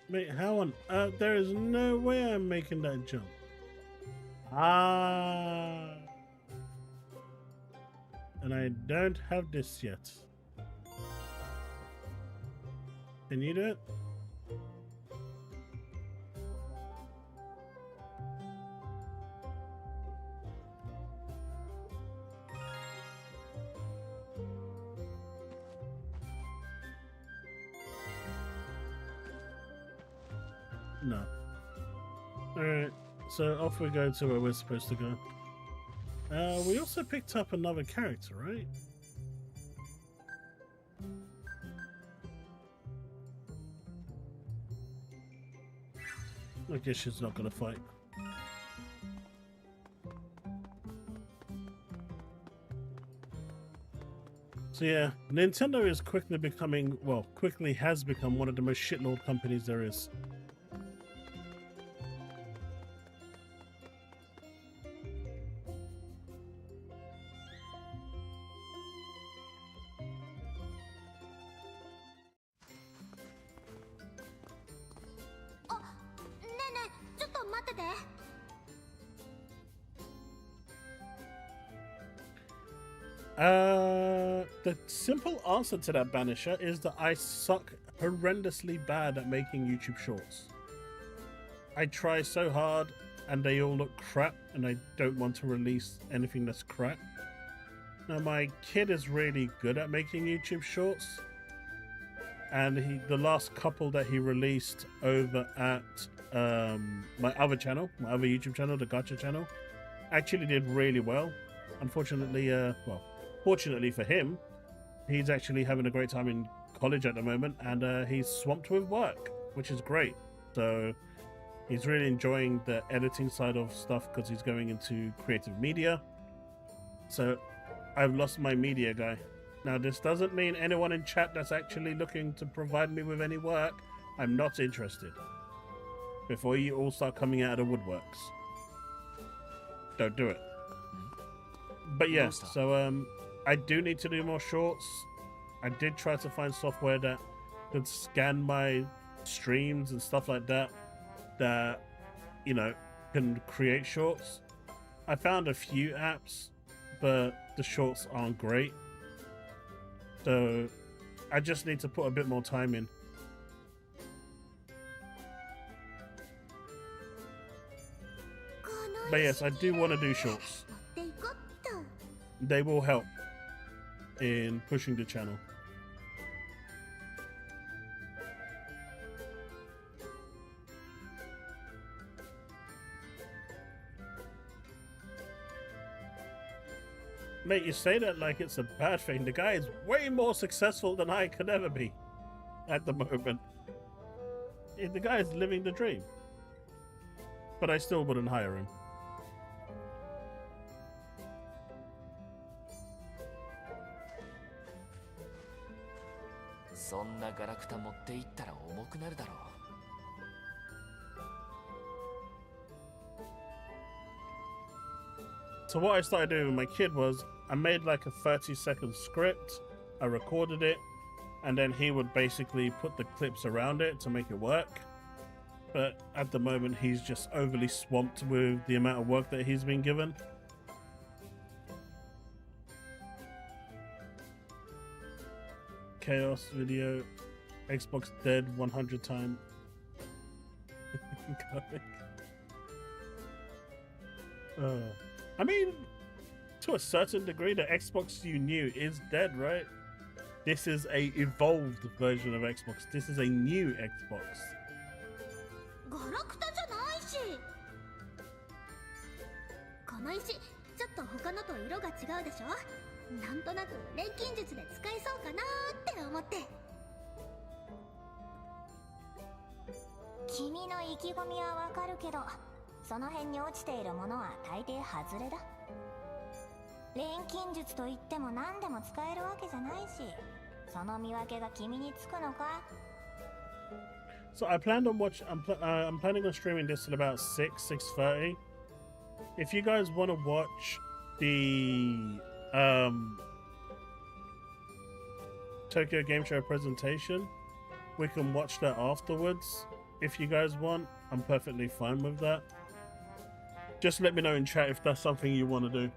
A: Wait, how on earth? There is no way I'm making that jump. Ah. And I don't have this yet. Can you do it? No. Alright, so off we go to where we're supposed to go. We also picked up another character, right? I guess she's not gonna fight. So yeah, Nintendo is quickly becoming, well, quickly has become one of the most shitlord companies there is. The simple answer to that, Banisher, is that I suck horrendously bad at making YouTube shorts. I try so hard and they all look crap and I don't want to release anything that's crap. Now my kid is really good at making YouTube shorts, and the last couple that he released over at my other channel, my other YouTube channel, the Gacha channel, actually did really well. Unfortunately, well, fortunately for him, he's actually having a great time in college at the moment, and he's swamped with work, which is great. So he's really enjoying the editing side of stuff because he's going into creative media. So I've lost my media guy. Now, this doesn't mean anyone in chat that's actually looking to provide me with any work, I'm not interested. Before you all start coming out of the woodworks. Don't do it. But yeah, so I do need to do more shorts. I did try to find software that could scan my streams and stuff like that, that, you know, can create shorts. I found a few apps, but the shorts aren't great. So I just need to put a bit more time in. But yes, I do want to do shorts. They will help in pushing the channel. Mate, you say that like it's a bad thing. The guy is way more successful than I could ever be at the moment. The guy is living the dream. But I still wouldn't hire him. So what I started doing with my kid was I made like a 30-second script, I recorded it, and then he would basically put the clips around it to make it work. But at the moment he's just overly swamped with the amount of work that he's been given. Chaos video, Xbox dead 100 times. I mean, to a certain degree, the Xbox you knew is dead, right? This is a evolved version of Xbox. This is a new Xbox.
B: ガラクタじゃないし。この石、ちょっと他のと色が違うでしょ。なんとなく錬金術で使えそうかなって思って。
G: 君の意気込みはわかるけど、その辺に落ちているものは大抵外れだ。錬金術といっても何でも使えるわけじゃないし、その見分けが君につくのか。
A: So I planned on I'm planning on streaming this at about 6:30. If you guys want to watch the Tokyo Game Show presentation, we can watch that afterwards. If you guys want, I'm perfectly fine with that. Just let me know in chat if that's something you want to do.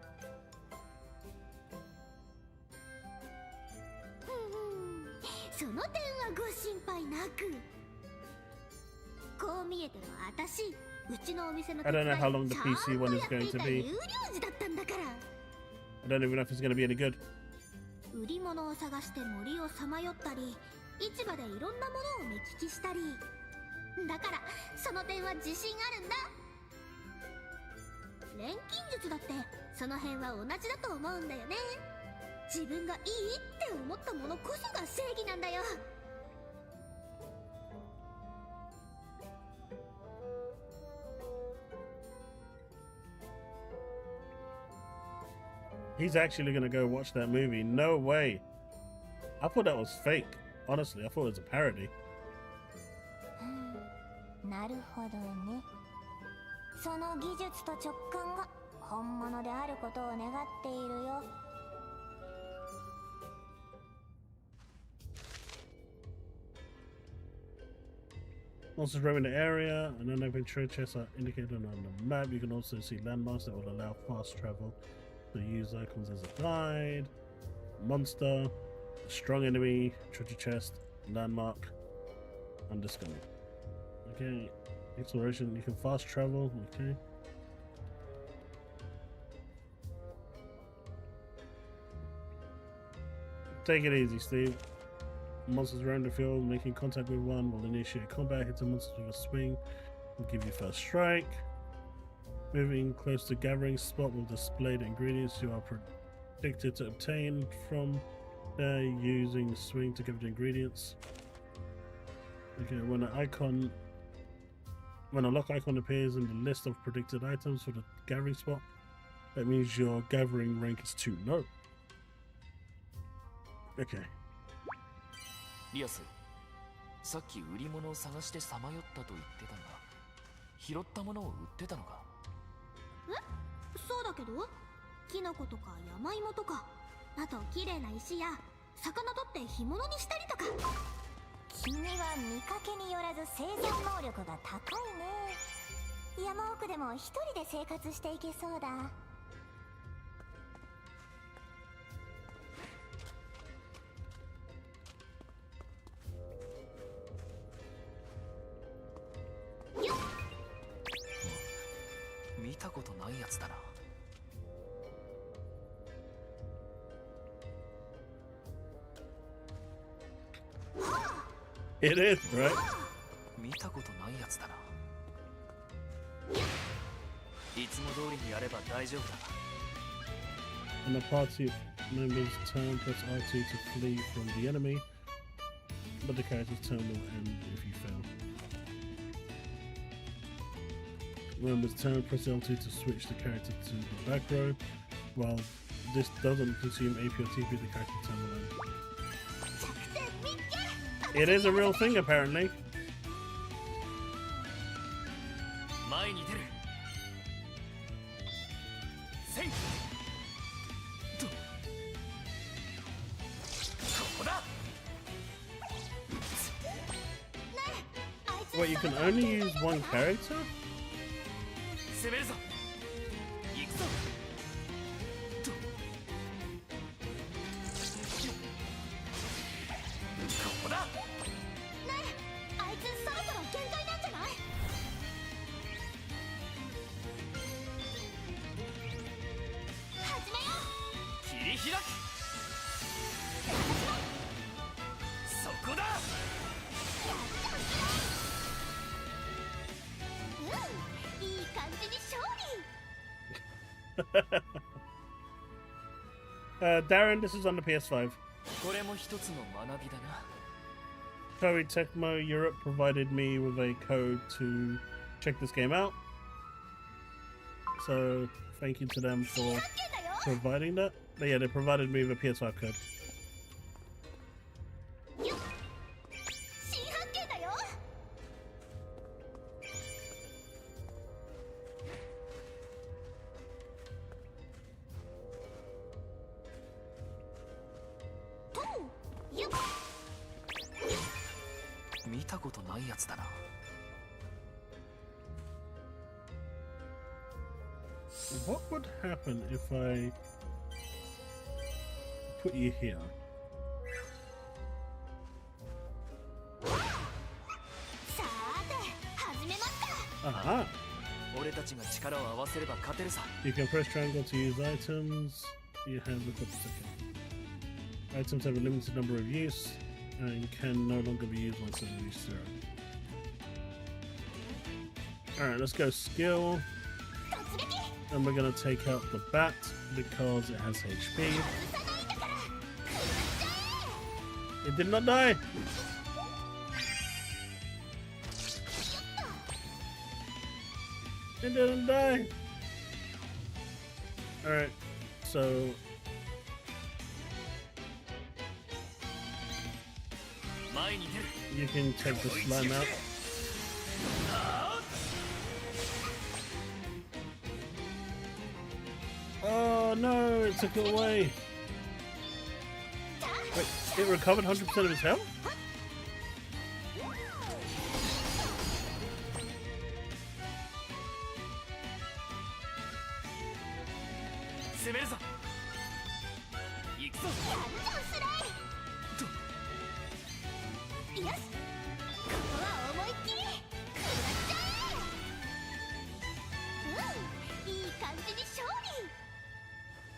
B: その点はご心配なく。こう見えても私、うちのお店の
A: I don't know how long the PC one is going to be.
B: 有料児だったんだから。
A: I don't even know if it's going to be any good.
B: 売り物を探して森をさまよったり、市場でいろんなものを目利きしたり。だからその点は自信あるんだ。錬金術だってその辺は同じだと思うんだよね。自分がいいって思ったものこそが正義なんだよ。
A: He's actually going to go watch that movie. No way. I thought that was fake. Honestly, I thought it was a parody.
G: なるほどね。その技術と直感が本物であることを願っているよ。
A: Monsters roaming the area, and unopened treasure chests are indicated on the map. You can also see landmarks that will allow fast travel. So use icons as a guide. Monster, strong enemy, treasure chest, landmark, undiscovered. Okay, exploration. You can fast travel. Okay. Take it easy, Steve. Monsters around the field, making contact with one will initiate combat. Hit the monsters with a swing will give you first strike. Moving close to gathering spot will display the ingredients you are predicted to obtain from there using swing to gather the ingredients. Okay, when a lock icon appears in the list of predicted items for the gathering spot, that means your gathering rank is too low. Okay.
E: リアス、さっき売り物を探してさまよったと言ってたが、拾ったものを売ってたのか？
B: え？そうだけど、キノコとか山芋とか、あと綺麗な石や魚取って干物にしたりとか。
G: 君は見かけによらず生存能力が高いね。山奥でも一人で生活していけそうだ。
E: ないやつだな。
A: It is, right?
E: 見たことないやつだな。いつも通りにやれば大丈夫だ。
A: On the party members' turn, press R2 to flee from the enemy, but the character's turn will end if you fail. Members' turn, press L2 to switch the character to the back row. While this doesn't consume AP or TP, the character's turn will end. It is a real thing, apparently.
E: 前に出る。せい。と。ここだ。
A: Wait, you can only use one character?
E: 攻めるぞ。行くぞ。と。ここだ。
B: あいつそろそろ限界なんじゃない？始めよう。
E: 切り開く。そこだ。
B: いい感じに勝利。
A: Darren, this is on the PS5.
E: これも一つの学びだな。
A: Koei Tecmo Europe provided me with a code to check this game out. So thank you to them for providing that. But yeah, they provided me with a PS5 code.
B: 新発見だよ。
E: 見たことないやつだな。
A: What would happen if I put you here?
B: さーて、始めますか。
A: Aha!
E: 俺たちが力を合わせれば勝てるさ。
A: You can press triangle to use items. You have the items have a limited number of use and can no longer be used once they've reached 0. Alright, let's go skill. And we're gonna take out the bat because it has HP. It did not die! It didn't die! Alright, so... You can take the slime out. Oh no, it took it away. Wait, it recovered 100% of his health?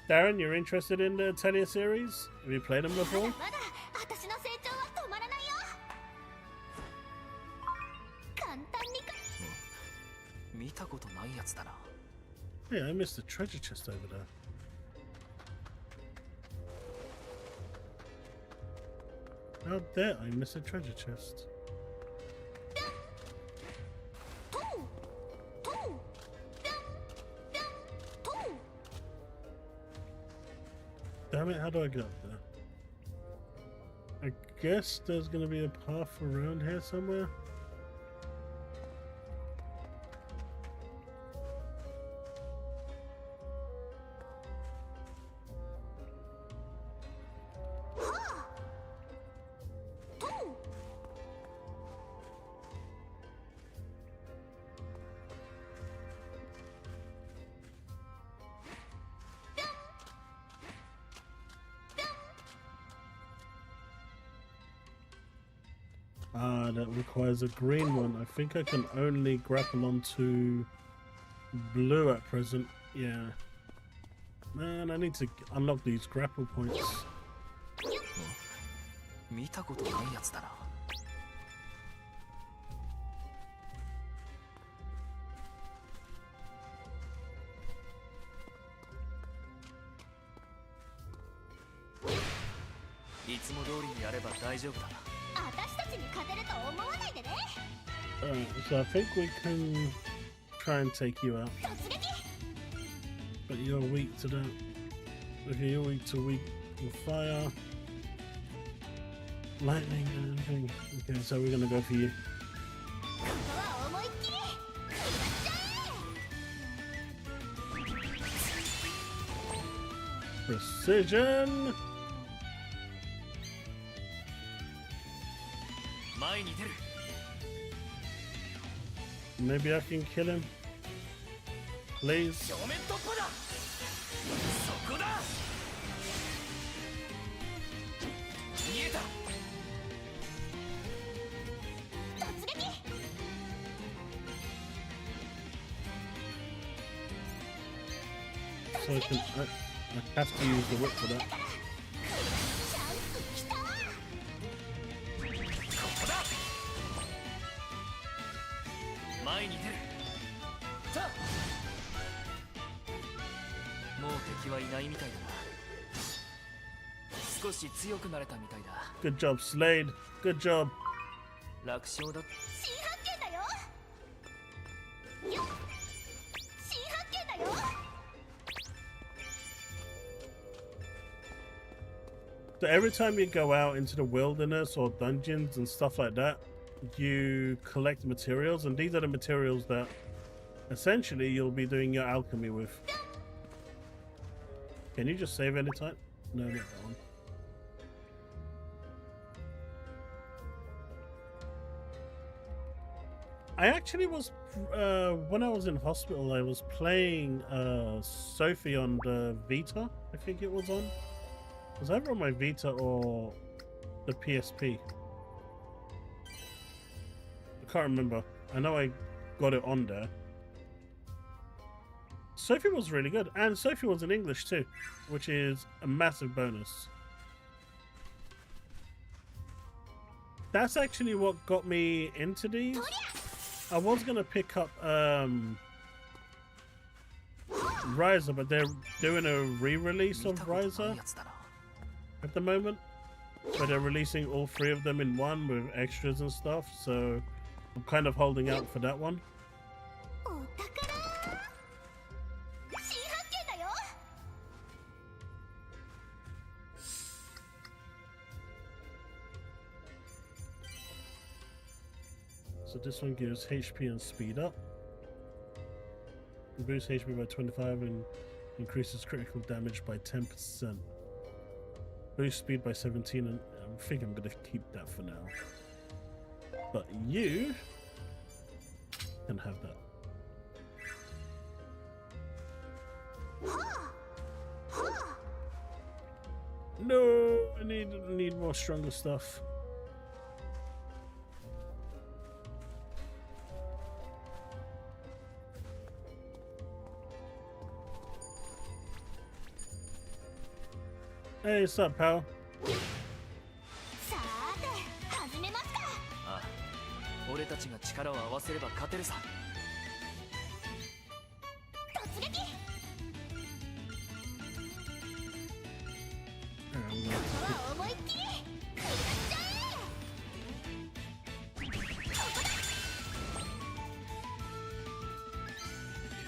A: Darren, you're interested in the Atelier series? Have you played them before?
B: まだ私の成長は止まらないよ。簡単にか。
E: 見たことないやつだな。
A: Hey, I missed the treasure chest over there. How dare I miss a treasure chest? Damn it, how do I get up there? I guess there's gonna be a path around here somewhere. Ah, that requires a green one. I think I can only grapple onto blue at present. Yeah. Man, I need to unlock these grapple points.
E: 見たことないやつだな。いつも通りにやれば大丈夫だ。
B: 私たちに勝てると思わないでね。
A: Alright, so I think we can try and take you out.
B: 突撃
A: But you're weak to that. Okay, you're weak to fire, lightning, and anything. Okay, so we're gonna go for you.
B: ここは思いっきりやっちゃ
A: Precision!
E: 前に出る。
A: Maybe I can kill him. Please.
E: 正面突破だ。そこだ。見えた。
B: 突撃
A: So I have to use the whip for that.
B: チャンス来たわ。
E: ここだ。前に出る。さあ。もう敵はいないみたいだな。少し強くなれたみたいだ。
A: Good job, Slade. Good job.
E: 楽勝だ。
B: 新発見だよ。よっ新発見だよ。
A: So every time you go out into the wilderness or dungeons and stuff like that, you collect materials, and these are the materials that essentially you'll be doing your alchemy with. Can you just save anytime? No, not that one. I actually was, when I was in hospital, I was playing Sophie on the Vita, I think it was on. It was either on my Vita or the PSP. I can't remember. I know I got it on there. Sophie was really good, and Sophie was in English too, which is a massive bonus. That's actually what got me into these. I was gonna pick up Riser, but they're doing a re-release of Riser at the moment, where they're releasing all three of them in one with extras and stuff, so I'm kind of holding out for that one.
B: お宝新発見だよ。
A: So this one gives HP and speed up. Boosts HP by 25 and increases critical damage by 10%. Boost speed by 17, and I think I'm gonna keep that for now. But you can have that. No, I need more stronger stuff. Hey, what's up, pal?
B: さーて始めますか。
E: ああ、俺たちが力を合わせれば勝てるさ。
B: 突撃
A: Alright,
B: ここは思いっきりやっちゃ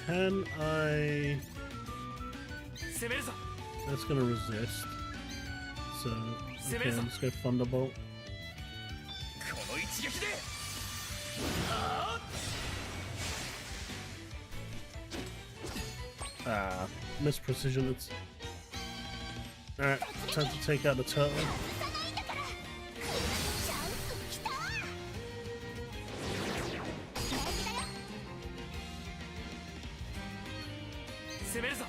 B: え。
A: can I?
E: 攻めるぞ。
A: That's gonna resist. So okay, let's go Thunderbolt.
E: この一撃で。ああ。
A: Ah, miss precision. It's alright. Time to take out the turtle.
B: 外さないんだから。チャンス来た。平気だよ。
E: 攻めるぞ。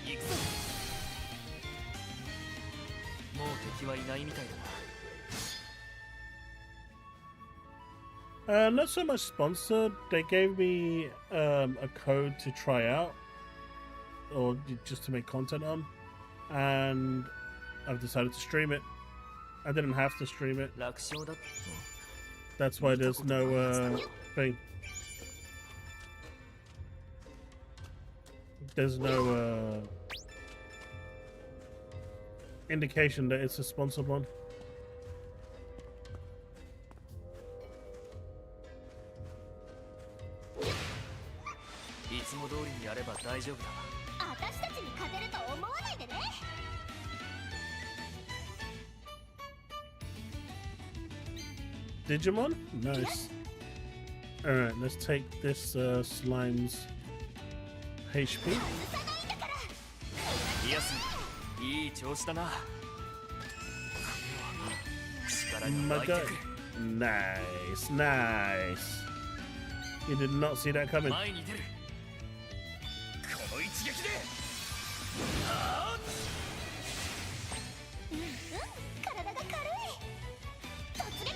E: 行くぞ。もう敵はいないみたいだな。
A: Not so much sponsored. They gave me a code to try out, or just to make content on, and I've decided to stream it. I didn't have to stream it.
E: 楽勝だ。
A: That's why there's no thing. There's no indication that it's a sponsored one.
E: いつも通りにやれば大丈夫だ。
B: 私たちに勝てると思わないでね。
A: Digimon? Nice. Alright, let's take this slime's HP.
E: いやすいい調子だな。力
A: My
E: が湧いて
A: god.
E: くる。
A: Nice, nice. You did not see that coming.
E: 前に出る。この一撃で。あ
B: うんうん、体が軽い。突撃。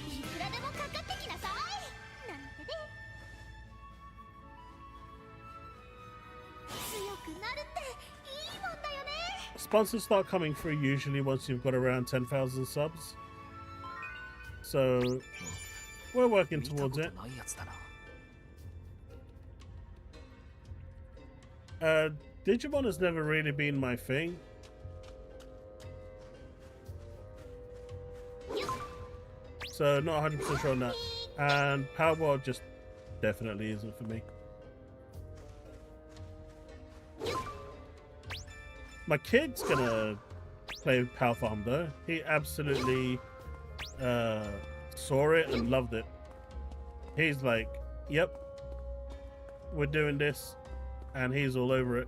B: いくらでもかかってきなさい。なんてね。強くなるっていいもんだよね。
A: Sponsors start coming through usually once you've got around 10,000 subs. So we're working
E: 見たこ
A: towards
E: と
A: it.
E: ないやつだな。
A: Digimon has never really been my thing. So not 100% sure on that. And Powerball just definitely isn't for me. My kid's gonna play Power Farm though. He absolutely saw it and loved it. He's like, yep, we're doing this, and he's all over it.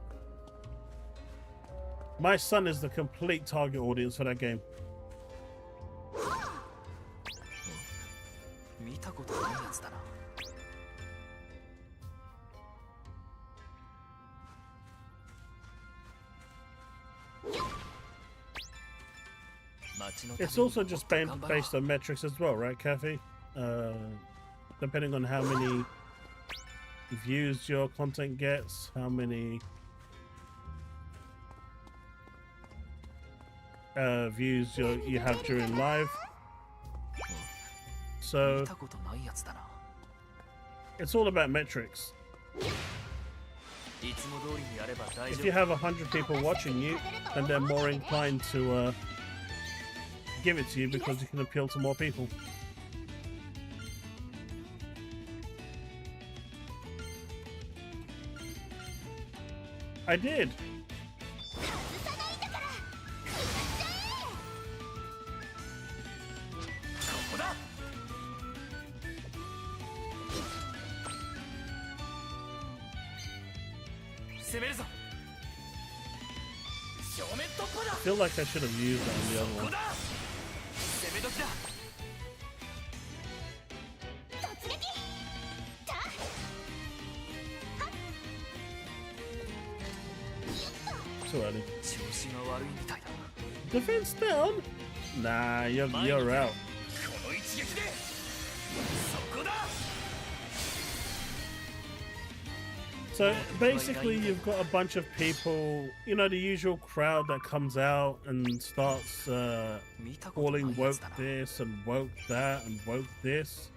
A: My son is the complete target audience for that game.
E: 見たことないやつだな。
A: It's also just based on metrics as well, right, Kathy? Depending on how many views your content gets, how many views you have during live. So
E: 見たことないやつだな。
A: it's all about metrics.
E: いつも通りにやれば大丈
A: If you
E: 夫。
A: have 100 people watching you, then they're more inclined to give it to you because you can appeal to more people. I did.
E: ここだ。攻めるぞ。正面突破だ。
A: I feel like I should have used that on the other
E: ここ
A: one.
E: だ。攻め時だ。
B: 突撃。た。はっ。
A: Too early.
E: 調子が悪いみたいだ。
A: Defense down? Nah, you're out.
E: この一撃で。そこだ。
A: So basically, you've got a bunch of people, you know, the usual crowd that comes out and starts
E: 見たことな
A: calling
E: いや
A: woke
E: つだな。
A: this and woke that and woke this.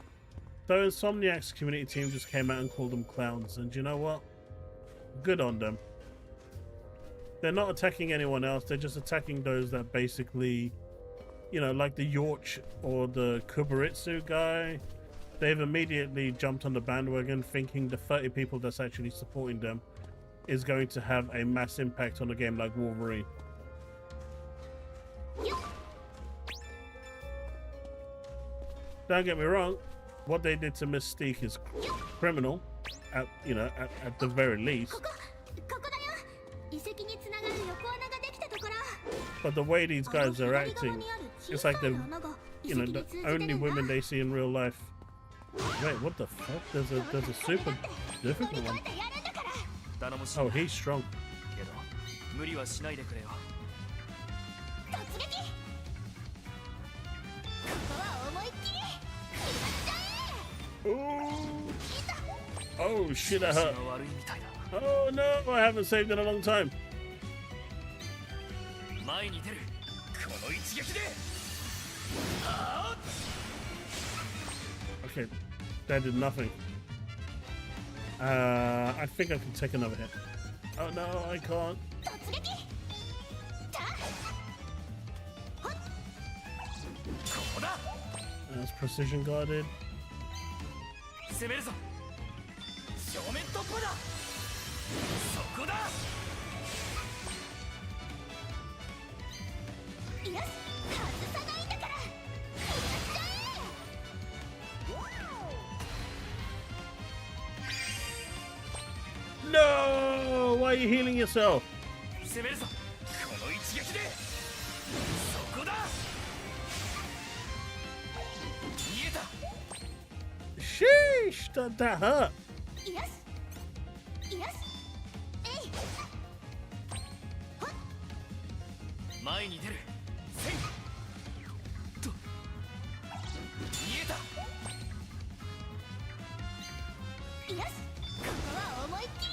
A: So Insomniac's community team just came out and called them clowns, and you know what? Good on them. They're not attacking anyone else, they're just attacking those that basically, you know, like the Yorch or the Kubaritsu guy. They've immediately jumped on the bandwagon thinking the 30 people that's actually supporting them is going to have a mass impact on a game like Wolverine. Don't get me wrong, what they did to Mystique is criminal, at the very least.
B: ここだよ。遺跡につながる横穴ができたところ。
A: But the way these guys are acting, it's like they're, you know, the only women they see in real life. Wait, what the fuck? There's a super difficult one.
E: 頼もしい
A: Oh, he's strong.
E: けど無理はしないでくれよ。
B: 突撃。
A: Oh shit, that
E: 調子
A: hurt.
E: が悪いみたいだ。
A: Oh no, I haven't saved in a long time.
E: 前に出る。この一撃で。
A: Okay, that did nothing. I think I can take another hit. Oh no, I can't.
B: 突撃た
E: ここだ。
A: That's precision guarded.
E: 攻めるぞ。正面突破だ。そこだ。
B: よし外さないんだからやっちゃえ
A: No! Why are you healing yourself?
E: 攻めるぞ。この一撃で。そこだ。見えた。
A: Sheesh! That hurt.
B: よしよしえい
E: 前に出る。せいと見えた。
B: よしここは思いっきり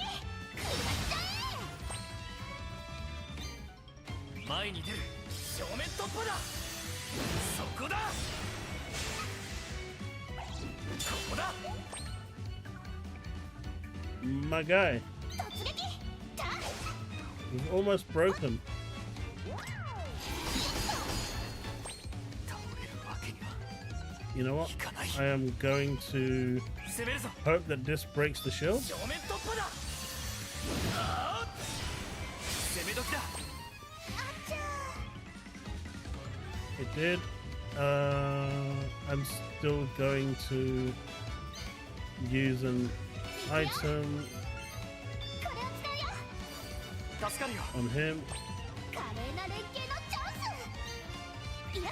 B: 食らっちゃえ
E: 前に出る。正面突破だ。そこだ。ここだ。
A: My guy.
B: 突撃た
A: He's almost broken.
E: 倒れるわけには
A: You know what?
E: いかない。
A: I am going to
E: 攻めるぞ。
A: hope that this breaks the shield.
E: 正面突破だ。あー攻め時だ。
A: It did. I'm still going to use an item
B: これを使うよ
E: 助かるよ。
A: on him.
B: 華麗な連携のチャンスよし外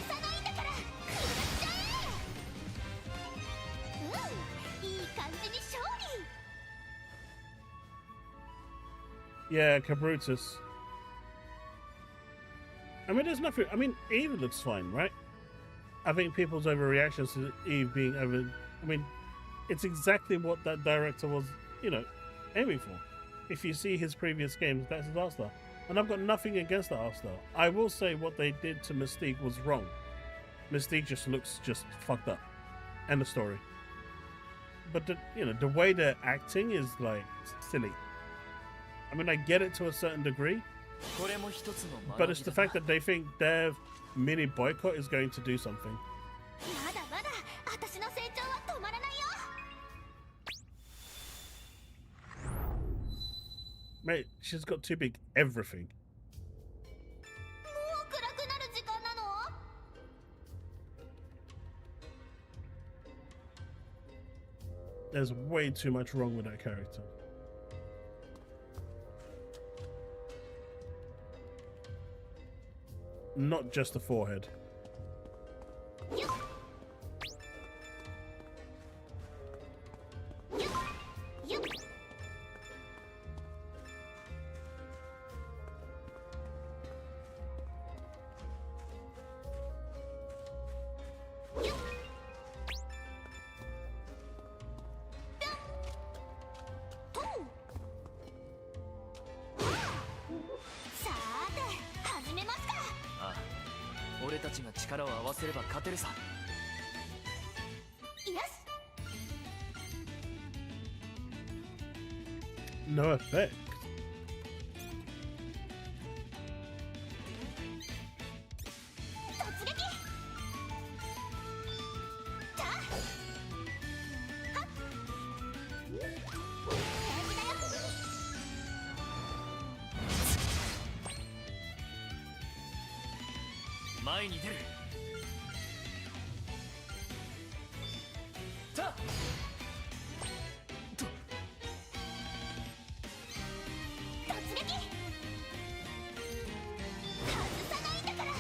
B: さないんだから食らっちゃえいい感じに勝利
A: Yeah, Cabrutus. I mean, there's nothing. I mean, Eve looks fine, right? I think people's overreactions to Eve being over. I mean, it's exactly what that director was, you know, aiming for. If you see his previous games, that's his art style. And I've got nothing against the art style. I will say what they did to Mystique was wrong. Mystique just looks just fucked up. End of story. But the way they're acting is like silly. I mean, I get it to a certain degree,
E: これも一つの
A: but
E: 学
A: it's
E: び
A: the
E: だ
A: fact that they think their mini boycott is going to do something.
B: まだまだ私の成長は止まらないよ
A: Mate, she's got too big everything.
B: もう暗くなる時間なの
A: There's way too much wrong with that character. Not just the forehead.
B: よっよっよっ さーて始めますか
E: ああ俺たちが力を合わせれば勝てるさ。
B: よし
A: No effect.
B: 突撃たはっ平気だよ
E: 前に出る。さあと
B: 突撃外さないんだから食らっ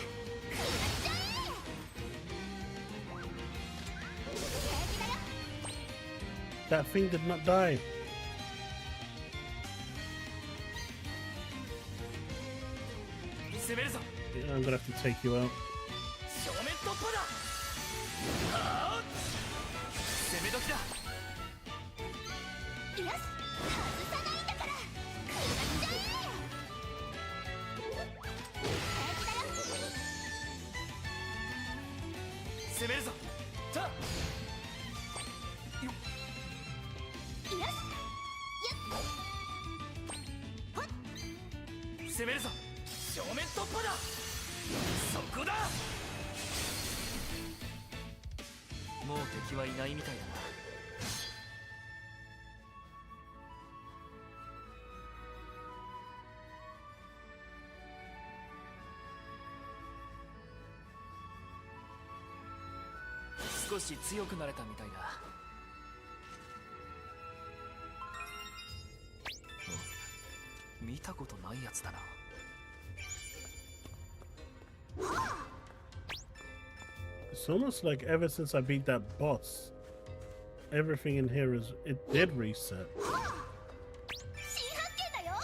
B: ちゃえ平気だよ
A: That thing did not die.
E: 攻めるぞ。
A: I'm gonna have to take you out.
E: 正面突破だ。ああ攻め時だ。
B: よし、外さないんだから食らっちゃえ。平気だよ。
E: 攻めるぞ。さあ
B: よし、やっほっ、
E: 攻めるぞ。正面突破だ。そこだ。もう敵はいないみたいだな。少し強くなれたみたいだ。見たことないやつだな。
A: It's almost like ever since I beat that boss, everything in here it did reset.
B: 新発見だよ。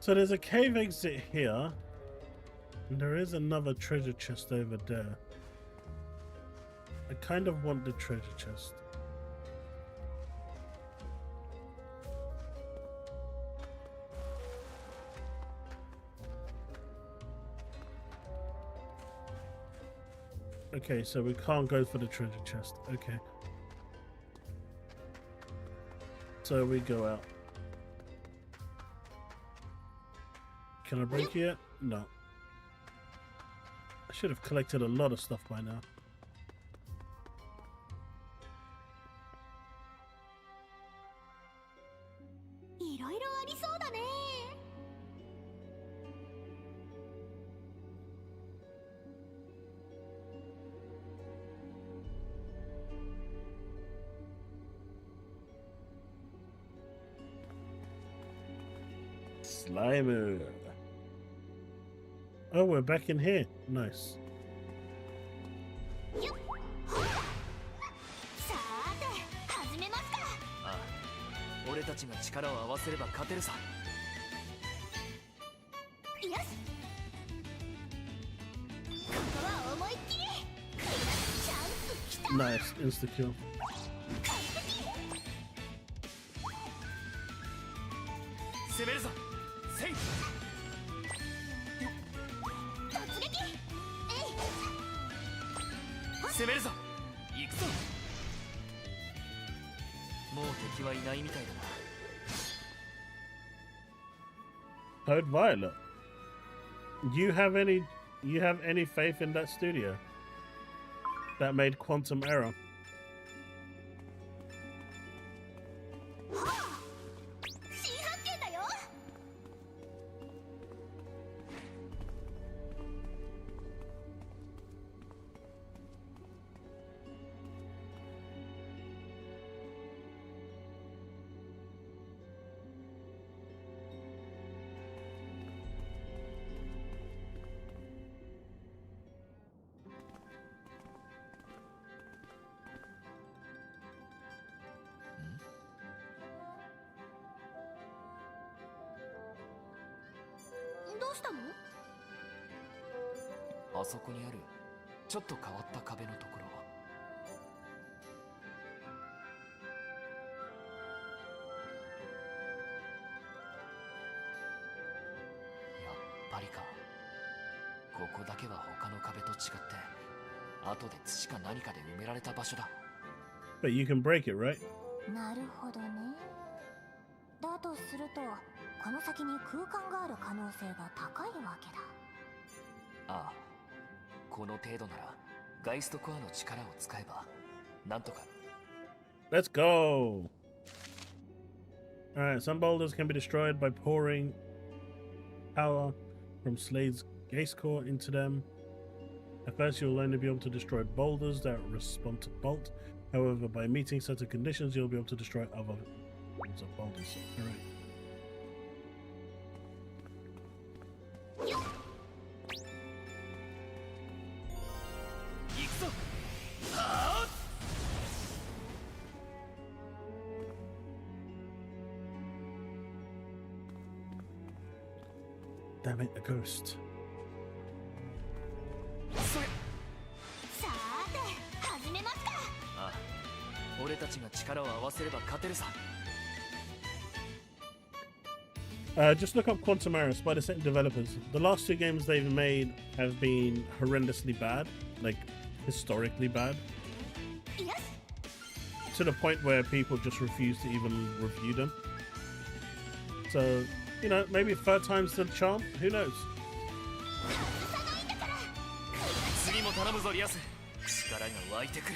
A: So there's a cave exit here, and there is another treasure chest over there. I kind of want the treasure chest. Okay, so we can't go for the treasure chest. Okay. So we go out. Can I break it? No. I should have collected a lot of stuff by now.
B: いろいろありそうだね。
A: Slimer. Oh, we're back in here. Nice.
B: よっ、ほら。さーて、始めますか。
E: ああ、俺たちが力を合わせれば勝てるさ。
B: よし、ここは思いっきり。チャンス来た。
A: Nice. Insta kill.
E: 攻めるぞ。セイフ。
B: 突撃。えい。
E: 攻めるぞ。行くぞ。もう敵はいないみたいだな。
A: Code Violet. You have any faith in that studio that made Quantum Error?
B: 新発見だよ。 どうしたの？
E: あそこにあるちょっと変わった壁のところ。やっぱりか。ここだけは他の壁と違って後で土か何かで埋められた場所だ。
A: But you can break it, right?
G: なるほどね。だとするとこの先に空間がある可能性が高いわけだ。
E: ああ、この程度ならガイストコアの力を使えばなんとか。
A: Let's go. Alright, some boulders can be destroyed by pouring power from Slade's Gaze Core into them. At first, you'll only be able to destroy boulders that respond to Bolt. However, by meeting certain conditions, you'll be able to destroy other forms of boulders. Alright.
E: 行くぞ。はあ。
A: Damn it, a ghost.
E: それ。
B: さ
E: 俺たちが力を合わせれば勝てるさ。
A: Just look up Quantum Aris by the same developers. The last two games they've made have been horrendously bad, like historically bad,
B: Yes.
A: to the point where people just refuse to even review them. So, you know, maybe third time's the charm. Who knows?
E: 次も頼むぞリアス。力が湧いてくる。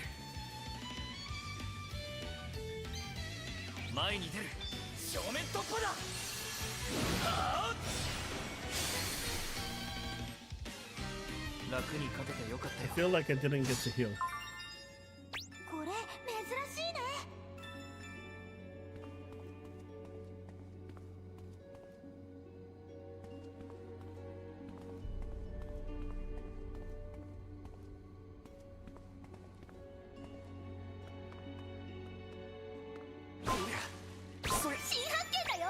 E: 前に出る。正面突破だ。楽に勝ててよかったよ。
A: I feel like I didn't get to heal.
B: これ珍しいね。
E: それ
B: 新発見だよ。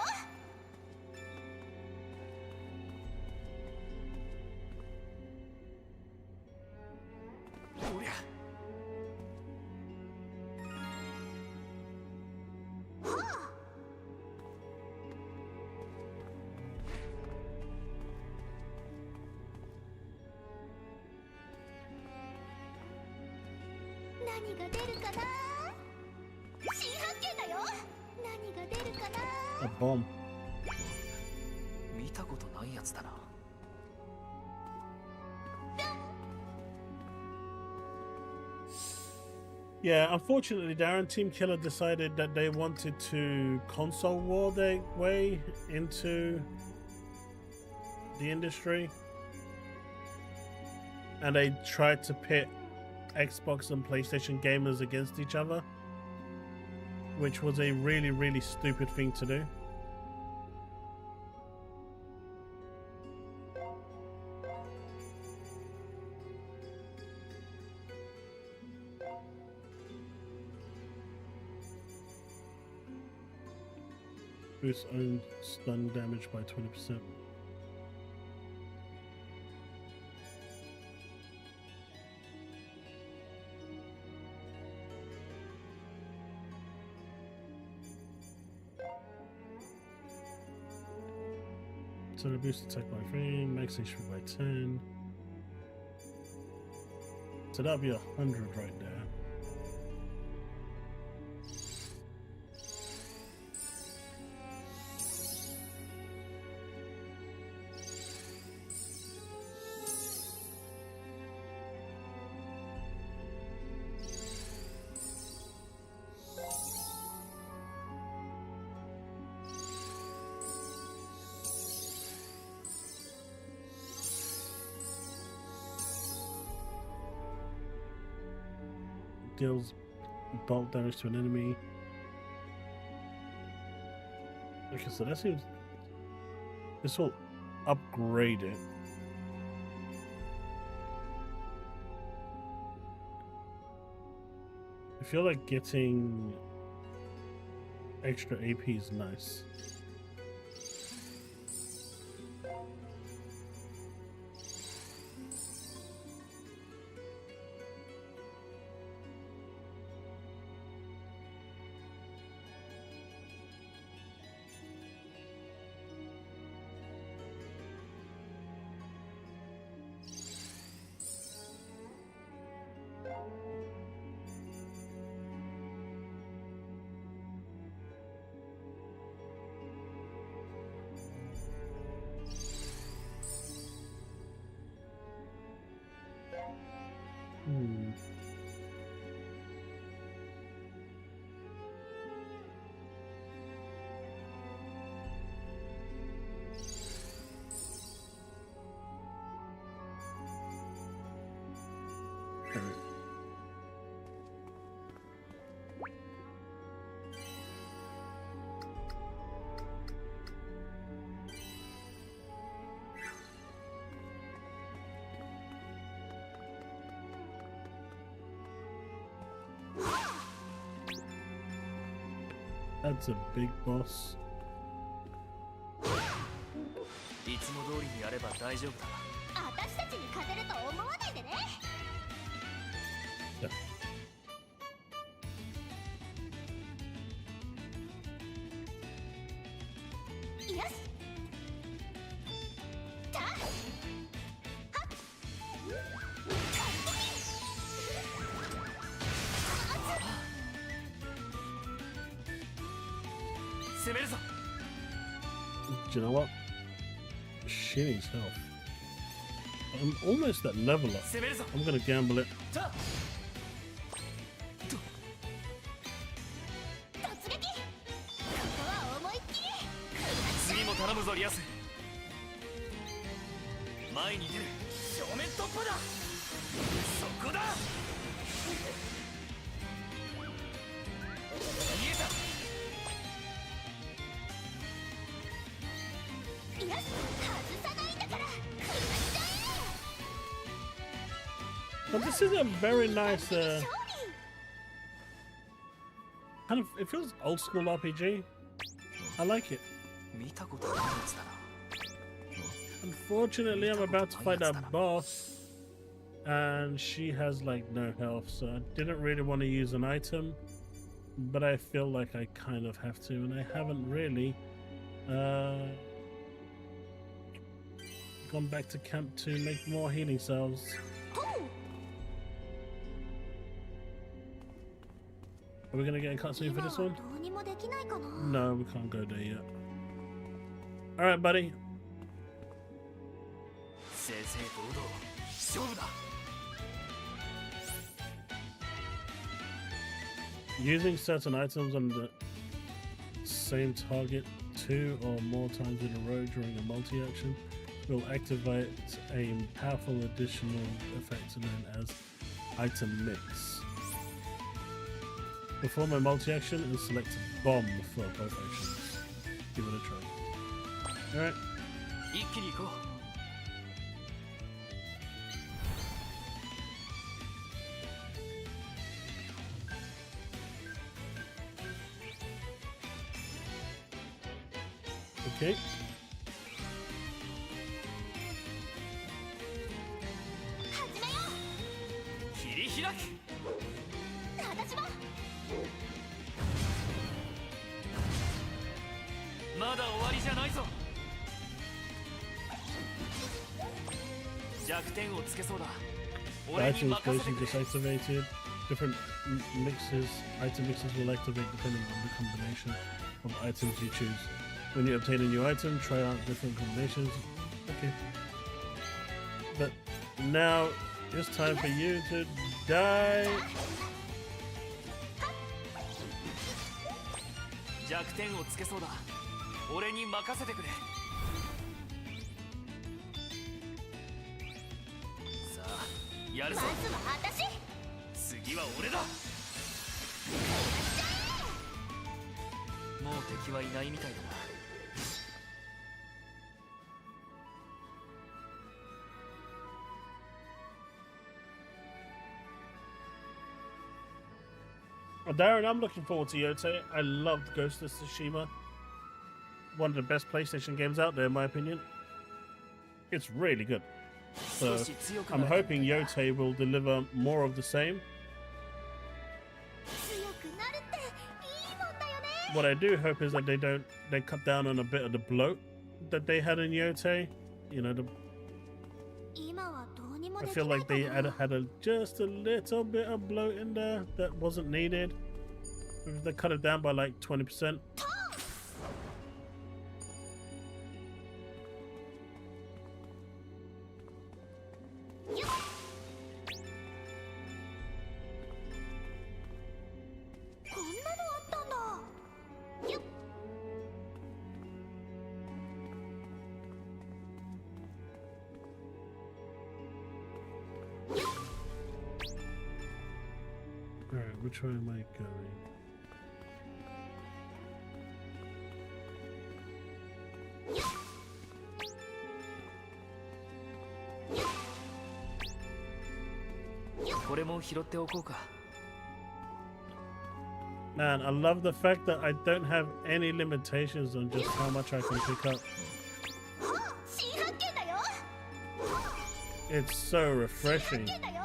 E: おりゃ。
B: 何が出るかな。新発見だよ。何が出るかな。
A: A bomb.
E: 見たことないやつだな。
A: Yeah, unfortunately, Darren Team Killer decided that they wanted to console war their way into the industry. And they tried to pit Xbox and PlayStation gamers against each other, which was a really, really stupid thing to do. Boosts own stun damage by 20%. So they boost attack by 3, max HP by 10. So that'll be 100 right there. Deals bulk damage to an enemy. Okay, so that seems... This will upgrade it. I feel like getting extra AP is nice. That's a big boss.
E: いつも通りにやれば大丈夫だ。
B: 私たちに勝てると思わないでね。
C: 攻めるぞ。
A: Do you know what? She needs help. I'm almost at level up.
C: 攻めるぞ。
A: I'm gonna gamble it.
C: さあ
B: 突撃。ここは思いっきり。
C: 次も頼むぞリアス。前に出る。正面突破だ。そこだ。見えた。
B: よし、外さないんだから。食らっちゃえ。
A: But this is a very nice,
B: 勝利。
A: kind of, it feels old school RPG. I like it.
E: 見たことないやつだな。
A: Unfortunately, I'm about to fight that boss, and she has like no health, so I didn't really want to use an item, but I feel like I kind of have to, and I haven't really gone back to camp to make more healing cells. Are we gonna get a cutscene for this one?
B: どうにもできないかな。
A: No, we can't go there yet. Alright, buddy.
C: 正々堂々勝負だ。
A: Using certain items on the same target 2 or more times in a row during a multi-action will activate a powerful additional effect known as item mix. Perform a multi-action and select bomb for both actions. Give it a try. Alright.
C: 一気に行こう。
A: Okay.
B: 始めよう。
C: 切り開く。
B: 私も。
C: まだ終わりじゃないぞ。弱点をつけそうだ。
A: The
C: 俺に
A: item
C: 任せて
A: station
C: くれ。
A: disactivated. Different mixes, item mixes will activate depending on the combination of items you choose. When you obtain a new item, try out different combinations. Okay. But now it's time for you to die.
C: 弱点をつけそうだ。俺に任せてくれ。さあ、やるぞ。
B: まずは私。
C: 次は俺だ。もう敵はいないみたいだな。
A: Darren, I'm looking forward to Yote. I loved Ghost of Tsushima. One of the best PlayStation games out there, in my opinion. It's really good. So I'm hoping Yote will deliver more of the same.
B: 強くなるっていいもんだよね。
A: What I do hope is that they cut down on a bit of the bloat that they had in Yote. You know,
B: 今はどうにも
A: I
B: でき
A: feel
B: ない
A: like
B: か
A: they
B: な。
A: had just a little bit of bloat in there that wasn't needed. They cut it down by like 20%. Alright, which way am I going? Man, I love the fact that I don't have any limitations on just how much I can pick up.
B: 新発見だよ。
A: It's so refreshing.
B: 発見だよ。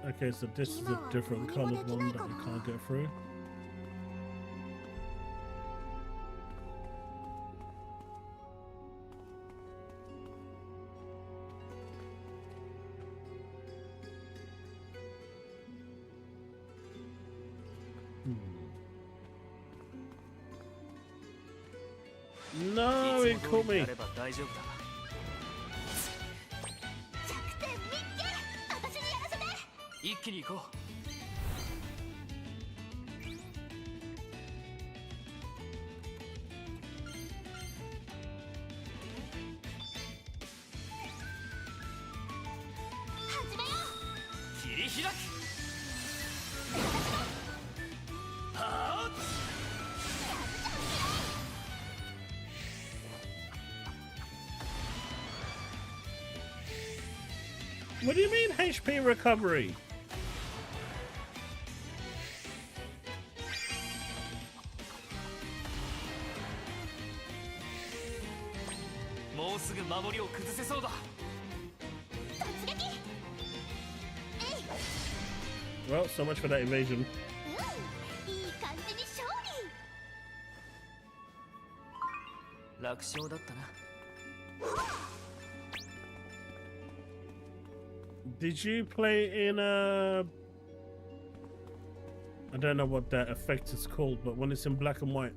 A: Okay, so this is a different colored one that you can't get through. No,
C: い
A: it
C: つ
A: caught
C: も通り
A: me.
C: やれば大丈夫だ。
B: 弱点見っけ、私にやらせて。
C: 一気に行こう。
B: 始めよ
C: 切り開く。はあ。
A: What do you mean HP recovery?
C: もうすぐ守りを崩せそうだ。
B: う、突撃。えい。
A: Well, so much for that evasion.
B: いい感じに勝利。
C: 楽勝だったな。
A: Did you play in a... I don't know what that effect is called, but when it's in black and white,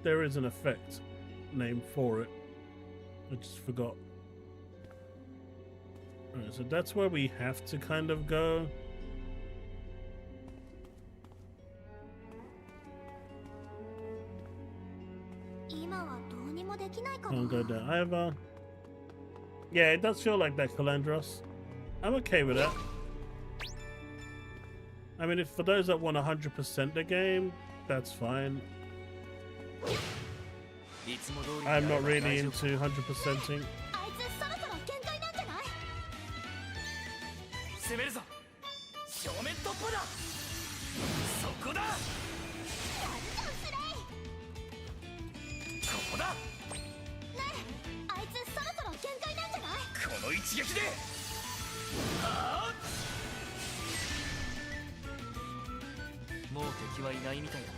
A: there is an effect name for it. I just forgot. Alright, so that's where we have to kind of go. Can't go there either. Yeah, it does feel like that, Calandros. I'm okay with that. I mean, if for those that want 100% the game, that's fine. I'm not really into 100%ing.
B: あいつそろそろ限界なんじゃない？
C: 攻めるぞ。正面突破だ。そこだ。
B: やるじゃんスレイ。
C: ここだ。
B: ねえ、あいつそろそろ限界なんじゃない？
C: この一撃で。はあ。もう敵はいないみたいだな。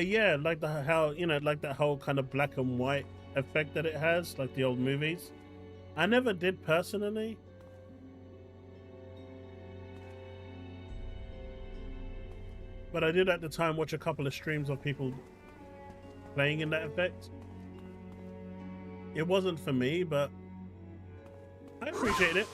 A: Yeah, like how like that whole kind of black and white effect that it has, like the old movies. I never did personally. But I did at the time watch a couple of streams of people playing in that effect. It wasn't for me, but I appreciate it.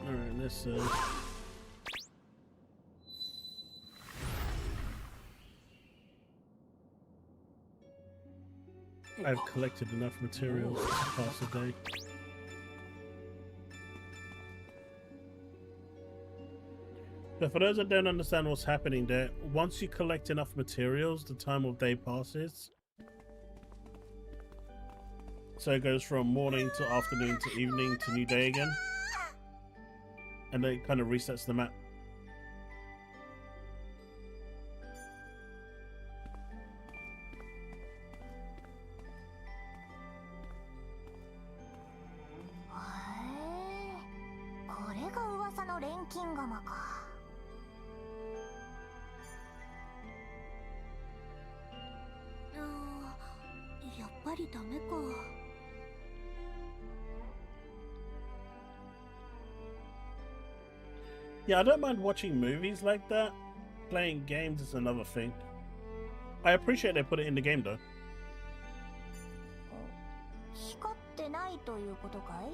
A: Alright, let's I've collected enough materials to pass the day. But for those that don't understand what's happening there, once you collect enough materials, the time of day passes. So it goes from morning to afternoon to evening to new day again. And then it kind of resets the map. Yeah, I don't mind watching movies like that. Playing games is another thing. I appreciate they put it in the game though.
G: 光ってないということかい？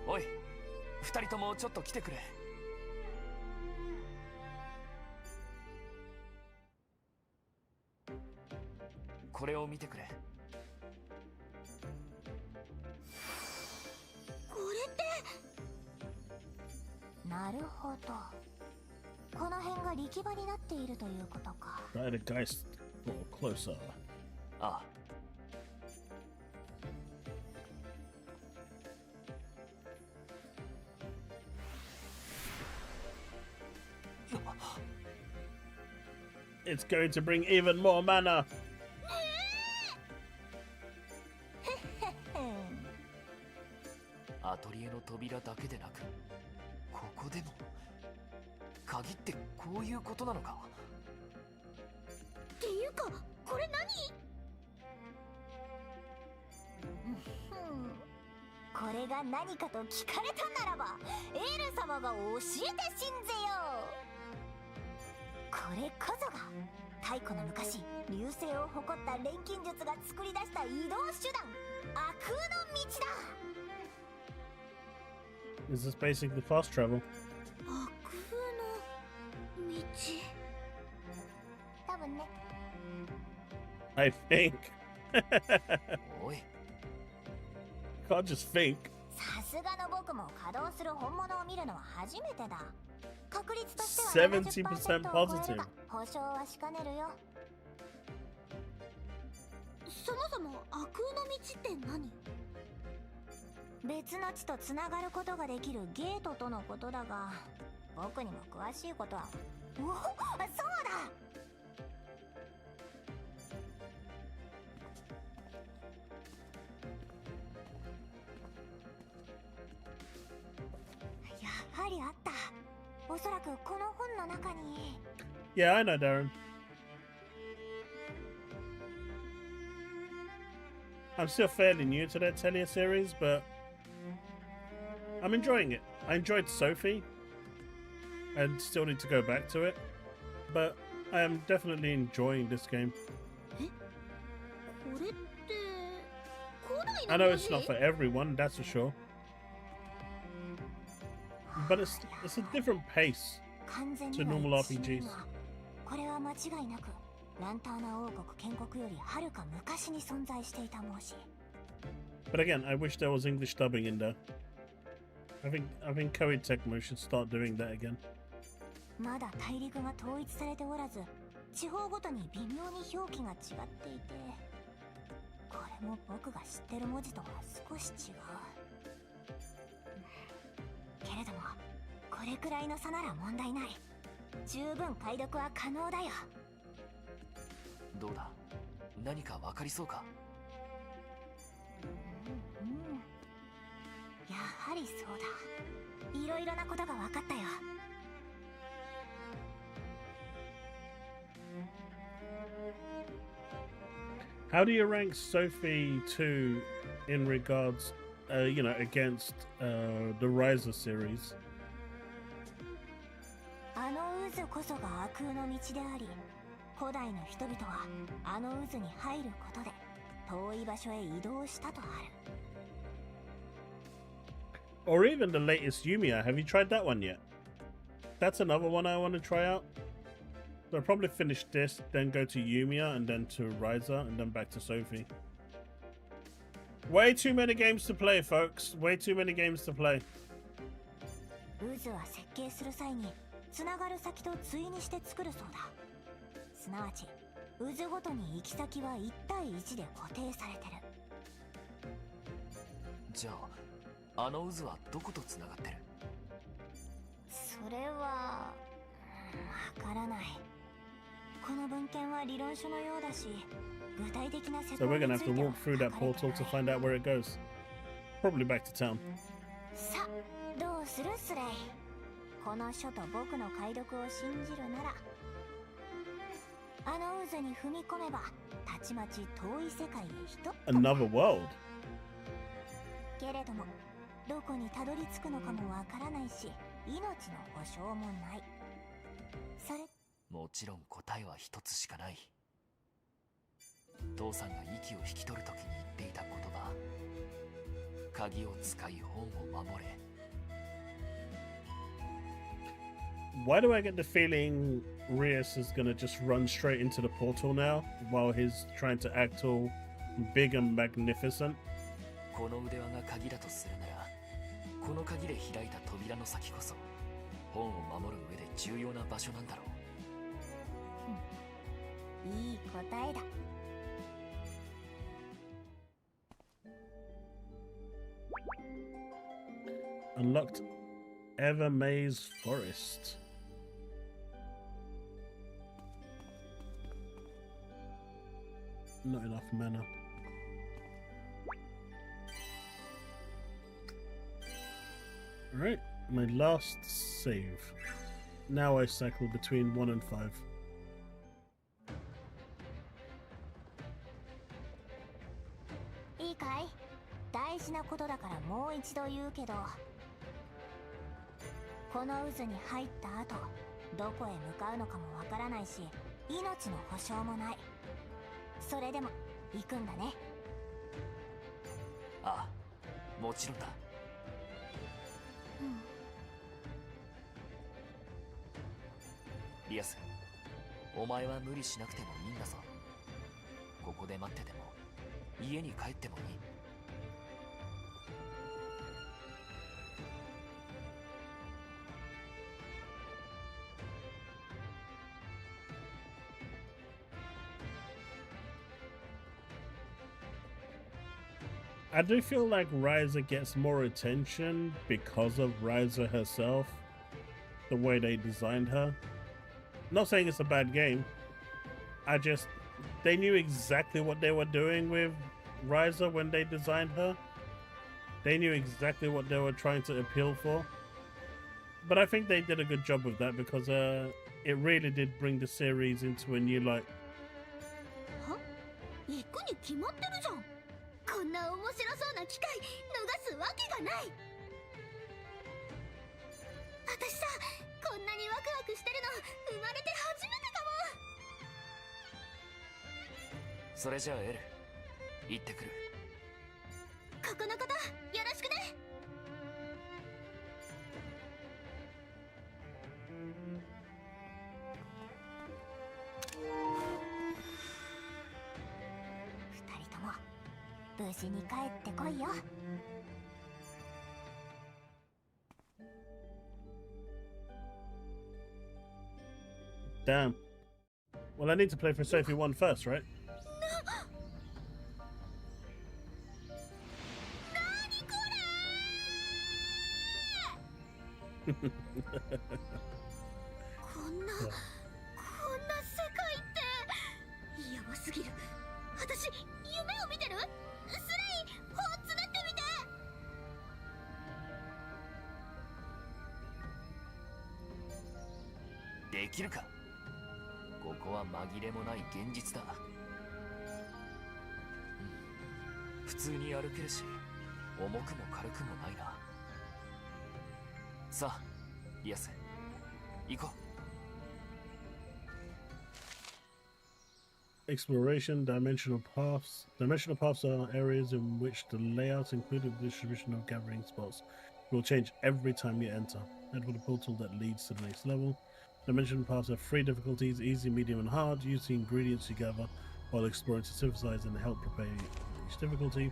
C: おい、二人ともちょっと来てくれ。これを見てくれ。
B: これって。
G: なるほど。この辺が力場になっているということか。
A: Try the guys a little closer.
C: ああ。
A: It's going to bring even more mana.
E: アトリエの扉だけでなく、ここでも鍵ってこういうことなのか。
B: っていうかこれ何？
G: これが何かと聞かれたならばエール様が教えてしんぜよ。これこそが太古の昔流星を誇った錬金術が作り出した移動手段、悪空の道だ。
A: Is this basically fast travel?
B: 悪空の道。
G: 多分ね。
A: I think.
E: おい、
A: Can't just think.
G: さすがの僕も稼働する本物を見るのは初めてだ。確率としては 70% を超えるが保証はしかねるよ。
B: そもそも悪空の道って何？
G: 別の地とつながることができるゲートとのことだが、僕にも詳しいことは。おお、そうだ。やはりあった。おそらくこの本の中に。
A: Yeah, I know, Darren. I'm still fairly new to the Atelier series, but I'm enjoying it. I enjoyed Sophie, and still need to go back to it, but I am definitely enjoying this game.
B: これって古代の
A: I know
B: 文字？
A: it's not for everyone, that's for sure, but it's a different pace
G: 完全
A: to
G: には
A: normal
G: 一致しない
A: RPGs.
G: が、これは間違いなくランターナ王国建国よりはるか昔に存在していた文字。
A: But again, I wish there was English dubbing in there. I think Koei Tecmo should start doing that again.
G: まだ大陸が統一されておらず、地方ごとに微妙に表記が違っていて、これも僕が知ってる文字とは少し違う。けれどもこれくらいの差なら問題ない。十分解読は可能だよ。
E: どうだ、何かわかりそうか。
G: やはりそうだ。いろいろなことが分かったよ。
A: How do you rank Sophie 2 in regards, against the Riser series?
G: あの渦こそが悪空の道であり、古代の人々はあの渦に入ることで遠い場所へ移動したとある。
A: Or even the latest Yumiya. Have you tried that one yet? That's another one I want to try out. So I'll probably finish this, then go to Yumiya, and then to Riser, and then back to Sophie. Way too many games to play, folks. Way too many games to play.
G: 渦は設計する際につながる先と対にして作るそうだ。すなわち渦ごとに行き先は1対1で固定されてる。
E: じゃあ、あの渦はどことつながってる？
G: それはわからない。この文献は理論書のようだし、具体的な説
A: So
G: 明
A: we're
G: に
A: gonna
G: つ
A: have
G: い
A: to
G: ては
A: walk through that
G: 書かれて
A: portal to
G: ない。
A: find out where it goes. Probably back to town.
G: さあ、どうするスレイ。この書と僕の解読を信じるなら、あの渦に踏み込めばたちまち遠い世界へひとっ飛ぶ。
A: Another world.
G: けれどもどこにたどり着くのかもわからないし、命の保証もない。それ
E: もちろん答えは一つしかない。父さんが息を引き取るときに言っていた言葉、鍵を使い本を守れ。
A: Why do I get the feeling Rias is gonna just run straight into the portal now while he's trying to act all big and magnificent?
E: この腕輪が鍵だとするなら、この鍵で開いた扉の先こそ本を守る上で重要な場所なんだろう。
G: いい答えだ。
A: Unlocked Evermaze Forest. Not enough mana. Alright, my last save. Now I cycle between 1 and 5.
G: いいかい？大事なことだからもう一度言うけど、この渦に入った後どこへ向かうのかもわからないし、命の保証もない。それでも行くんだね。
E: ああ、もちろんだ。リアス、お前は無理しなくてもいいんだぞ。ここで待ってても家に帰ってもいい。
A: I do feel like Ryza gets more attention because of Ryza herself, the way they designed her. Not saying it's a bad game. They knew exactly what they were doing with Ryza when they designed her. They knew exactly what they were trying to appeal for. But I think they did a good job of that because it really did bring the series into a new light.
B: 行くに決まってるじゃん。こんな面白そうな機会逃すわけがない。私さ、こんなにワクワクしてるの生まれて初めてかも。
E: それじゃあエル、行ってくる。
B: ここのことよろしくね。
G: 二人とも無事に帰ってこいよ。
A: Damn. Well, I need to play for Sophie 1 first, right?
B: こんな世界ってやばすぎる。私夢を見てる？スレイ、ほうつねってみて。
E: できるか。ここは紛れもない現実だ。普通に歩けるし、重くも軽くもないな。さあ、リアス、行こう。
A: Exploration, dimensional paths. Dimensional paths are areas in which the layout, including the distribution of gathering spots, will change every time you enter. Head for the portal that leads to the next level. Dimensional paths have 3 difficulties: easy, medium, and hard. Use the ingredients you gather while exploring to synthesize and help prepare each difficulty.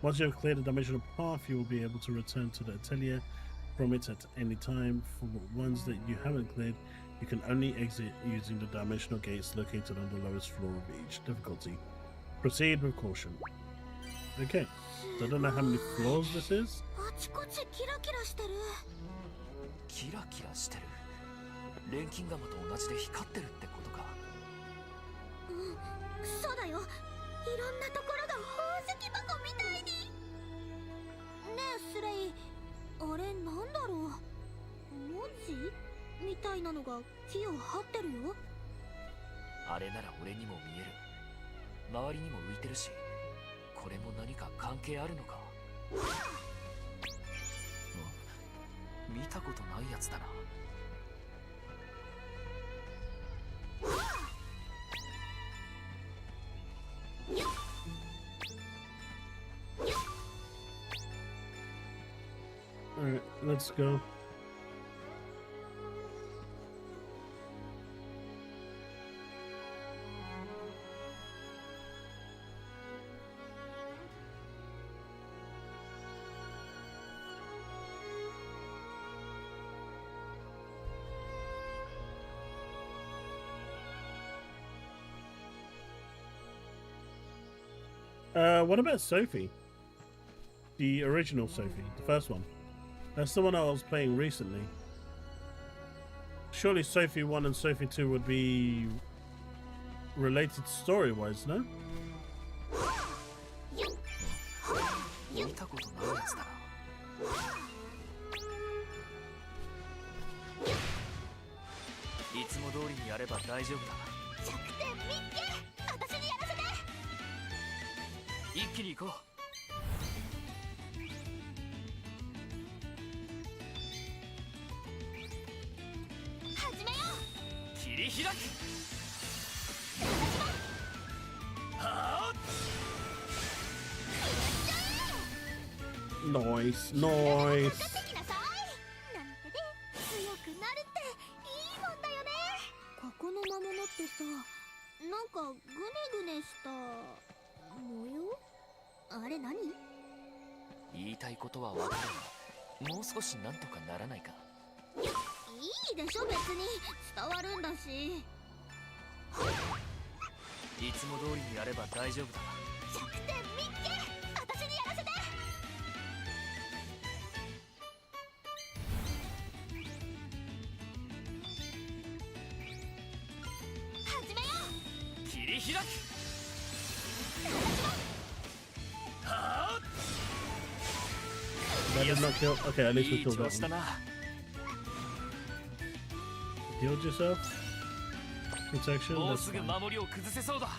A: Once you have cleared a dimensional path, you will be able to return to the Atelier from it at any time. For ones that you haven't cleared, you can only exit using the dimensional gates located on the lowest floor of each difficulty. Proceed with caution. Okay, so I don't know how many floors this is.
B: あちこちキラキラしてる。
E: キラキラしてる。錬金釜と同じで光ってるってことか。
B: うん、そうだよ。いろんなところが宝石箱みたいに。ねえスレイ、あれなんだろう。文字みたいなのが木を張ってるよ。
E: あれなら俺にも見える。周りにも浮いてるし、これも何か関係あるのか。見たことないやつだな。
A: Alright, let's go. What about Sophie? The original Sophie, the first one. That's the one I was playing recently. Surely Sophie 1 and Sophie 2 would be related story-wise, no?
E: 見たことないやつだな。いつも通りにやれば大丈夫だ。
B: 弱点見っけ、私にやらせて。
E: 一気に行こう。
B: 始めよう。
E: 切り開く。
A: ノイスノイス。
B: かかってきなさい。なんてね、強くなるっていいもんだよね。ここの魔物ってさ、なんかグネグネした模様。あれ何？
E: 言いたいことは分かるが、もう少しなんとかならないか。
B: いいでしょ、別に伝わるんだし。
E: いつも通りにやれば大丈夫だ。
B: 弱点見っけ、私にやらせて。始めよう。
E: 切り開く。
A: That did not kill. Okay, at least we
E: いい
A: killed
E: 調
A: that
E: 子だ
A: one.
E: な。
A: Healed yourself? Protection?
E: もう
A: That's
E: すぐ
A: fine.
E: 守りを崩せそうだ。
B: よ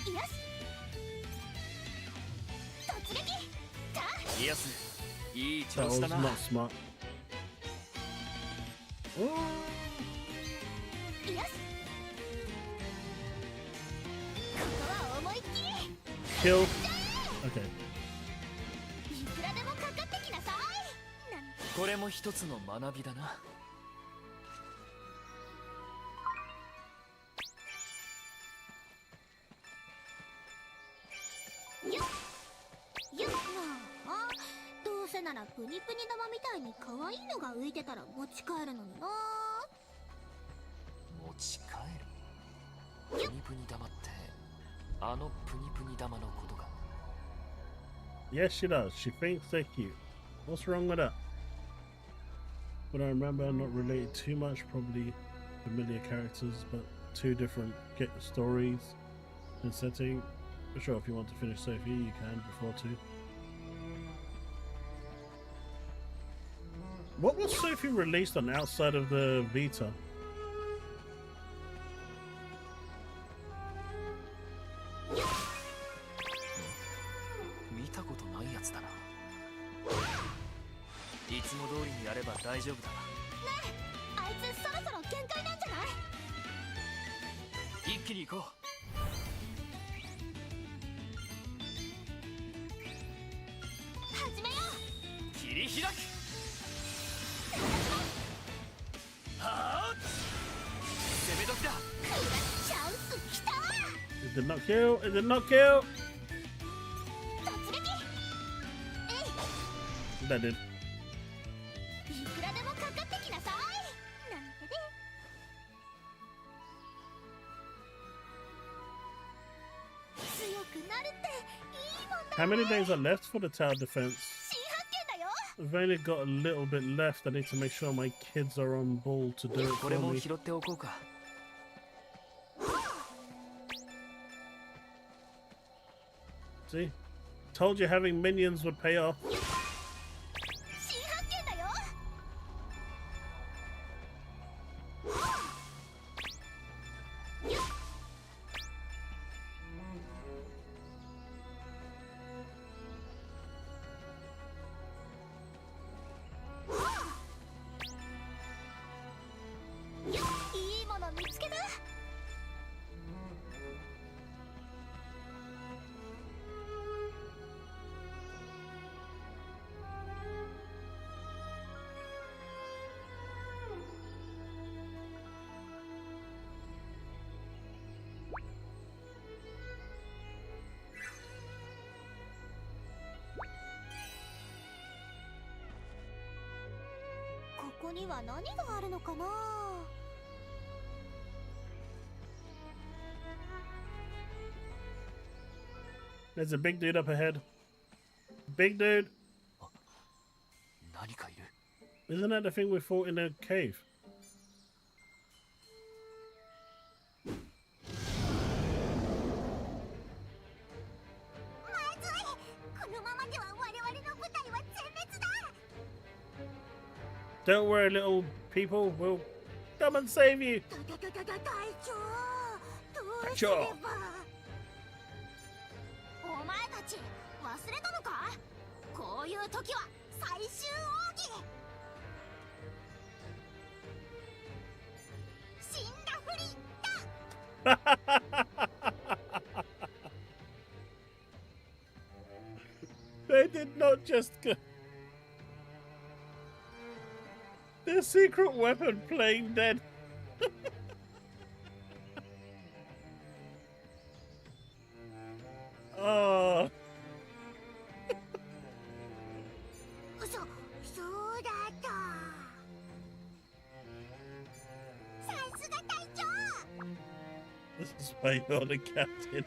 B: し、突撃。じゃあ
E: イエス、いい
A: That
E: 調子
A: was
E: だな。
A: not smart. Oh.
B: よし、ここは思いっきり。
A: Kill. Okay.
B: いくらでもかかってきなさい。なんて
E: これも一つの学びだな。
B: まあどうせならプニプニ玉みたいに可愛いのが浮いてたら持ち帰るのにな。
E: 持ち帰る。プニプニ玉ってあのプニプニ玉のことか。
A: Yes, she does. She thinks they're cute. What's wrong with that? But I remember not related too much, probably familiar characters, but two different stories and setting. For sure, if you want to finish Sophie, you can before two. What was Sophie released on outside of the Vita?
E: Hmm? 見たことないやつだな。いつも通りにやれば大丈夫だ。
B: あいつそろそろ限界なんじゃない？
E: 一気に行こう。
B: 始めよう。
E: 切り開く。はあ、攻め時だ。
B: チャンスきた。
A: It did not kill. It did not kill.
B: 突撃。
A: That did.
B: いくらでもかかってきなさい。なんてね。強くなるっていいもんだ。
A: How many days are left for the tower defense?
B: 新発見だよ。
A: I've only got a little bit left. I need to make sure my kids are on ball to do it
E: こ
A: for
E: れも
A: me.
E: 拾っておこうか。
A: See? Told you having minions would pay off.
B: 新発見だよ。いいもの見つけた。ここには何があるのかな。
A: There's a big dude up ahead. Big dude.
E: 何かいる。
A: Isn't that the thing we fought in the cave? Don't worry, little people. We'll come and save you.
B: 隊長どうす
A: 隊長
B: れば。お前たち忘れたのか。こういう時は最終奥義。死んだふりだ。
A: They did not just go. Their secret weapon playing dead. Oh.
B: そうだった。さすが隊長。
A: This is why you're the captain.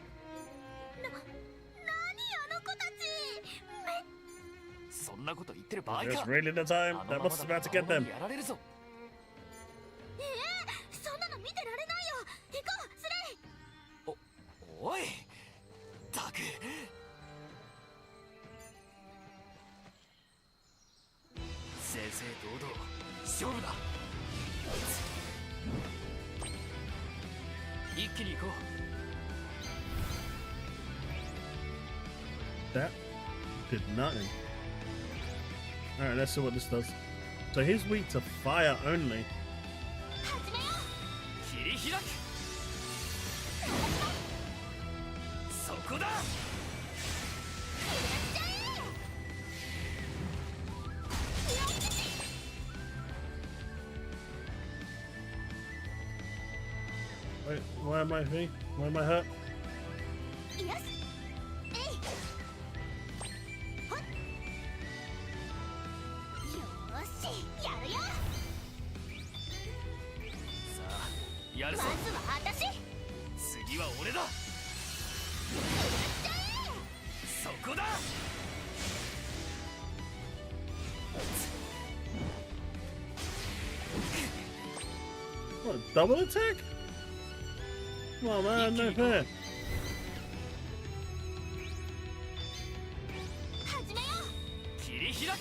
B: 何あの子たち。
E: そんなこと言ってる場合
A: Just
E: か。
A: really the time.
E: あ
A: That
E: のまま
A: boss is
E: だ
A: about
E: と
A: to get
E: 青
A: them.
E: にやられるぞ。
B: そんなの見てられないよ。行こうスレイ。
E: おいったく。正々堂々勝負だ。一気に行こう。
A: That did nothing. Alright, let's see what this does. So he's weak to fire only.
B: 始めよう。
E: 切り開く。そこだ。
A: Wait, why am I hurt? Why am I hurt?
B: よし。えい。ほっ。よーし、やるよ。
E: さあやるぞ。
B: まずは私。
E: 次は俺だ。そこだ。
A: What, double attack? Come on, man, no fair.
B: 始めよう。
E: 切り開く。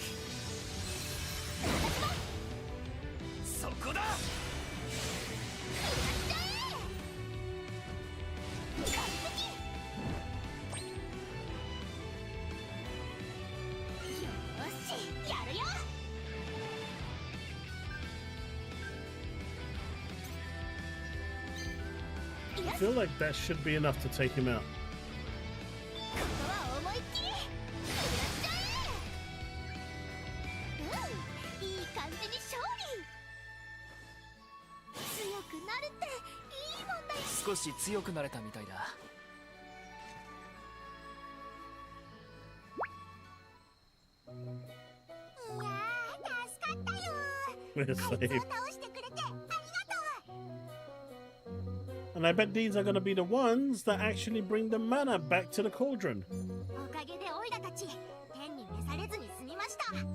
E: そこだ。
A: I feel like that should be enough to take him out.
B: 今度は思いっきり。いい感じに勝利。強くなるっていいもんだよ。
E: 少し強くなれたみたいだ。
B: いやー、助かったよ。
A: We're
B: あいつを
A: saved.
B: 倒してくれてありがとう。
A: And I bet these are going to be the ones that actually bring the mana back to the cauldron.
B: おかげでオイラたち天に召されずに済みました。でも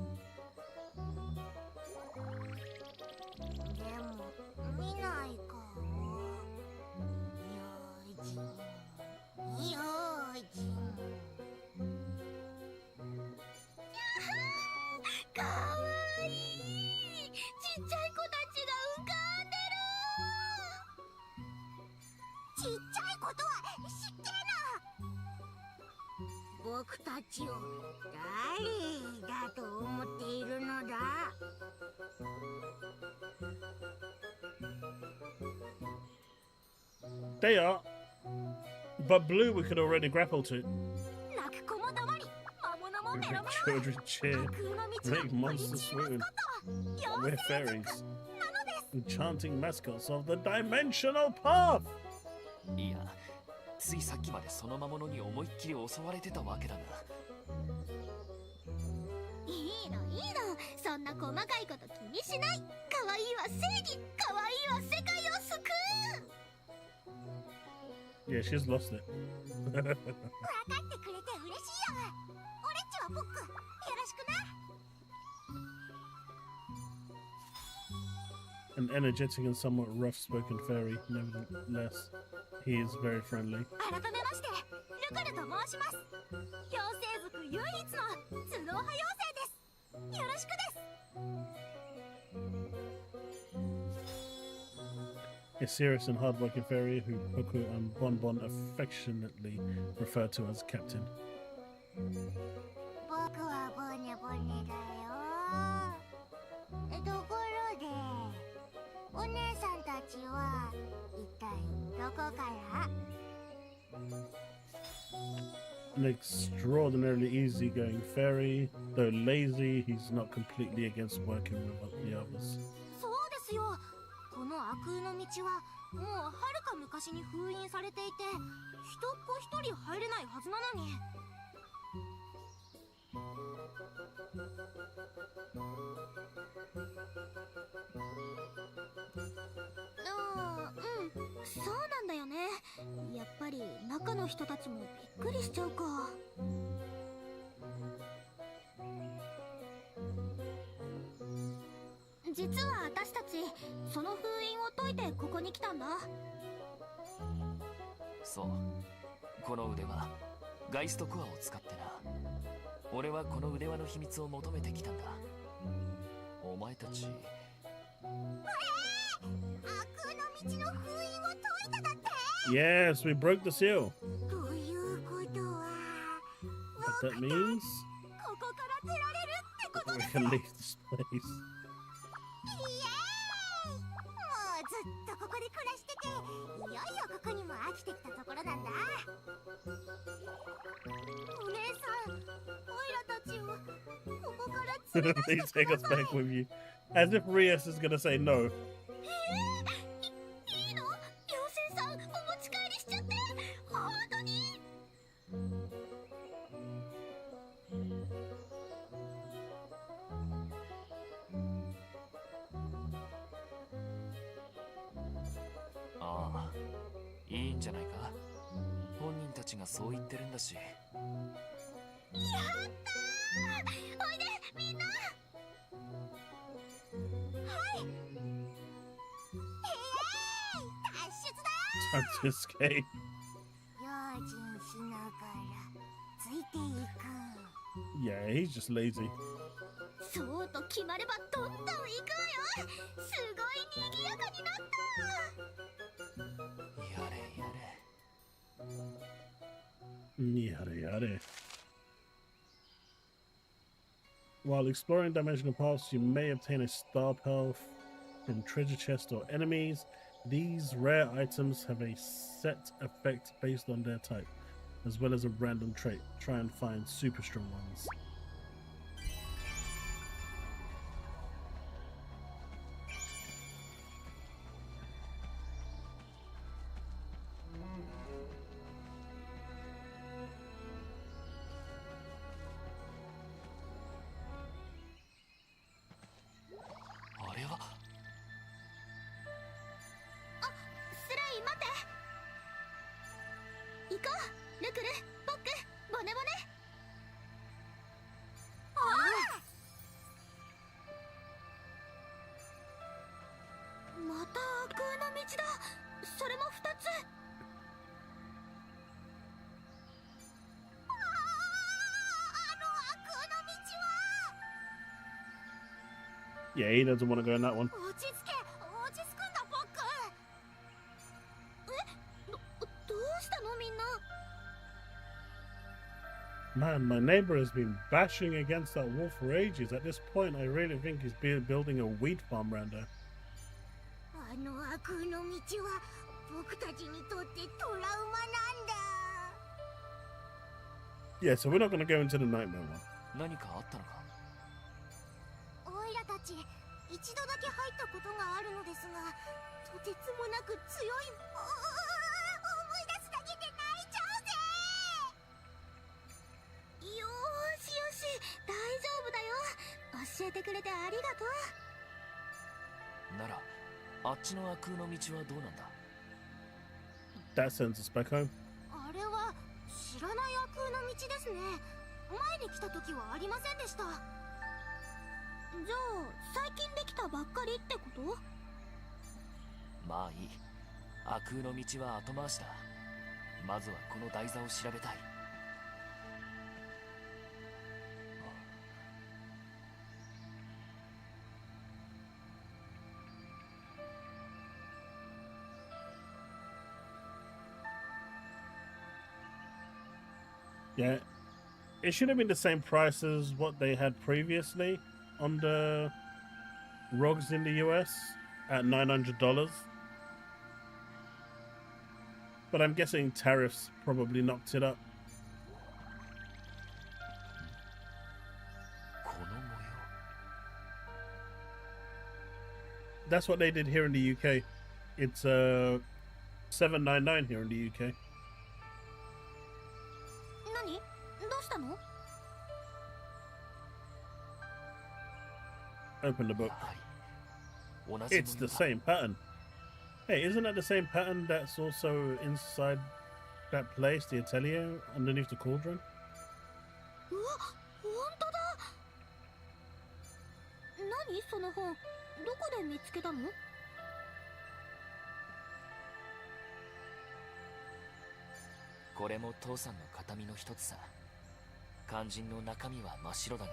B: 見ないか。用心用心。かわいい。ちっちゃい子たちが浮かんでる。ちっちゃいことは失敬な。僕たちを誰だと思っているのだ。
A: They are. But blue we could already grapple to.
B: 泣く子も黙り、魔物もメロメロ。
A: Children cheer.
B: 架空の道
A: Make
B: を
A: monsters
B: 振り散らす
A: swoon.
B: こと。
A: We're
B: 妖精
A: fairies.
B: 族なのです。
A: Enchanting mascots of the dimensional path.
E: いや、ついさっきまでその魔物に思いっきり襲われてたわけだが。
B: いいのいいの、そんな細かいこと気にしない。可愛いは正義、可愛いは世界を救う。
A: Yeah, she's lost it.
B: 分かってくれて嬉しいよ。俺っちは僕、よろしくな。
A: An energetic and somewhat rough-spoken fairy. Nevertheless, he is very friendly.
B: 改めまして、ルカルと申します。妖精族唯一の頭脳派妖精です。よろしくです。
A: a serious and hard-working fairy who Poku and Bonbon affectionately refer to as Captain.
G: 僕はボネボネだよ。ところでお姉さんたちは一体どこから？
A: An extraordinarily easygoing fairy. Though lazy, he's not completely against working with the others.
B: そうですよ。この悪空の道はもうはるか昔に封印されていて、人っ子一人入れないはずなのに。そうなんだよね。やっぱり中の人たちもびっくりしちゃうか。実は私たちその封印を解いてここに来たんだ。
E: そう、この腕輪ガイストコアを使ってな。俺はこの腕輪の秘密を求めてきたんだ。お前たち。
G: 悪の道の封印を解いただって？
A: Yes, we broke the seal.
G: ということは
A: What that means?
B: ここから出られるってこと
A: We
B: です。
A: can leave this place.
G: イエーイ！もうずっとここで暮らしてて、いよいよここにも飽きてきたところなんだ。
B: お姉さん、オイラたちをここから連れ出
A: Please
B: して
A: take
B: く
A: us
B: ださい。
A: back with you. As if Rias is gonna say no.
B: いいの？妖精さん、お持ち帰りしちゃって。本当に？
E: ああ、いいんじゃないか。本人たちがそう言ってるんだし。
B: やったー！おいで、みんな！はい！
G: 脱出だ！
A: Time to escape.
G: 用心しながらついていく。
A: Yeah, he's just lazy.
B: そうと決まればどんどん行くわよ。すごい賑やかになった。
E: やれやれ。
A: Yada yada. While exploring dimensional paths, you may obtain a star pearl from treasure chests or enemies. These rare items have a set effect based on their type, as well as a random trait. Try and find super strong ones. Yeah, he doesn't want to go in that one.
B: 落ち着け、落ち着くんだ、ポック。どうしたのみんな。
A: Man, my neighbor has been bashing against that wall for ages. At this point, I really think he's building a wheat farm around there.
G: あの悪の道は僕たちにとってトラウマなんだ。
A: Yeah, so we're not going to go into the nightmare one.
E: 何かあったのか。
G: オイラたち一度だけ入ったことがあるのですが、とてつもなく強い。思い出すだけで泣いちゃうぜ。
B: よーしよし、大丈夫だよ。教えてくれてありがとう。
E: なら、あっちの悪の道はどうなんだ。
A: That sends us back home.
B: あれは知らない悪の道ですね。前に来た時はありませんでした。じゃあ最近できたばっかりってこと？
E: まあいい。悪の道は後回しだ。まずはこの台座を調べたい。
A: Yeah, it should have been the same price as what they had previously on the ROGs in the US at $900. But I'm guessing tariffs probably knocked it up.
E: この模様
A: That's what they did here in the UK. It's $7.99 here in the UK.
B: 何？どうしたの？
A: Open the book.
E: はい同じ
A: It's
E: 模
A: the
E: 様だ
A: same pattern. Hey, isn't that the same pattern that's also inside that place, the Atelier, underneath the cauldron?
B: うわ、本当だ。何その本？どこで見つけたの？
E: これも父さんの形見の一つさ肝心の中身は真っ白だが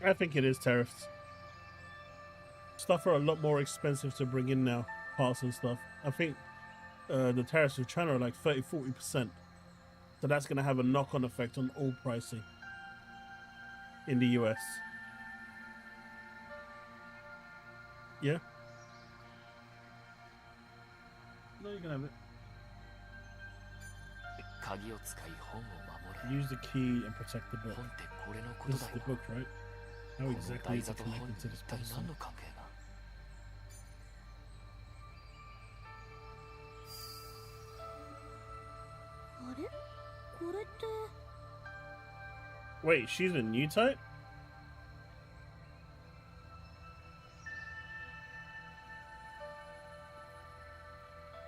A: I think it is tariffs. Stuff are a lot more expensive to bring in now, parts and stuff. I think the tariffs with China are like 30-40%. So that's going to have a knock-on effect on all pricing in the US. Yeah? No, you can have it.
E: 鍵を使い本を守れ
A: Use the key and protect the book.
E: 本ってこれのこ
A: This
E: と
A: is
E: だ
A: the
E: よ
A: book, right?
E: こ
A: How
E: の
A: exactly
E: 台
A: is
E: 座
A: it
E: と本に
A: connected to
E: 一
A: this
E: 体
A: person?
E: 何の関係が
B: あれ？これって。
A: Wait, she's a new type?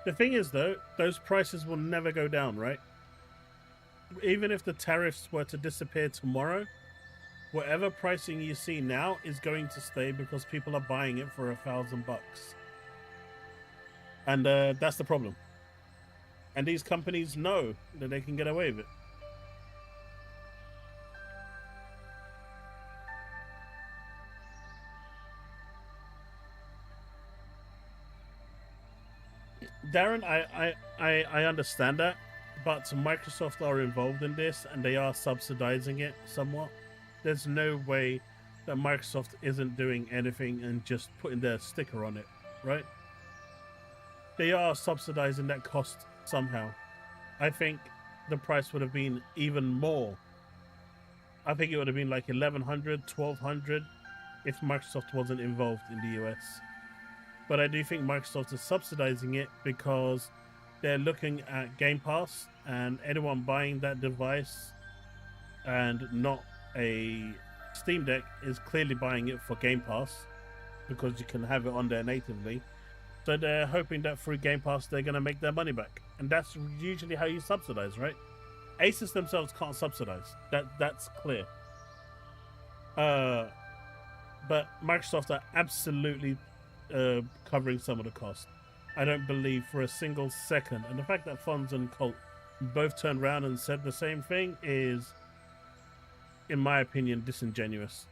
A: The thing is, though, those prices will never go down, right? Even if the tariffs were to disappear tomorrow, whatever pricing you see now is going to stay because people are buying it for $1,000. And that's the problem. And these companies know that they can get away with it. Darren, I understand that, but Microsoft are involved in this and they are subsidizing it somewhat. There's no way that Microsoft isn't doing anything and just putting their sticker on it, right? They are subsidizing that cost somehow. I think the price would have been even more. I think it would have been like $1,100, $1,200 if Microsoft wasn't involved in the US. But I do think Microsoft is subsidizing it because they're looking at Game Pass, and anyone buying that device and not a Steam Deck is clearly buying it for Game Pass because you can have it on there natively. So they're hoping that through Game Pass they're going to make their money back. And that's usually how you subsidize, right? Asus themselves can't subsidize. That's clear. But Microsoft are absolutely covering some of the cost. I don't believe for a single second, and the fact that Fonz and Colt both turned around and said the same thing is, in my opinion, disingenuous.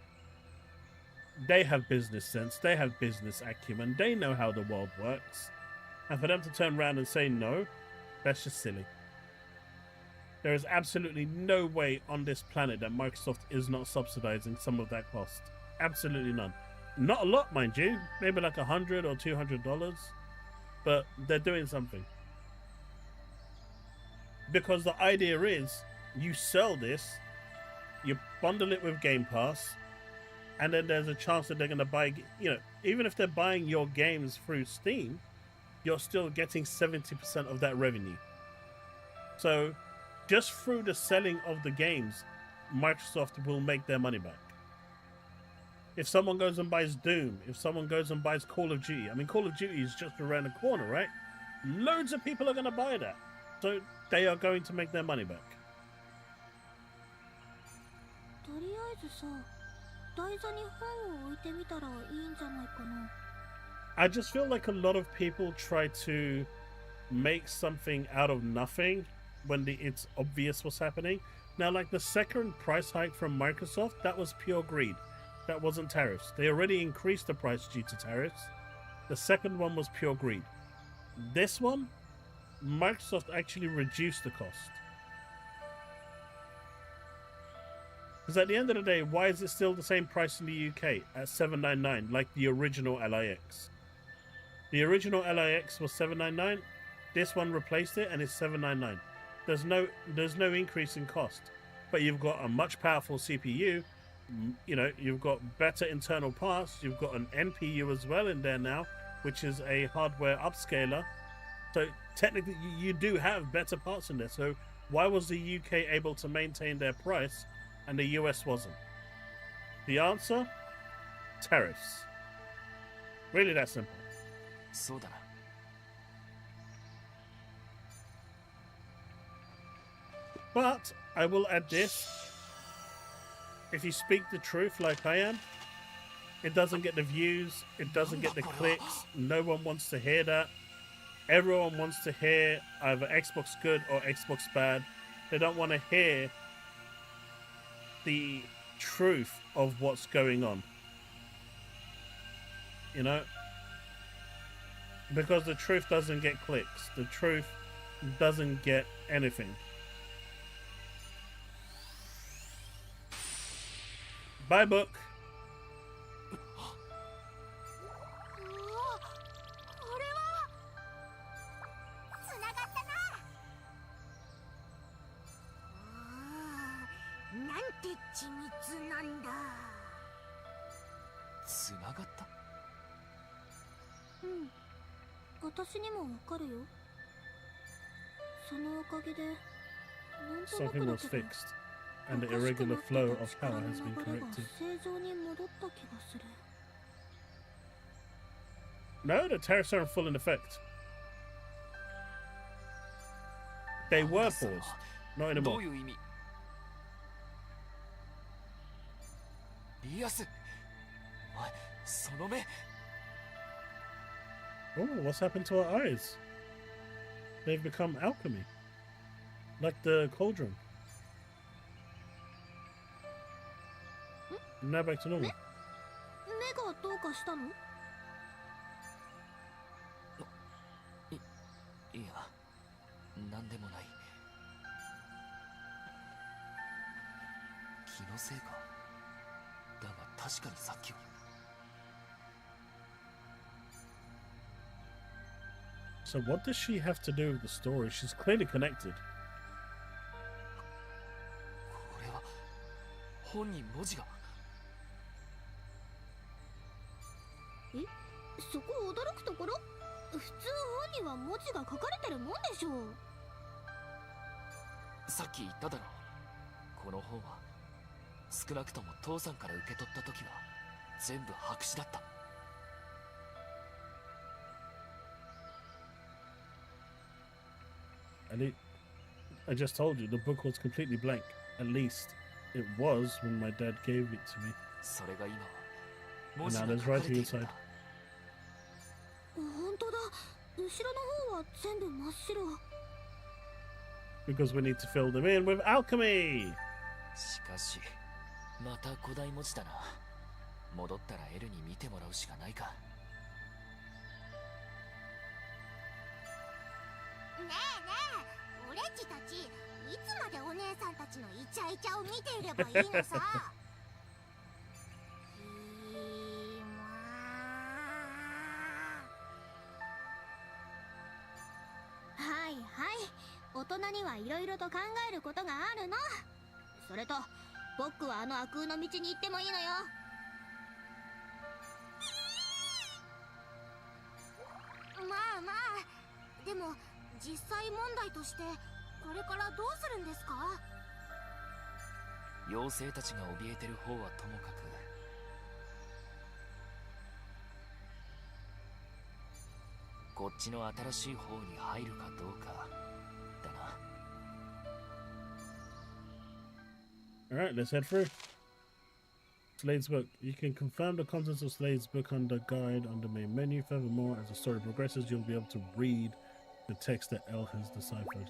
A: They have business sense, they have business acumen, they know how the world works, and for them to turn around and say no, that's just silly. There is absolutely no way on this planet that Microsoft is not subsidizing some of that cost. Absolutely none. Not a lot, mind you. Maybe like $100 or $200, but they're doing something. Because the idea is, you sell this, you bundle it with Game Pass, and then there's a chance that they're going to buy. You know, even if they're buying your games through Steam, you're still getting 70% of that revenue. So, just through the selling of the games, Microsoft will make their money back. If someone goes and buys Doom, if someone goes and buys Call of Duty, I mean, Call of Duty is just around the corner, right? Loads of people are going to buy that. So they are going to make their money back.
B: とりあえずさ、台座に本を置いてみたらいいんじゃないかな。
A: I just feel like a lot of people try to make something out of nothing when it's obvious what's happening. Now, like the second price hike from Microsoft, that was pure greed. That wasn't tariffs. They already increased the price due to tariffs. The second one was pure greed. This one, Microsoft actually reduced the cost. Because at the end of the day, why is it still the same price in the UK at $799, like the original LIX? The original LIX was $799. This one replaced it and it's $799. There's no increase in cost, but you've got a much powerful CPU. You know, you've got better internal parts. You've got an NPU as well in there now, which is a hardware upscaler. So technically, you do have better parts in there. So why was the UK able to maintain their price and the US wasn't? The answer: tariffs. Really that simple.
E: そうだな。
A: But I will add this. If you speak the truth like I am, it doesn't get the views, it doesn't get the clicks, no one wants to hear that. Everyone wants to hear either Xbox good or Xbox bad. They don't want to hear the truth of what's going on. You know? Because the truth doesn't get clicks. The truth doesn't get anything. Bye, book.
B: おお、これはつながったな。なんて緻密なんだ。
E: つながった。
B: うん、私にもわかるよ。そのおかげでなんとなく
A: Something
B: だ
A: was
B: けど
A: fixed, and the irregular flow of power has been
B: 力の流れが
A: corrected.
B: 正常に戻った気がする。
A: No, the tariffs are in full in effect. They were paused, not
E: ど
A: anymore.
E: ういう意味？リアス、お前その目。
A: Oh, what's happened to our eyes? They've become alchemy, like the cauldron. Now back to normal.
B: 目がどうかしたの？
E: いや、なんでもない。気のせいか。だが確かにさっきは。
A: So what does she have to do with the story? She's clearly connected.
E: これは本に文字が。
B: え、そこ驚くところ？普通本には文字が書かれてるもんでしょう。
E: さっき言っただろう。この本は少なくとも父さんから受け取った時は全部白紙だった。
A: I just told you the book was completely blank. At least it was when my dad gave it to me.
E: それが今は文
A: And
E: 字
A: now
E: が
A: there's
E: 書かれ
A: writing
E: ているん
A: inside.
E: だ。
B: 本当だ。後ろの方は全部真っ白。
A: Because we need to fill them in with alchemy.
E: しかしまた古代文字だな。戻ったらエルに見てもらうしかないか。
B: ねえねえ、俺っちたちいつまでお姉さんたちのイチャイチャを見ていればいいのさ。はいはい、大人にはいろいろと考えることがあるの。それと僕はあの悪空の道に行ってもいいのよ。まあまあ、でも実際問題としてこれからどうするんですか？
E: 妖精たちが怯えてる方はともかく、こっちの新しい方に入るかどうかだな。
A: All right, let's head through. Slade's book. You can confirm the contents of Slade's book under guide on the main menu. Furthermore, as the story progresses, you'll be able to read the text that Elle has deciphered.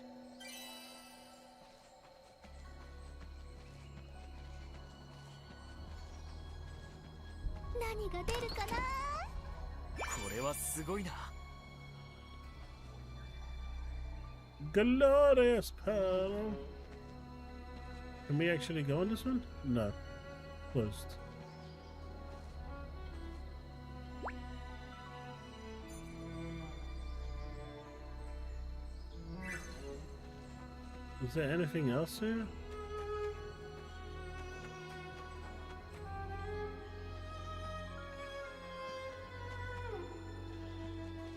A: Glorious pearl. Can we actually go on this one? No. Closed. Is there anything else here?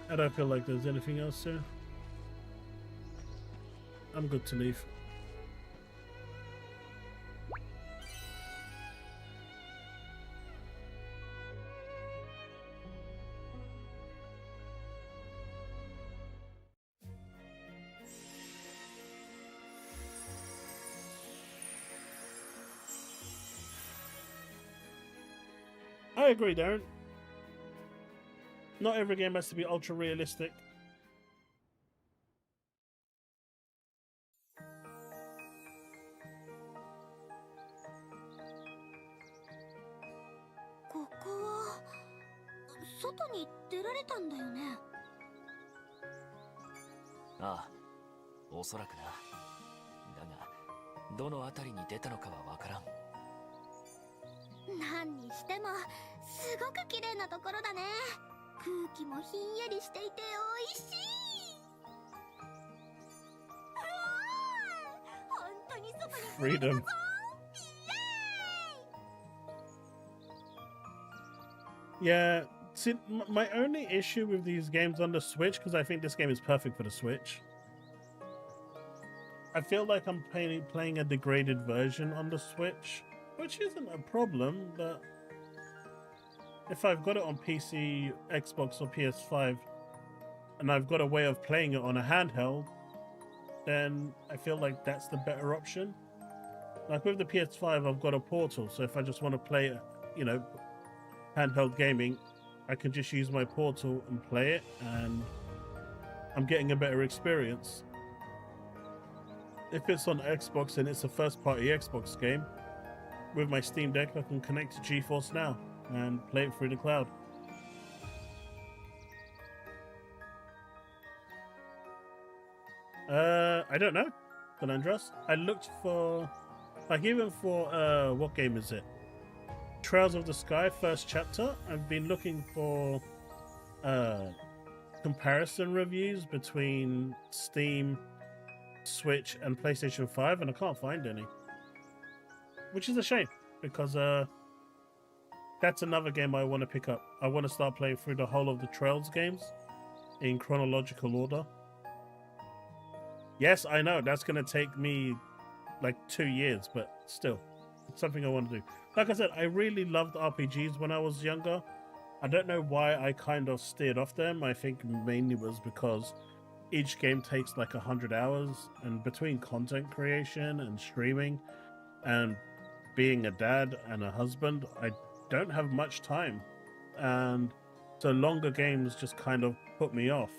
A: I don't feel like there's anything else here. I'm good to leave. I agree, Darren. Not every game has to be ultra realistic.
E: Ah, おそらくな。だが、どの辺りに出たのかはわからん。
B: 何にしてもすごく綺麗なところだね。空気もひんやりしていて美味しい。本当に外に
A: Freedom. Yeah, see, my only issue with these games on the Switch, because I think this game is perfect for the Switch, I feel like I'm playing a degraded version on the Switch, which isn't a problem, but if I've got it on PC, Xbox, or PS5, and I've got a way of playing it on a handheld, then I feel like that's the better option. Like with the PS5, I've got a Portal, so if I just want to play it, you know, handheld gaming, I can just use my Portal and play it, and I'm getting a better experience. If it's on Xbox and it's a first-party Xbox game, with my Steam Deck, I can connect to GeForce Now and play it through the cloud. I don't know, Delandros. I looked for, like, even for what game is it? Trails of the Sky first chapter. I've been looking for comparison reviews between Steam, Switch, and PlayStation 5, and I can't find any, which is a shame, because that's another game I want to pick up. I want to start playing through the whole of the Trails games in chronological order. Yes, I know that's going to take me like 2 years, but still, it's something I want to do. Like I said, I really loved RPGs when I was younger. I don't know why I kind of steered off them. I think mainly was because each game takes like 100 hours, and between content creation and streaming and being a dad and a husband, I don't have much time. And so longer games just kind of put me off.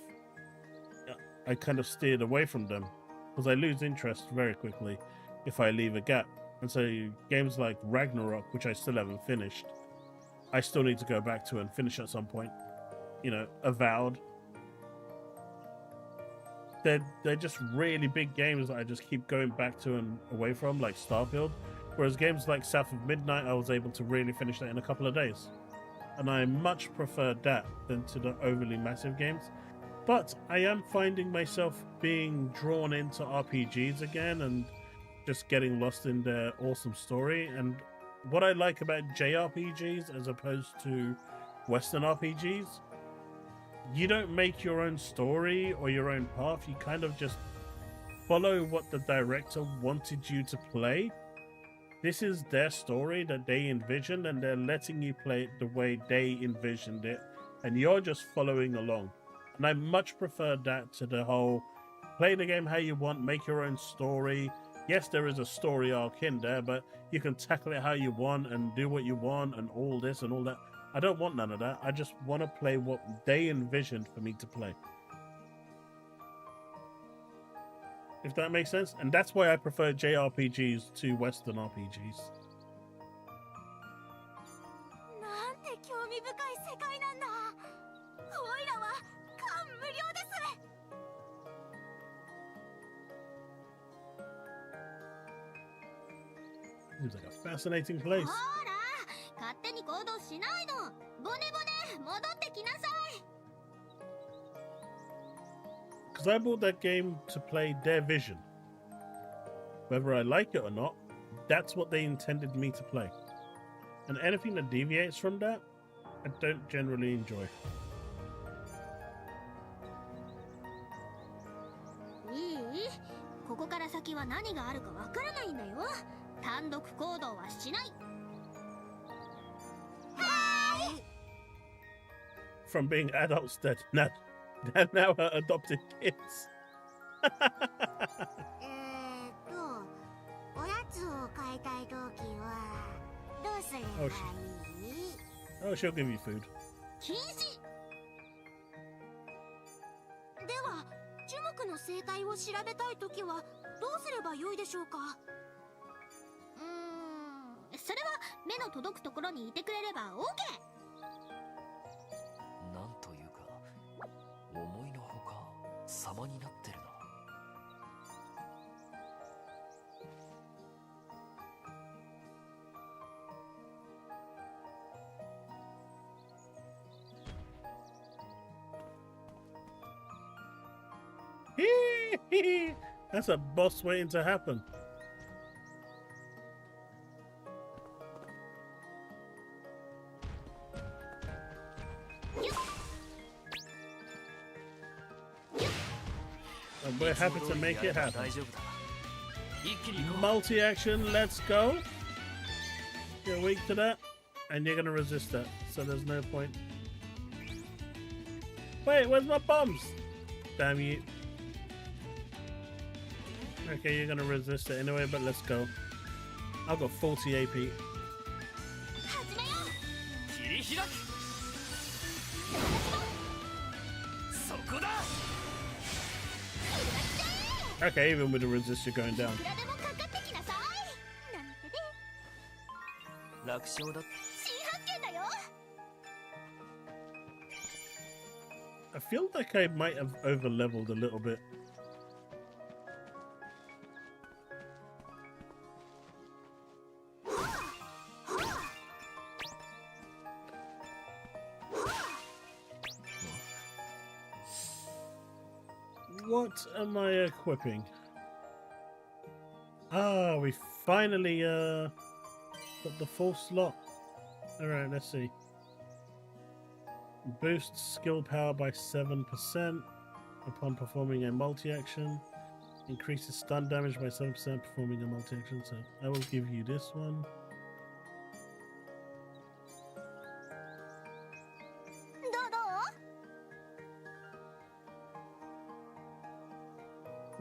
A: I kind of steered away from them because I lose interest very quickly if I leave a gap. And so games like Ragnarok, which I still haven't finished, I still need to go back to and finish at some point. You know, Avowed. They're just really big games that I just keep going back to and away from, like Starfield. Whereas games like South of Midnight, I was able to really finish that in a couple of days. And I much preferred that than to the overly massive games. But I am finding myself being drawn into RPGs again and just getting lost in their awesome story. And what I like about JRPGs as opposed to Western RPGs, you don't make your own story or your own path. You kind of just follow what the director wanted you to play. This is their story that they envisioned, and they're letting you play it the way they envisioned it, and you're just following along. And I much prefer that to the whole play the game how you want, make your own story, Yes, there is a story arc in there, but you can tackle it how you want and do what you want and all this and all that. I don't want none of that. I just want to play what they envisioned for me to play. If that makes sense. And that's why I prefer JRPGs to Western RPGs.
D: なんて興味深い世界なんだ。オイラは感無量です。
A: Seems like a fascinating place.
B: ほら勝手に行動しないの。ボネボネ戻ってきなさい。
A: Because I bought that game to play their vision. Whether I like it or not, that's what they intended me to play. And anything that deviates from that, I don't generally enjoy.
B: いい？ここから先は何があるかわからないんだよ。単独行動はしない。
A: From being adults that now are adopted kids.
G: おやつを買いたいときはどうすればいい？
A: Oh, she'll give you food.
B: 禁止。
D: では、樹木の生態を調べたいときはどうすればよいでしょうか？
B: それは目の届くところにいてくれれば OK。
E: なんというか思いのほか様になってるな。
A: That's a boss waiting to happen. And we're happy to make it happen. Multi-action, let's go. You're weak to that, and you're gonna resist that, so there's no point. Wait, where's my bombs? Damn you. Okay, you're gonna resist it anyway, but let's go. I've got 40 AP. Okay, even with the resist, you're going down. I feel like I might have over-leveled a little bit. What am I equipping? Ah, we finally got the full slot. Alright, let's see. Boosts skill power by 7% upon performing a multi-action. Increases stun damage by 7% performing a multi-action. So I will give you this one.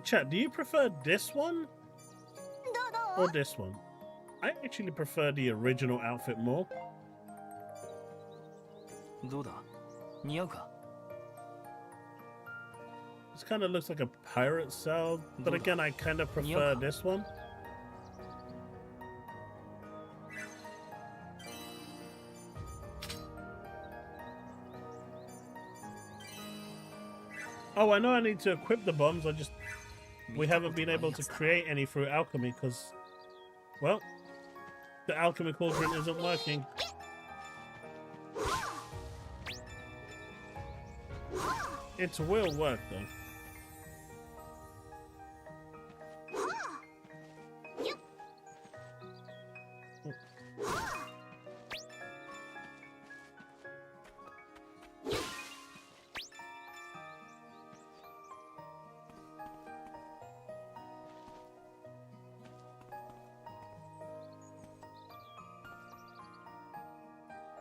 A: Chat, do you prefer this one or this one? I actually prefer the original outfit more. This kind of looks like a pirate cell, but again, I kind of prefer this one. Oh, I know I need to equip the bombs. We haven't been able to create any through alchemy because, well, the alchemy cauldron isn't working. It will work though.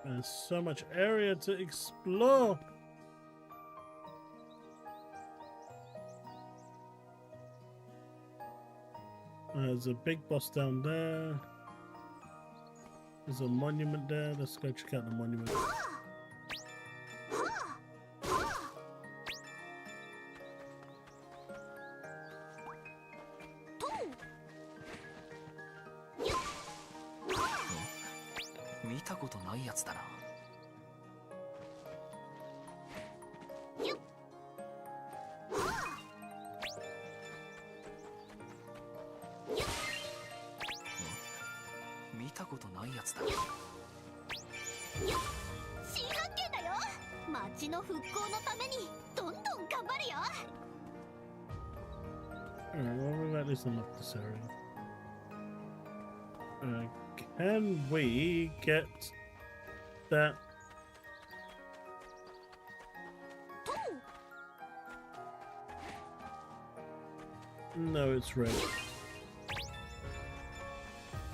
A: There's so much area to explore. There's a big boss down there. There's a monument there. Let's go check out the monument.
E: 見たことないやつだな。見たことないやつだ。
B: 新発見だよ。町の復興のためにどんどん頑張るよ。
A: Well, we've at least unlocked this area. Can we get that? No, it's red.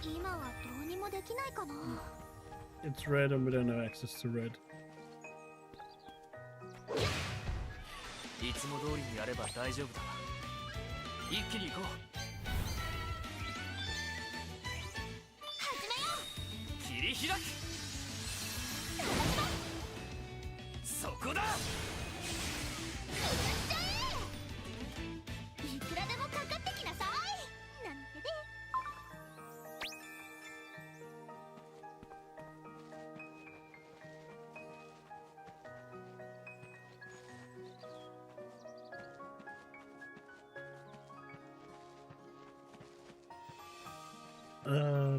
B: 今はどうにもできないかな。
A: It's red and we don't have access to red.
E: いつも通りにやれば大丈夫だ。一気に行こう。切り開く。そこだ。
B: いくらでもかかってきなさい。なんてね。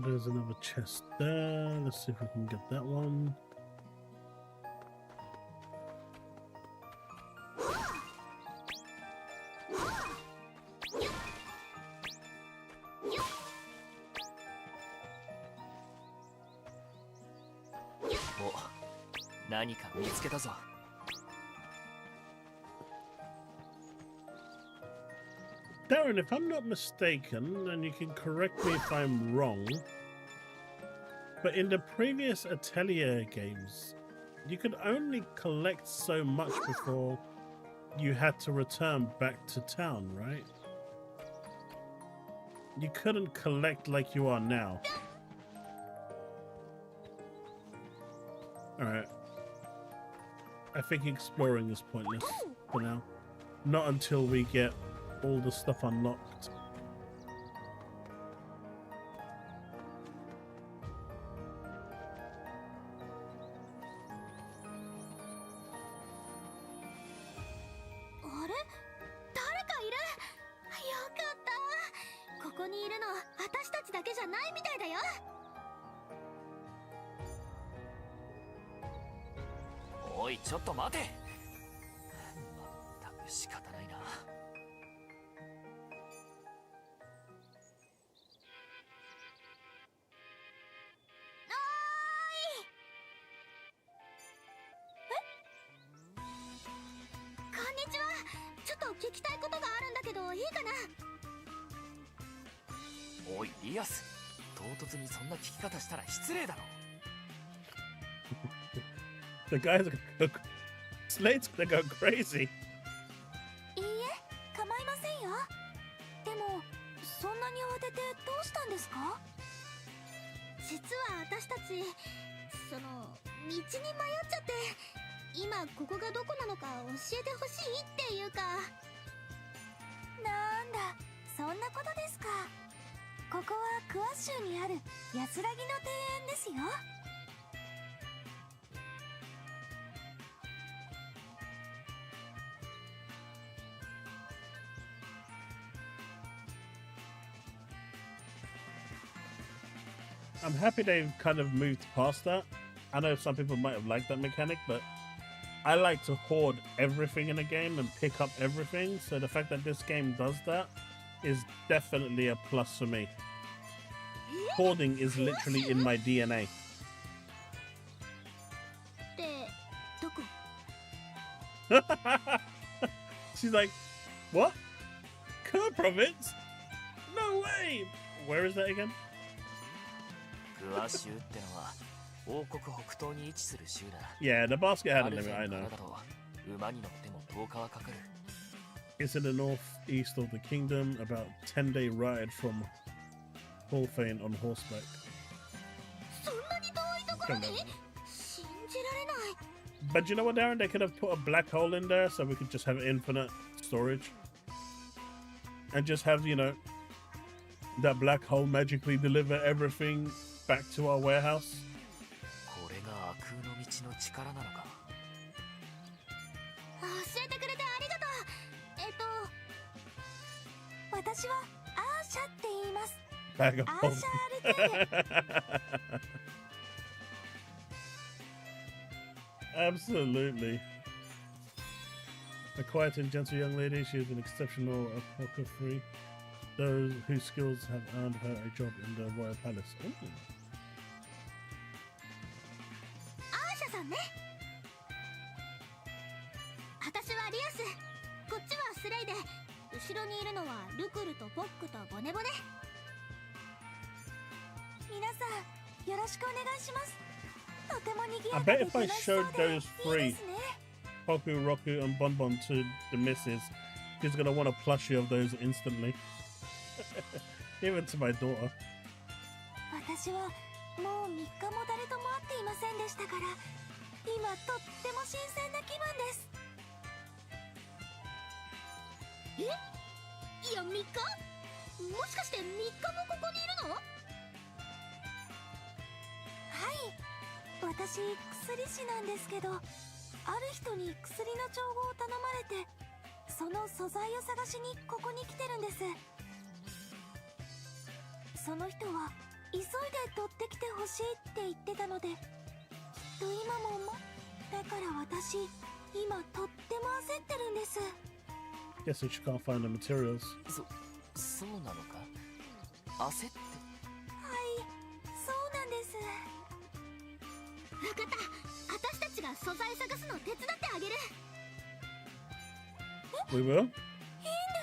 A: There's another chest there. Let's see if we can get that one.
E: Oh, 何か見つけたぞ。
A: Darren, if I'm not mistaken, and you can correct me if I'm wrong, but in the previous Atelier games, you could only collect so much before you had to return back to town, right? You couldn't collect like you are now. Alright. I think exploring is pointless for now. Not until we get all the stuff unlocked.
E: Oh, おい、ちょっと待て。まったく仕方ないな。
B: 聞きたいことがあるんだけどいいかな。
E: おいリアス、唐突にそんな聞き方したら失礼だろ。
A: The guys are gonna go, Slate's gonna go crazy.
D: いいえ、構いませんよ。でもそんなに慌ててどうしたんですか？
B: 実は私たち道に迷っちゃって、今ここがどこなのか教えてほしいっていうか。
D: なんだ、そんなことですか。ここはクワ州にある安らぎの庭園ですよ。
A: I'm happy they've kind of moved past that. I know some people might have liked that mechanic, but I like to hoard everything in a game and pick up everything. So the fact that this game does that is definitely a plus for me. Hoarding is literally in my DNA.
B: ってどこ？
A: She's like, what? Kerr province? No way! Where is that again?
E: クワ州ってのは王国北東に位置する州だ。
A: Yeah, the basket had a limit, I know.
E: 馬に乗っても10日はかかる。
A: It's in the northeast of the kingdom, about 10-day ride from Paul feint on horseback.
B: そんなに遠いところに信じられない。
A: But you know what, Darren? They could have put a black hole in there so we could just have infinite storage. And just have, you know, that black hole magically deliver everything back to our warehouse.
E: これが悪空の道の力なのか。
B: 教えてくれてありがとう。
D: 私はアーシャって言います。
A: Bag of
D: アー
A: holes.
D: シャアルテー
A: Absolutely. A quiet and gentle young lady, she is an exceptional apothecary. Those whose skills have earned her a job in the royal palace. Ooh.
B: アーシャさんね。私はリアス。こっちはスレイで、後ろにいるのはルクルとポックとボネボネ。
D: 皆さんよろしくお願いします。とても賑
A: I
D: やか
A: bet
D: で
A: if I
D: 楽しそう
A: showed
D: でいい
A: those
D: で
A: three,
D: すね。
A: Poku, Roku, and Bonbon to the missus, she's gonna want a plushie of those instantly. Even to my daughter.
D: 私はもう3日も誰とも会っていませんでしたから、今とっても新鮮な気分です。
B: え？いや3日？もしかして3日もここにいるの？
D: はい、私薬師なんですけど、ある人に薬の調合を頼まれて、その素材を探しにここに来てるんです。その人は急いで取ってきてほしいって言ってたので、きっと今もだから私今とっても焦ってるんです。
A: Guess that she can't find the materials.
E: そうなのか。焦って。
D: はい、そうなんです。
B: わかった。私たちが素材探すの手伝ってあげる。
A: We will?
D: いいんで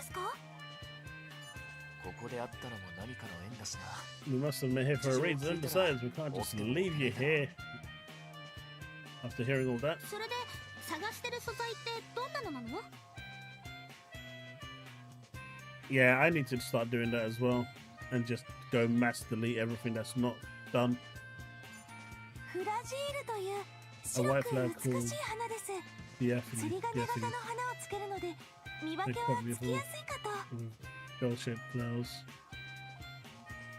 D: すか？
E: ここで会ったのも何かの縁だしな。
A: We must have met here for a reason. Besides, we can't just leave you here. After hearing all that.
B: それで探してる素材ってどんなのなの？
A: Yeah, I need to start doing that as well. And just go mass delete everything that's not done.
D: フラジールという白く美しい花です。
A: Yeah,
D: 釣り鐘型の花をつけるので見分けはつきやすいかと。
A: bell-shaped flowers.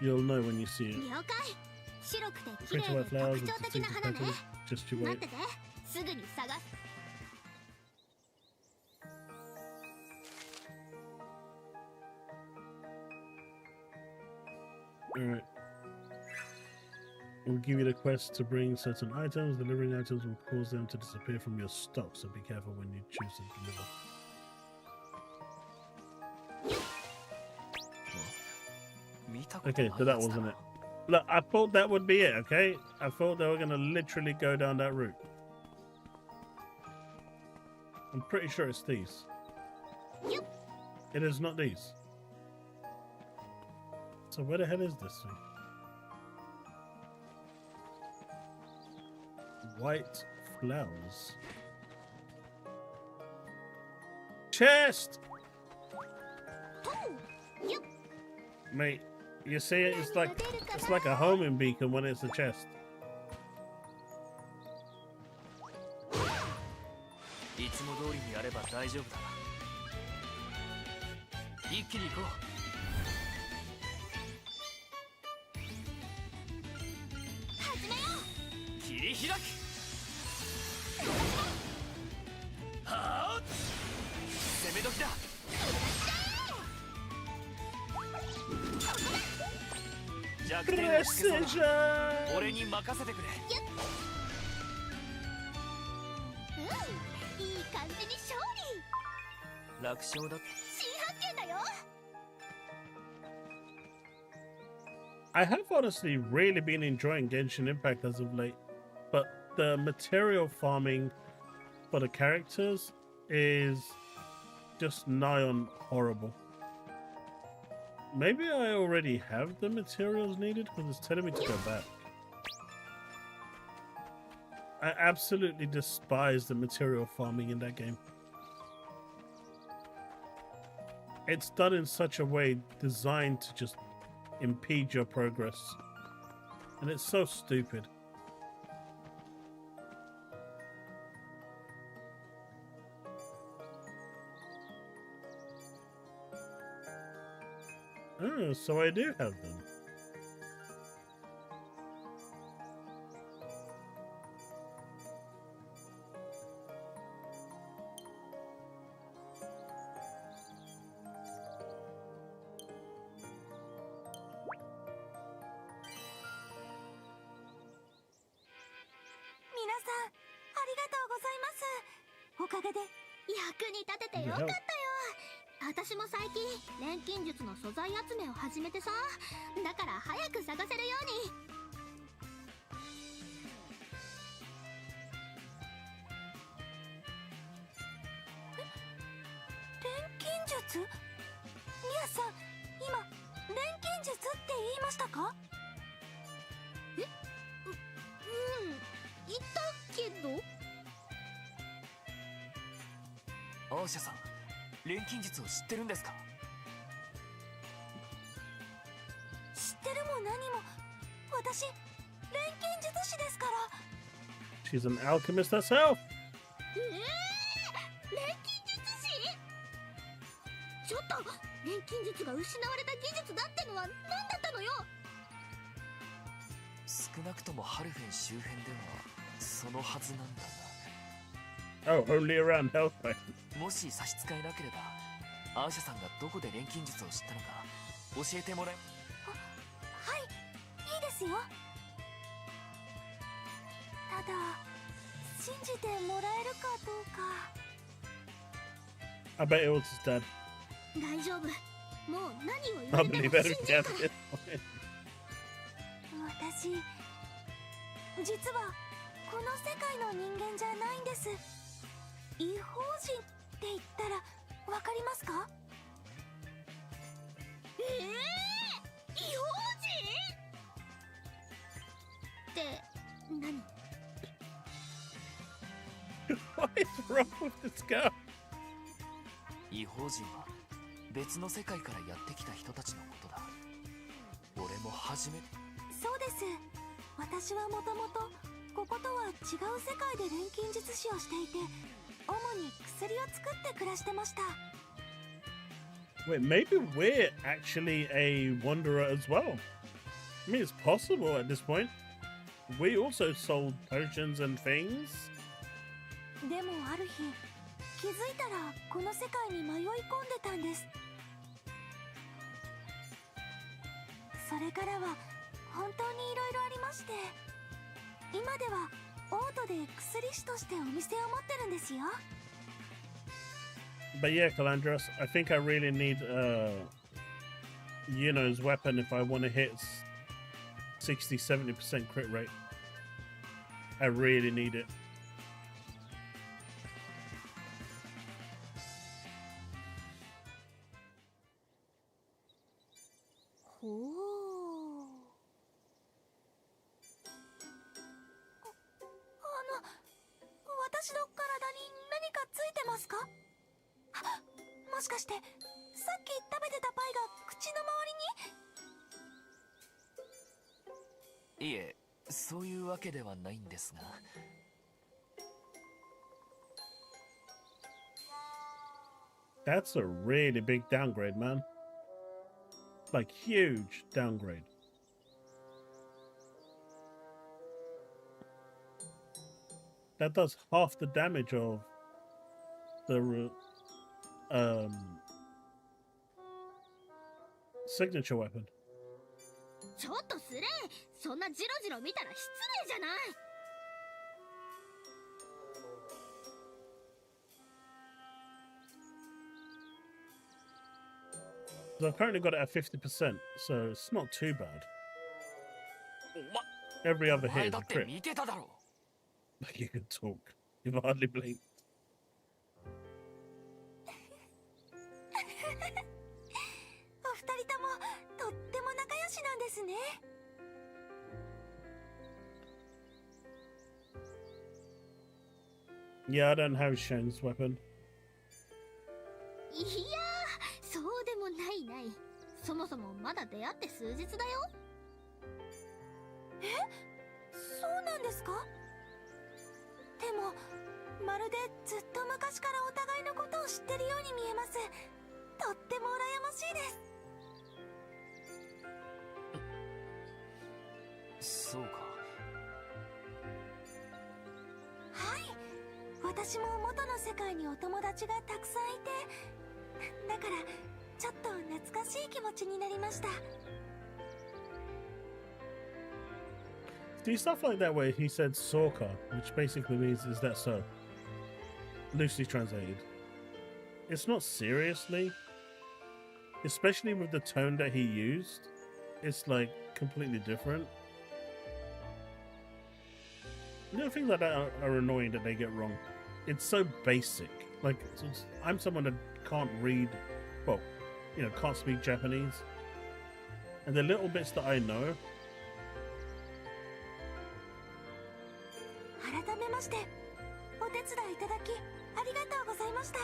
A: You'll know when you see it.
B: 了解。白くて綺
A: Pretty
B: 麗
A: white
B: で
A: flowers
B: 特
A: with
B: 徴的な
A: distinctive
B: 花ね。
A: petals. Just you
B: 待っ
A: wait.
B: てて、すぐに探す。
A: Alright. We'll give you the quest to bring certain items. Delivering items will cause them to disappear from your stock, so be careful when you choose to deliver. Okay, so that wasn't it. Look, I thought that would be it, okay? I thought they were going to literally go down that route. I'm pretty sure it's these.
B: Yep.
A: It is not these. So where the hell is this thing? White flowers. Chest!
B: Yep.
A: Mate, you see it? It's like a homing beacon when it's a chest.
E: いつも通りにやれば大丈夫だ。一気に行こう。
B: 始めよう。
E: 切り開く。はあ、攻め時だ。弱点をつけそうだ。俺に任せてくれ。
B: いい感じに勝利。
E: 楽勝だ。
B: 新発見だよ。
A: I have honestly really been enjoying Genshin Impact as of late, but the material farming for the characters is just nigh on horrible. Maybe I already have the materials needed because it's telling me to go back. I absolutely despise the material farming in that game. It's done in such a way designed to just impede your progress. And it's so stupid. Oh, so I do have them.
B: 役に立ててよかったよ。私も最近錬金術の素材集めを始めてさ、だから早く探せるように。
D: 錬金術？ミヤさん、今錬金術って言いましたか？
B: 言ったけど。
E: アーシャさん、錬金術を知ってるんですか？
D: 知ってるも何も、私錬金術師ですから。
A: She's an alchemist herself.
B: 錬金術師？ちょっと、錬金術が失われた技術だってのは何だったのよ。
E: 少なくともハルフェン周辺ではそのはずなんだが。
A: Oh, only around Hellfire.
E: もし差し支えなければ、アーシャさんがどこで錬金術を知ったのか教えてもらえ。
D: はい、いいですよ。ただ信じてもらえるかどうか。
A: I bet it was his dad.
B: 大丈夫。もう何を言
A: I
B: われて
A: believe
B: も
A: every
B: 信じる
A: dad
B: から。
A: did.
D: 私実はこの世界の人間じゃないんです。異邦人って言ったらわかりますか？
B: 異邦人って何？
A: What is wrong with this girl?
E: 異邦人は別の世界からやってきた人たちのことだ。俺も初めて。
D: そうです。私はもともとこことは違う世界で錬金術師をしていて、主に薬を作って暮らしてました。
A: Wait, maybe we're actually a wanderer as well. I mean, it's possible at this point. We also sold potions and things.
D: でもある日気づいたらこの世界に迷い込んでたんです。それからは本当にいろいろありまして、今ではオートで薬師としてお店を持ってるんですよ。
A: But yeah, Calandros, I think I really need Yuno's weapon if I want to hit 60-70% crit rate. I really need it.
D: ほう。私の体に何かついてますか？もしかしてさっき食べてたパイが口の周りに？
E: いえ、そういうわけではないんですが。
A: That's a really big downgrade, man. Like, huge downgrade. That does half the damage of the signature weapon.
B: ちょっとスレイ、そんなジロジロ見たら失礼じゃない。
A: So I've currently got it at 50%, so it's not too bad. Every other hit is a crit. Like you can talk. You've hardly blinked.
D: お二人ともとっても仲良しなんですね。
A: Yeah, I don't have Shen's weapon.
B: いやー、そうでもないない。そもそもまだ出会って数日だよ。
D: そうなんですか？でもまるでずっと昔からお互いのことを知ってるように見えます。とっても羨ましいです。
E: そうか。
D: はい、私も元の世界にお友達がたくさんいて、だからちょっと懐かしい気持ちになりました。
A: See, stuff like that where he said Sorka, which basically means is that so? Loosely translated. It's not seriously, especially with the tone that he used. It's like completely different. Little things like that are annoying that they get wrong. It's so basic. Like, I'm someone that can't read, well, you know, can't speak Japanese. And the little bits that I know,
D: 改めましてお手伝いいただきありがとうございました。